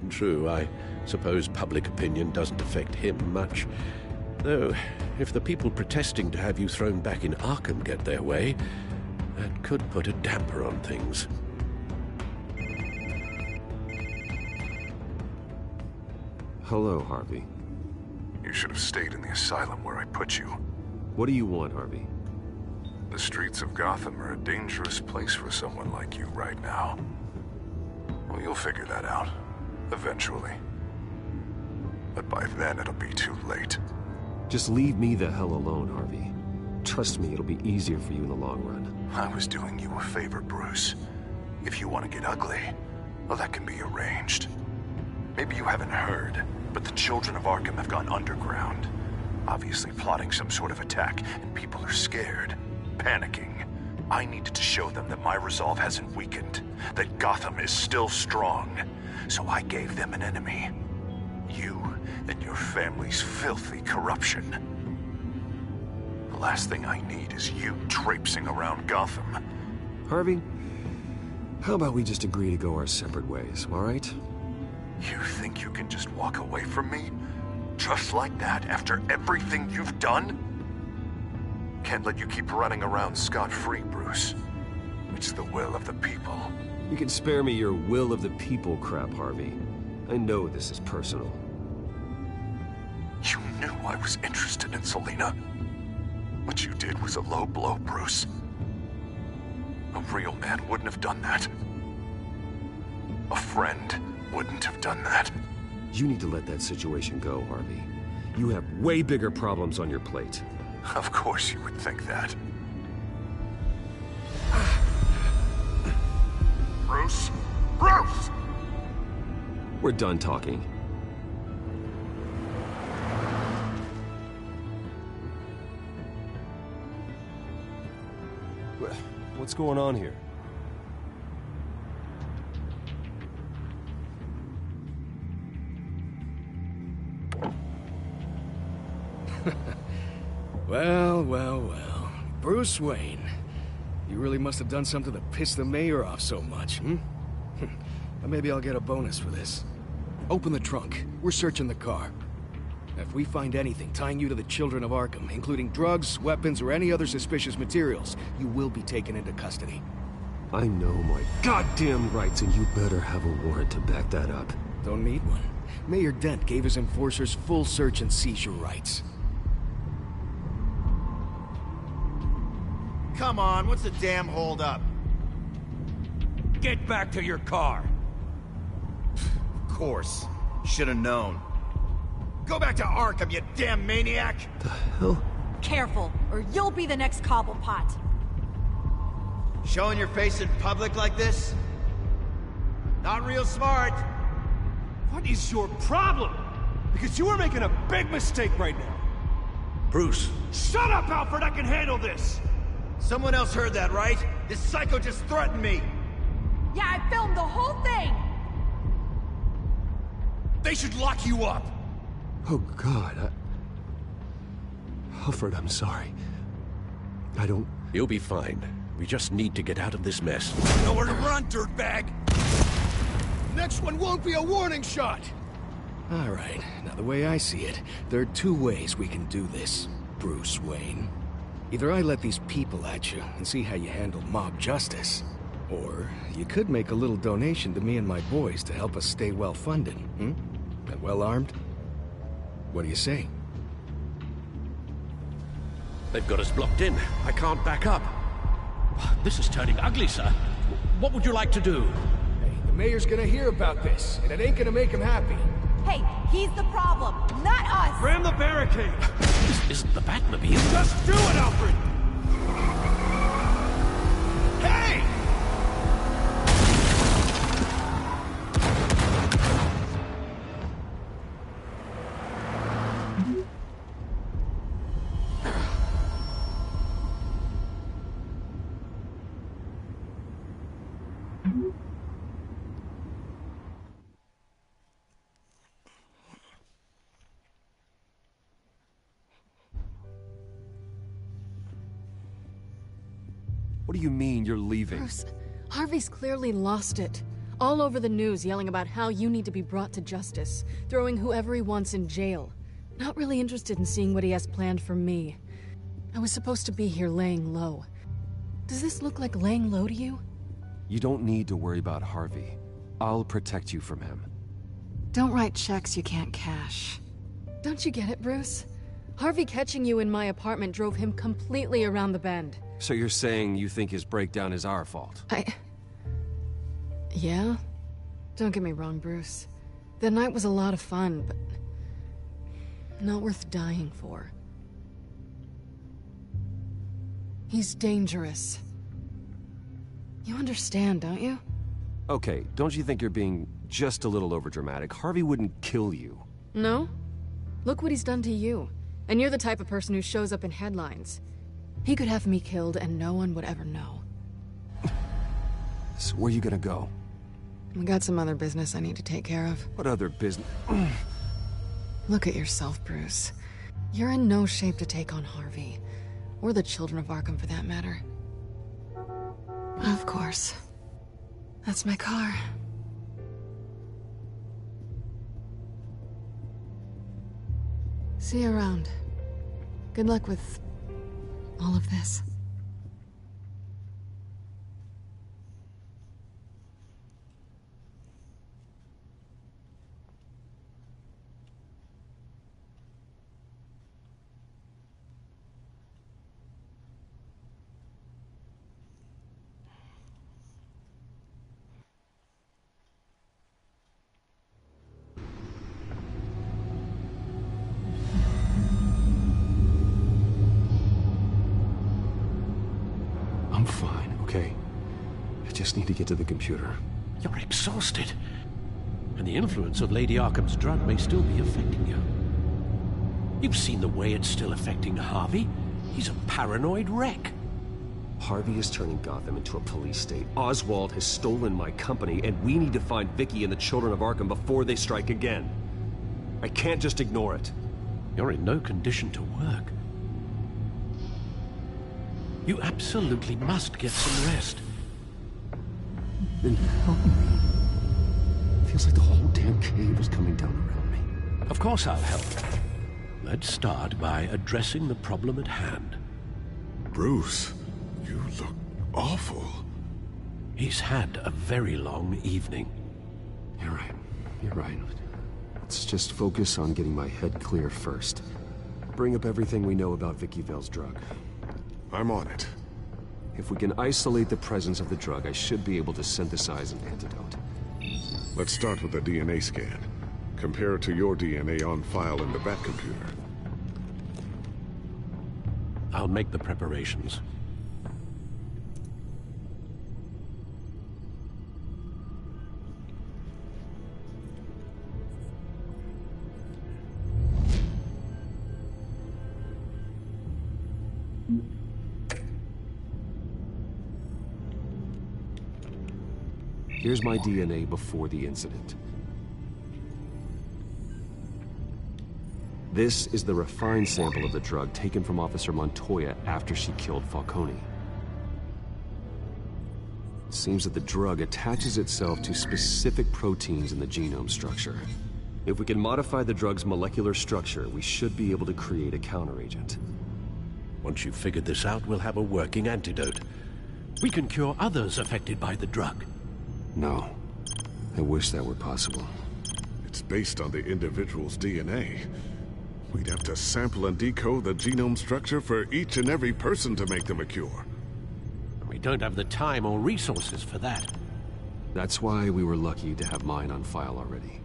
Speaker 17: True, I suppose public opinion doesn't affect him much. Though, if the people protesting to have you thrown back in Arkham get their way, that could put a damper on things.
Speaker 6: Hello, Harvey.
Speaker 22: You should have stayed in the asylum where I put you.
Speaker 6: What do you want, Harvey?
Speaker 22: The streets of Gotham are a dangerous place for someone like you right now. Well, you'll figure that out, eventually. But by then, it'll be too late.
Speaker 6: Just leave me the hell alone, Harvey. Trust me, it'll be easier for you in the long run.
Speaker 22: I was doing you a favor, Bruce. If you want to get ugly, well, that can be arranged. Maybe you haven't heard, but the children of Arkham have gone underground. Obviously plotting some sort of attack, and people are scared, panicking. I needed to show them that my resolve hasn't weakened, that Gotham is still strong. So I gave them an enemy. You and your family's filthy corruption. The last thing I need is you traipsing around Gotham.
Speaker 6: Harvey, how about we just agree to go our separate ways, all right?
Speaker 22: You think you can just walk away from me? Just like that, after everything you've done? Can't let you keep running around scot-free, Bruce. It's the will of the people.
Speaker 6: You can spare me your will of the people crap, Harvey. I know this is personal.
Speaker 22: You knew I was interested in Selina. What you did was a low blow, Bruce. A real man wouldn't have done that. A friend wouldn't have done that.
Speaker 6: You need to let that situation go, Harvey. You have way bigger problems on your plate.
Speaker 22: Of course you would think that. Bruce? Bruce!
Speaker 6: We're done talking. What's going on here?
Speaker 2: Well, well, well. Bruce Wayne. You really must have done something to piss the mayor off so much, hmm? Maybe I'll get a bonus for this. Open the trunk. We're searching the car. If we find anything tying you to the children of Arkham, including drugs, weapons, or any other suspicious materials, you will be taken into custody.
Speaker 6: I know my goddamn rights, and you better have a warrant to back that up.
Speaker 2: Don't need one. Mayor Dent gave his enforcers full search and seizure rights.
Speaker 8: Come on, what's the damn holdup?
Speaker 12: Get back to your car.
Speaker 8: Of course. Should have known. Go back to Arkham, you damn maniac!
Speaker 6: The hell?
Speaker 10: Careful, or you'll be the next Cobblepot.
Speaker 8: Showing your face in public like this? Not real smart.
Speaker 9: What is your problem? Because you are making a big mistake right now.
Speaker 17: Bruce.
Speaker 9: Shut up, Alfred! I can handle this!
Speaker 8: Someone else heard that, right? This psycho just threatened me!
Speaker 10: Yeah, I filmed the whole thing!
Speaker 9: They should lock you up!
Speaker 6: Oh, God, Alfred, I'm sorry. I don't...
Speaker 17: You'll be fine. We just need to get out of this mess.
Speaker 9: Nowhere to run, dirtbag!
Speaker 2: Next one won't be a warning shot! All right, now the way I see it, there are two ways we can do this, Bruce Wayne. Either I let these people at you and see how you handle mob justice, or you could make a little donation to me and my boys to help us stay well-funded, And well-armed? What do you say?
Speaker 17: They've got us blocked in. I can't back up.
Speaker 1: This is turning ugly, sir. What would you like to do?
Speaker 2: Hey, the mayor's gonna hear about this, and it ain't gonna make him happy.
Speaker 10: Hey, he's the problem, not us!
Speaker 9: Ram the barricade!
Speaker 1: This isn't the Batmobile.
Speaker 9: Just do it, Alfred! Hey!
Speaker 6: What do you mean you're leaving?
Speaker 4: Bruce, Harvey's clearly lost it. All over the news yelling about how you need to be brought to justice, throwing whoever he wants in jail. Not really interested in seeing what he has planned for me. I was supposed to be here laying low. Does this look like laying low to you?
Speaker 6: You don't need to worry about Harvey. I'll protect you from him.
Speaker 4: Don't write checks you can't cash. Don't you get it, Bruce? Harvey catching you in my apartment drove him completely around the bend.
Speaker 6: So you're saying you think his breakdown is our fault?
Speaker 4: Yeah? Don't get me wrong, Bruce. The night was a lot of fun, but... not worth dying for. He's dangerous. You understand, don't you?
Speaker 6: Okay, don't you think you're being just a little overdramatic? Harvey wouldn't kill you.
Speaker 4: No? Look what he's done to you. And you're the type of person who shows up in headlines. He could have me killed and no one would ever know.
Speaker 6: So where are you gonna go?
Speaker 4: We got some other business I need to take care of.
Speaker 6: What other business?
Speaker 4: Look at yourself, Bruce. You're in no shape to take on Harvey. Or the children of Arkham, for that matter. Of course. That's my car. See you around. Good luck with all of this.
Speaker 6: I'm fine, okay? I just need to get to the computer.
Speaker 17: You're exhausted. And the influence of Lady Arkham's drug may still be affecting you. You've seen the way it's still affecting Harvey. He's a paranoid wreck.
Speaker 6: Harvey is turning Gotham into a police state. Oswald has stolen my company, and we need to find Vicky and the children of Arkham before they strike again. I can't just ignore it.
Speaker 17: You're in no condition to work. You absolutely must get some rest.
Speaker 6: Then help me. Feels like the whole damn cave is coming down around me.
Speaker 17: Of course I'll help. Let's start by addressing the problem at hand.
Speaker 22: Bruce, you look awful.
Speaker 17: He's had a very long evening.
Speaker 6: You're right. You're right. Let's just focus on getting my head clear first. Bring up everything we know about Vicky Vale's drug.
Speaker 22: I'm on it.
Speaker 6: If we can isolate the presence of the drug, I should be able to synthesize an antidote.
Speaker 22: Let's start with a DNA scan. Compare it to your DNA on file in the Batcomputer.
Speaker 17: I'll make the preparations.
Speaker 6: Here's my DNA before the incident. This is the refined sample of the drug taken from Officer Montoya after she killed Falcone. It seems that the drug attaches itself to specific proteins in the genome structure. If we can modify the drug's molecular structure, we should be able to create a counteragent.
Speaker 17: Once you've figured this out, we'll have a working antidote. We can cure others affected by the drug.
Speaker 6: No. I wish that were possible.
Speaker 5: It's based on the individual's DNA. We'd have to sample and decode the genome structure for each and every person to make them a cure.
Speaker 17: We don't have the time or resources for that.
Speaker 6: That's why we were lucky to have mine on file already.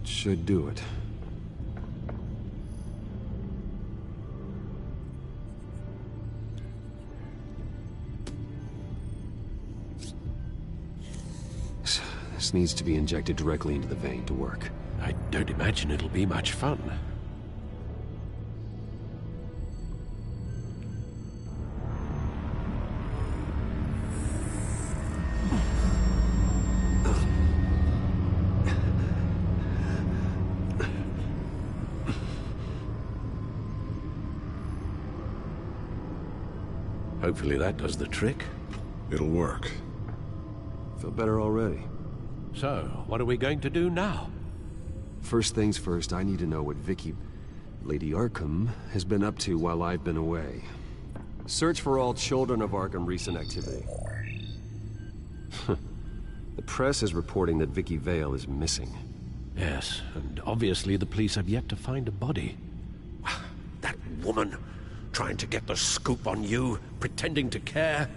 Speaker 6: Should do it. This needs to be injected directly into the vein to work.
Speaker 17: I don't imagine it'll be much fun. Hopefully that does the trick.
Speaker 5: It'll work.
Speaker 6: Feel better already.
Speaker 17: So, what are we going to do now?
Speaker 6: First things first, I need to know what Vicky, Lady Arkham, has been up to while I've been away. Search for all children of Arkham recent activity. The press is reporting that Vicky Vale is missing.
Speaker 17: Yes, and obviously the police have yet to find a body. That woman, trying to get the scoop on you, pretending to care.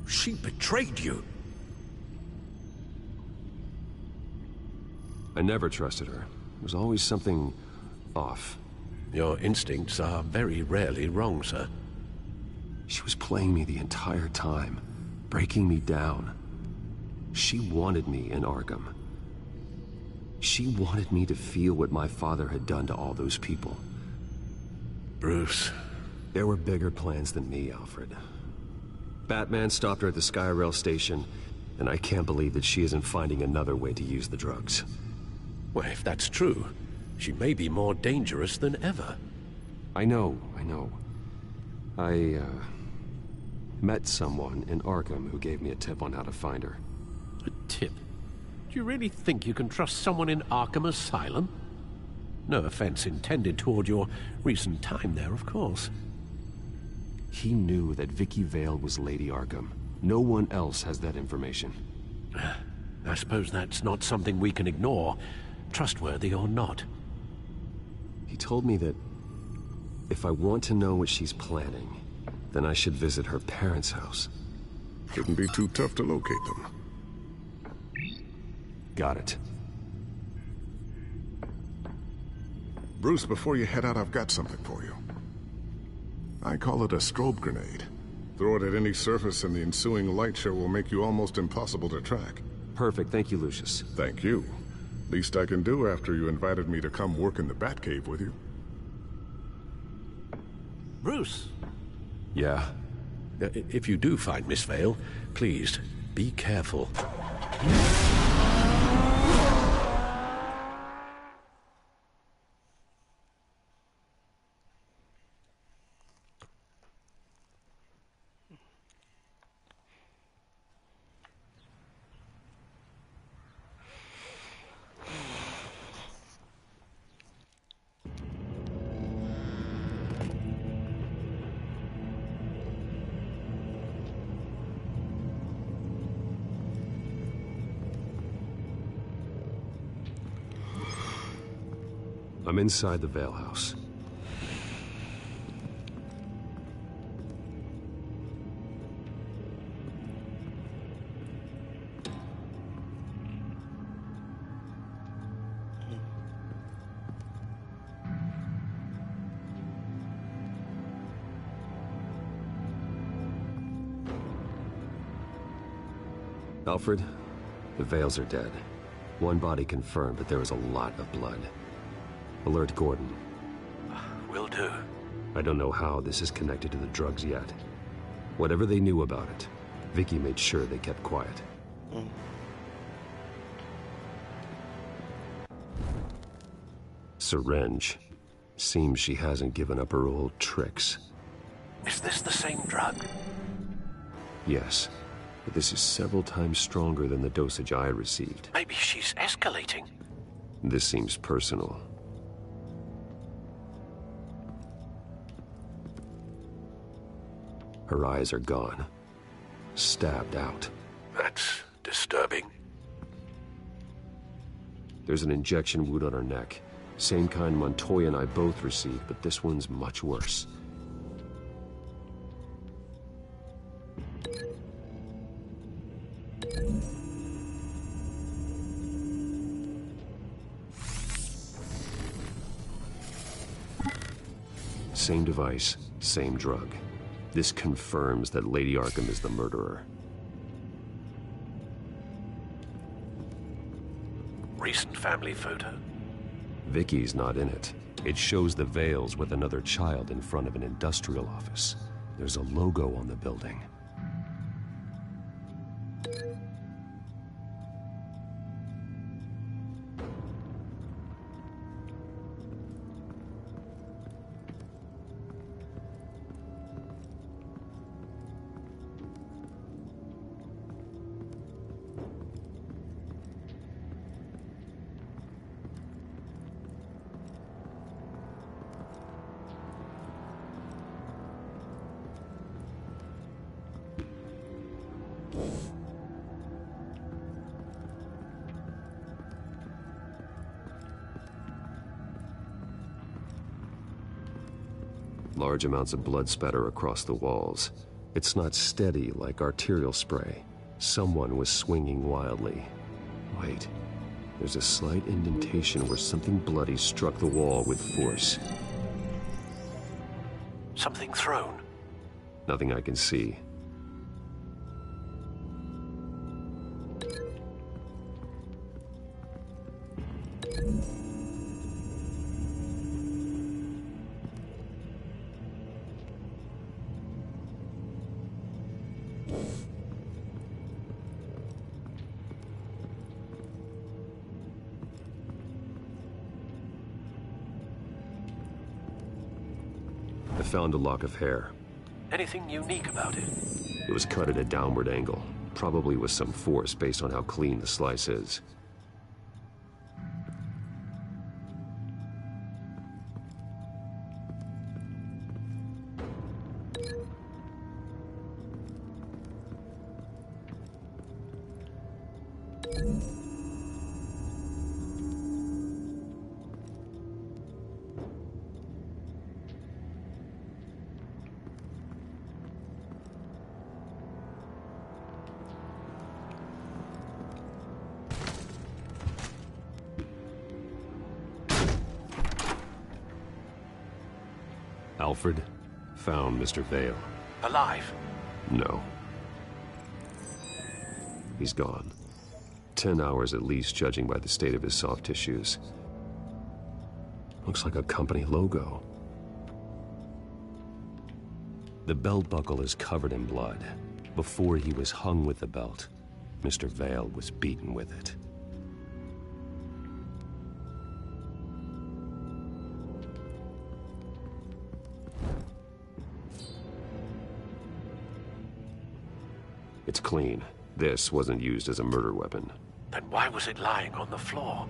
Speaker 17: She betrayed you.
Speaker 6: I never trusted her. There was always something off.
Speaker 17: Your instincts are very rarely wrong, sir.
Speaker 6: She was playing me the entire time, breaking me down. She wanted me in Arkham. She wanted me to feel what my father had done to all those people.
Speaker 17: Bruce.
Speaker 6: There were bigger plans than me, Alfred. Batman stopped her at the Skyrail station, and I can't believe that she isn't finding another way to use the drugs.
Speaker 17: Well, if that's true, she may be more dangerous than ever.
Speaker 6: I know. I met someone in Arkham who gave me a tip on how to find her.
Speaker 17: A tip? Do you really think you can trust someone in Arkham Asylum? No offense intended toward your recent time there, of course.
Speaker 6: He knew that Vicky Vale was Lady Arkham. No one else has that information.
Speaker 17: I suppose that's not something we can ignore, trustworthy or not.
Speaker 6: He told me that if I want to know what she's planning, then I should visit her parents' house.
Speaker 5: Shouldn't be too tough to locate them.
Speaker 6: Got it.
Speaker 5: Bruce, before you head out, I've got something for you. I call it a strobe grenade. Throw it at any surface and the ensuing light show will make you almost impossible to track.
Speaker 6: Perfect. Thank you, Lucius.
Speaker 5: Thank you. Least I can do after you invited me to come work in the Batcave with you.
Speaker 17: Bruce.
Speaker 6: Yeah?
Speaker 17: If you do find Miss Vale, please, be careful.
Speaker 6: I'm inside the Vale house. Alfred, the Vales are dead. One body confirmed, but there is a lot of blood. Alert Gordon.
Speaker 13: Will do.
Speaker 6: I don't know how this is connected to the drugs yet. Whatever they knew about it, Vicky made sure they kept quiet. Syringe. Seems she hasn't given up her old tricks.
Speaker 13: Is this the same drug?
Speaker 6: Yes, but this is several times stronger than the dosage I received.
Speaker 13: Maybe she's escalating.
Speaker 6: This seems personal. Her eyes are gone. Stabbed out.
Speaker 13: That's disturbing.
Speaker 6: There's an injection wound on her neck. Same kind Montoya and I both received, but this one's much worse. Same device, same drug. This confirms that Lady Arkham is the murderer.
Speaker 13: Recent family photo?
Speaker 6: Vicky's not in it. It shows the Vales with another child in front of an industrial office. There's a logo on the building. Large amounts of blood spatter across the walls. It's not steady like arterial spray. Someone was swinging wildly. Wait, there's a slight indentation where something bloody struck the wall with force.
Speaker 13: Something thrown?
Speaker 6: Nothing I can see. I found a lock of hair.
Speaker 13: Anything unique about it?
Speaker 6: It was cut at a downward angle, probably with some force based on how clean the slice is. Alfred found Mr. Vale.
Speaker 13: Alive?
Speaker 6: No. He's gone. 10 hours at least, judging by the state of his soft tissues. Looks like a company logo. The belt buckle is covered in blood. Before he was hung with the belt, Mr. Vale was beaten with it. It's clean. This wasn't used as a murder weapon.
Speaker 13: Then why was it lying on the floor?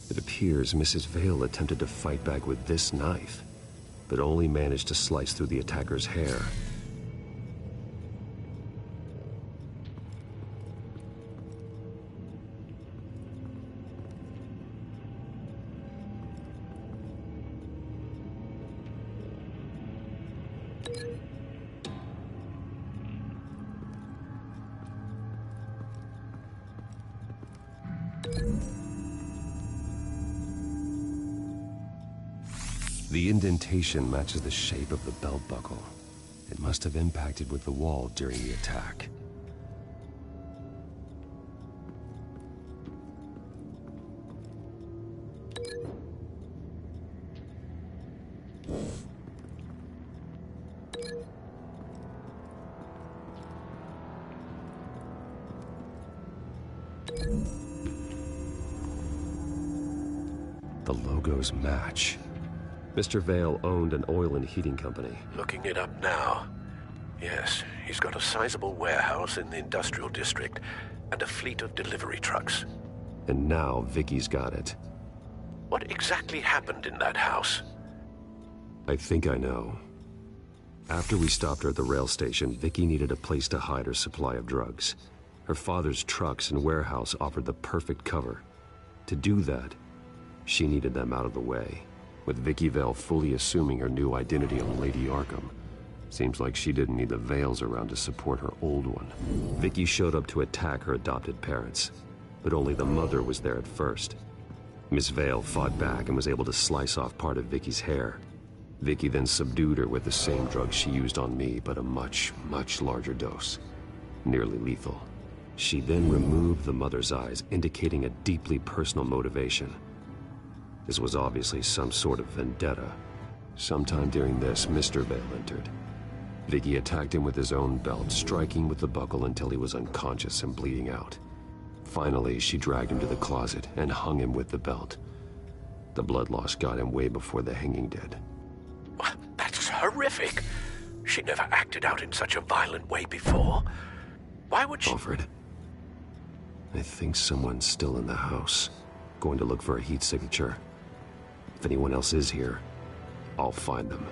Speaker 6: It appears Mrs. Vale attempted to fight back with this knife, but only managed to slice through the attacker's hair. The indentation matches the shape of the belt buckle. It must have impacted with the wall during the attack. The logos match. Mr. Vale owned an oil and heating company.
Speaker 17: Looking it up now. Yes, he's got a sizable warehouse in the industrial district and a fleet of delivery trucks.
Speaker 6: And now Vicky's got it.
Speaker 17: What exactly happened in that house?
Speaker 6: I think I know. After we stopped her at the rail station, Vicky needed a place to hide her supply of drugs. Her father's trucks and warehouse offered the perfect cover. To do that, she needed them out of the way. With Vicky Vale fully assuming her new identity on Lady Arkham, seems like she didn't need the Vales around to support her old one. Vicky showed up to attack her adopted parents, but only the mother was there at first. Miss Vale fought back and was able to slice off part of Vicky's hair. Vicky then subdued her with the same drug she used on me, but a much, much larger dose. Nearly lethal. She then removed the mother's eyes, indicating a deeply personal motivation. This was obviously some sort of vendetta. Sometime during this, Mr. Vale entered. Vicky attacked him with his own belt, striking with the buckle until he was unconscious and bleeding out. Finally, she dragged him to the closet and hung him with the belt. The blood loss got him way before the hanging did.
Speaker 17: That's horrific. She never acted out in such a violent way before. Why would she—
Speaker 6: Alfred, I think someone's still in the house. Going to look for a heat signature. If anyone else is here, I'll find them.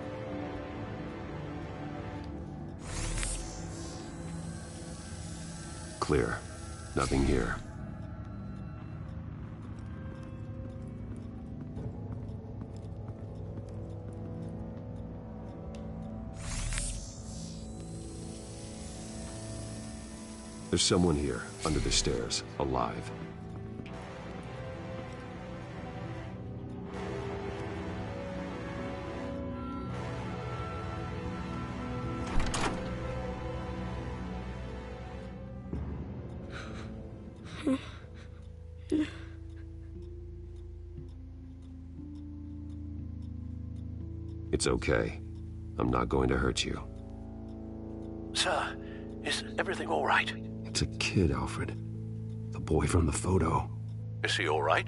Speaker 6: Clear. Nothing here. There's someone here, under the stairs, alive. It's okay. I'm not going to hurt you.
Speaker 17: Sir, is everything all right?
Speaker 6: It's a kid, Alfred. The boy from the photo.
Speaker 17: Is he all right?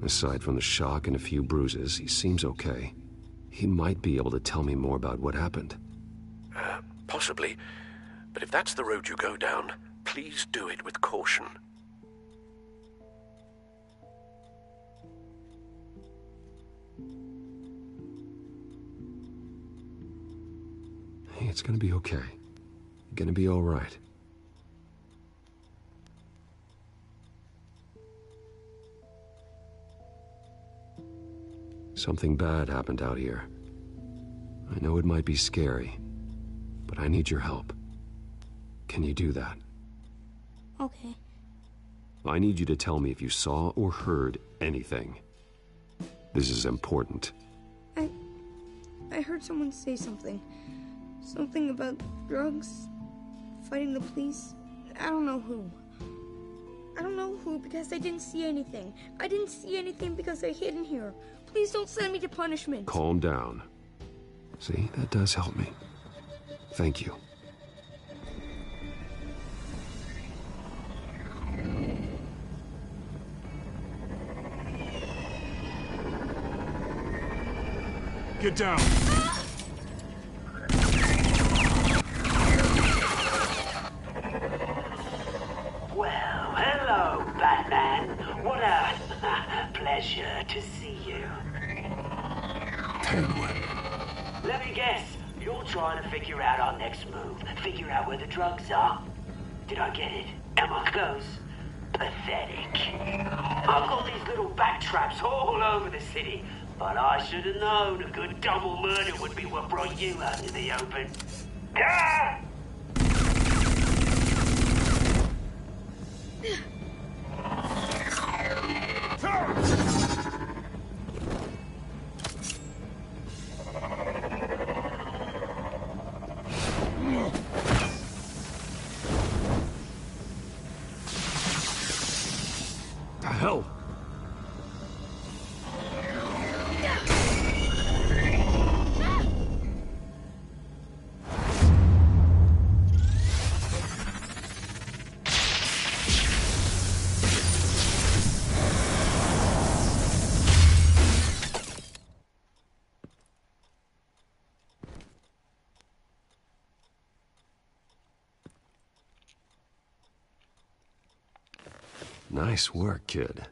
Speaker 6: Aside from the shock and a few bruises, he seems okay. He might be able to tell me more about what happened.
Speaker 17: Possibly. But if that's the road you go down, please do it with caution.
Speaker 6: Hey, it's gonna be okay. You're gonna be all right. Something bad happened out here. I know it might be scary, but I need your help. Can you do that?
Speaker 18: Okay.
Speaker 6: I need you to tell me if you saw or heard anything. This is important.
Speaker 18: I heard someone say something. Something about drugs, fighting the police. I don't know who. I don't know who because I didn't see anything. I didn't see anything because I hid in here. Please don't send me to punishment.
Speaker 6: Calm down. See, that does help me. Thank you.
Speaker 9: Get down.
Speaker 19: Well, hello, Batman. What a pleasure to see you.
Speaker 6: Penguin.
Speaker 19: Let me guess. You're trying to figure out our next move. Figure out where the drugs are. Did I get it? Am I close? Pathetic. I've got these little bat traps all over the city. But I should have known a good double murder would be what brought you out in the open. Ah!
Speaker 6: The hell? Nice work, kid.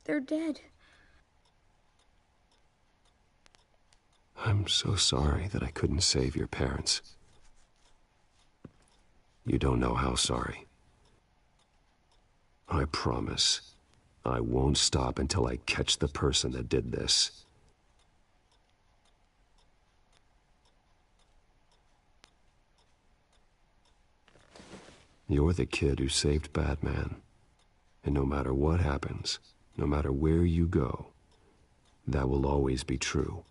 Speaker 18: They're dead.
Speaker 6: I'm so sorry that I couldn't save your parents. You don't know how sorry. I promise, I won't stop until I catch the person that did this. You're the kid who saved Batman. And no matter what happens, no matter where you go, that will always be true.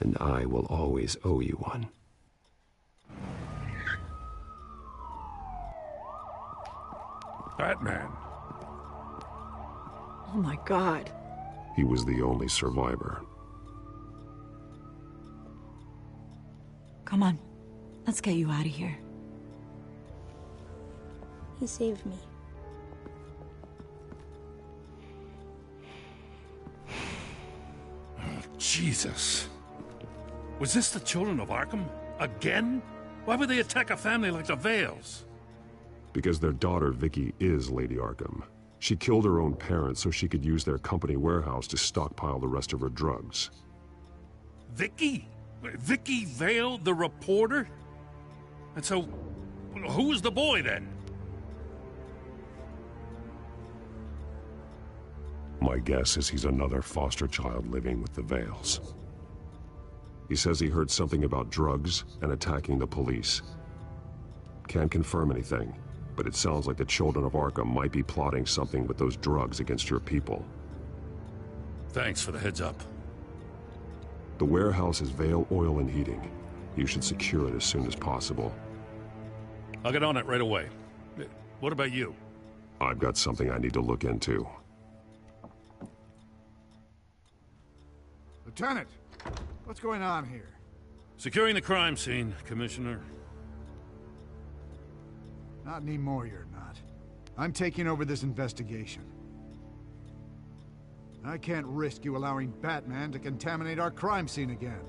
Speaker 6: And I will always owe you one.
Speaker 13: Batman.
Speaker 4: Oh my God.
Speaker 6: He was the only survivor.
Speaker 10: Come on. Let's get you out of here.
Speaker 18: He saved me.
Speaker 13: Jesus. Was this the children of Arkham? Again? Why would they attack a family like the Vales?
Speaker 6: Because their daughter, Vicky, is Lady Arkham. She killed her own parents so she could use their company warehouse to stockpile the rest of her drugs.
Speaker 13: Vicky? Vicky Vale, the reporter? And so, who was the boy then?
Speaker 6: My guess is he's another foster child living with the Vales. He says he heard something about drugs and attacking the police. Can't confirm anything, but it sounds like the children of Arkham might be plotting something with those drugs against your people.
Speaker 13: Thanks for the heads up.
Speaker 6: The warehouse is Vale Oil and Heating. You should secure it as soon as possible.
Speaker 13: I'll get on it right away. What about you?
Speaker 6: I've got something I need to look into.
Speaker 23: Lieutenant, what's going on here?
Speaker 13: Securing the crime scene, Commissioner.
Speaker 23: Not anymore, you're not. I'm taking over this investigation. I can't risk you allowing Batman to contaminate our crime scene again.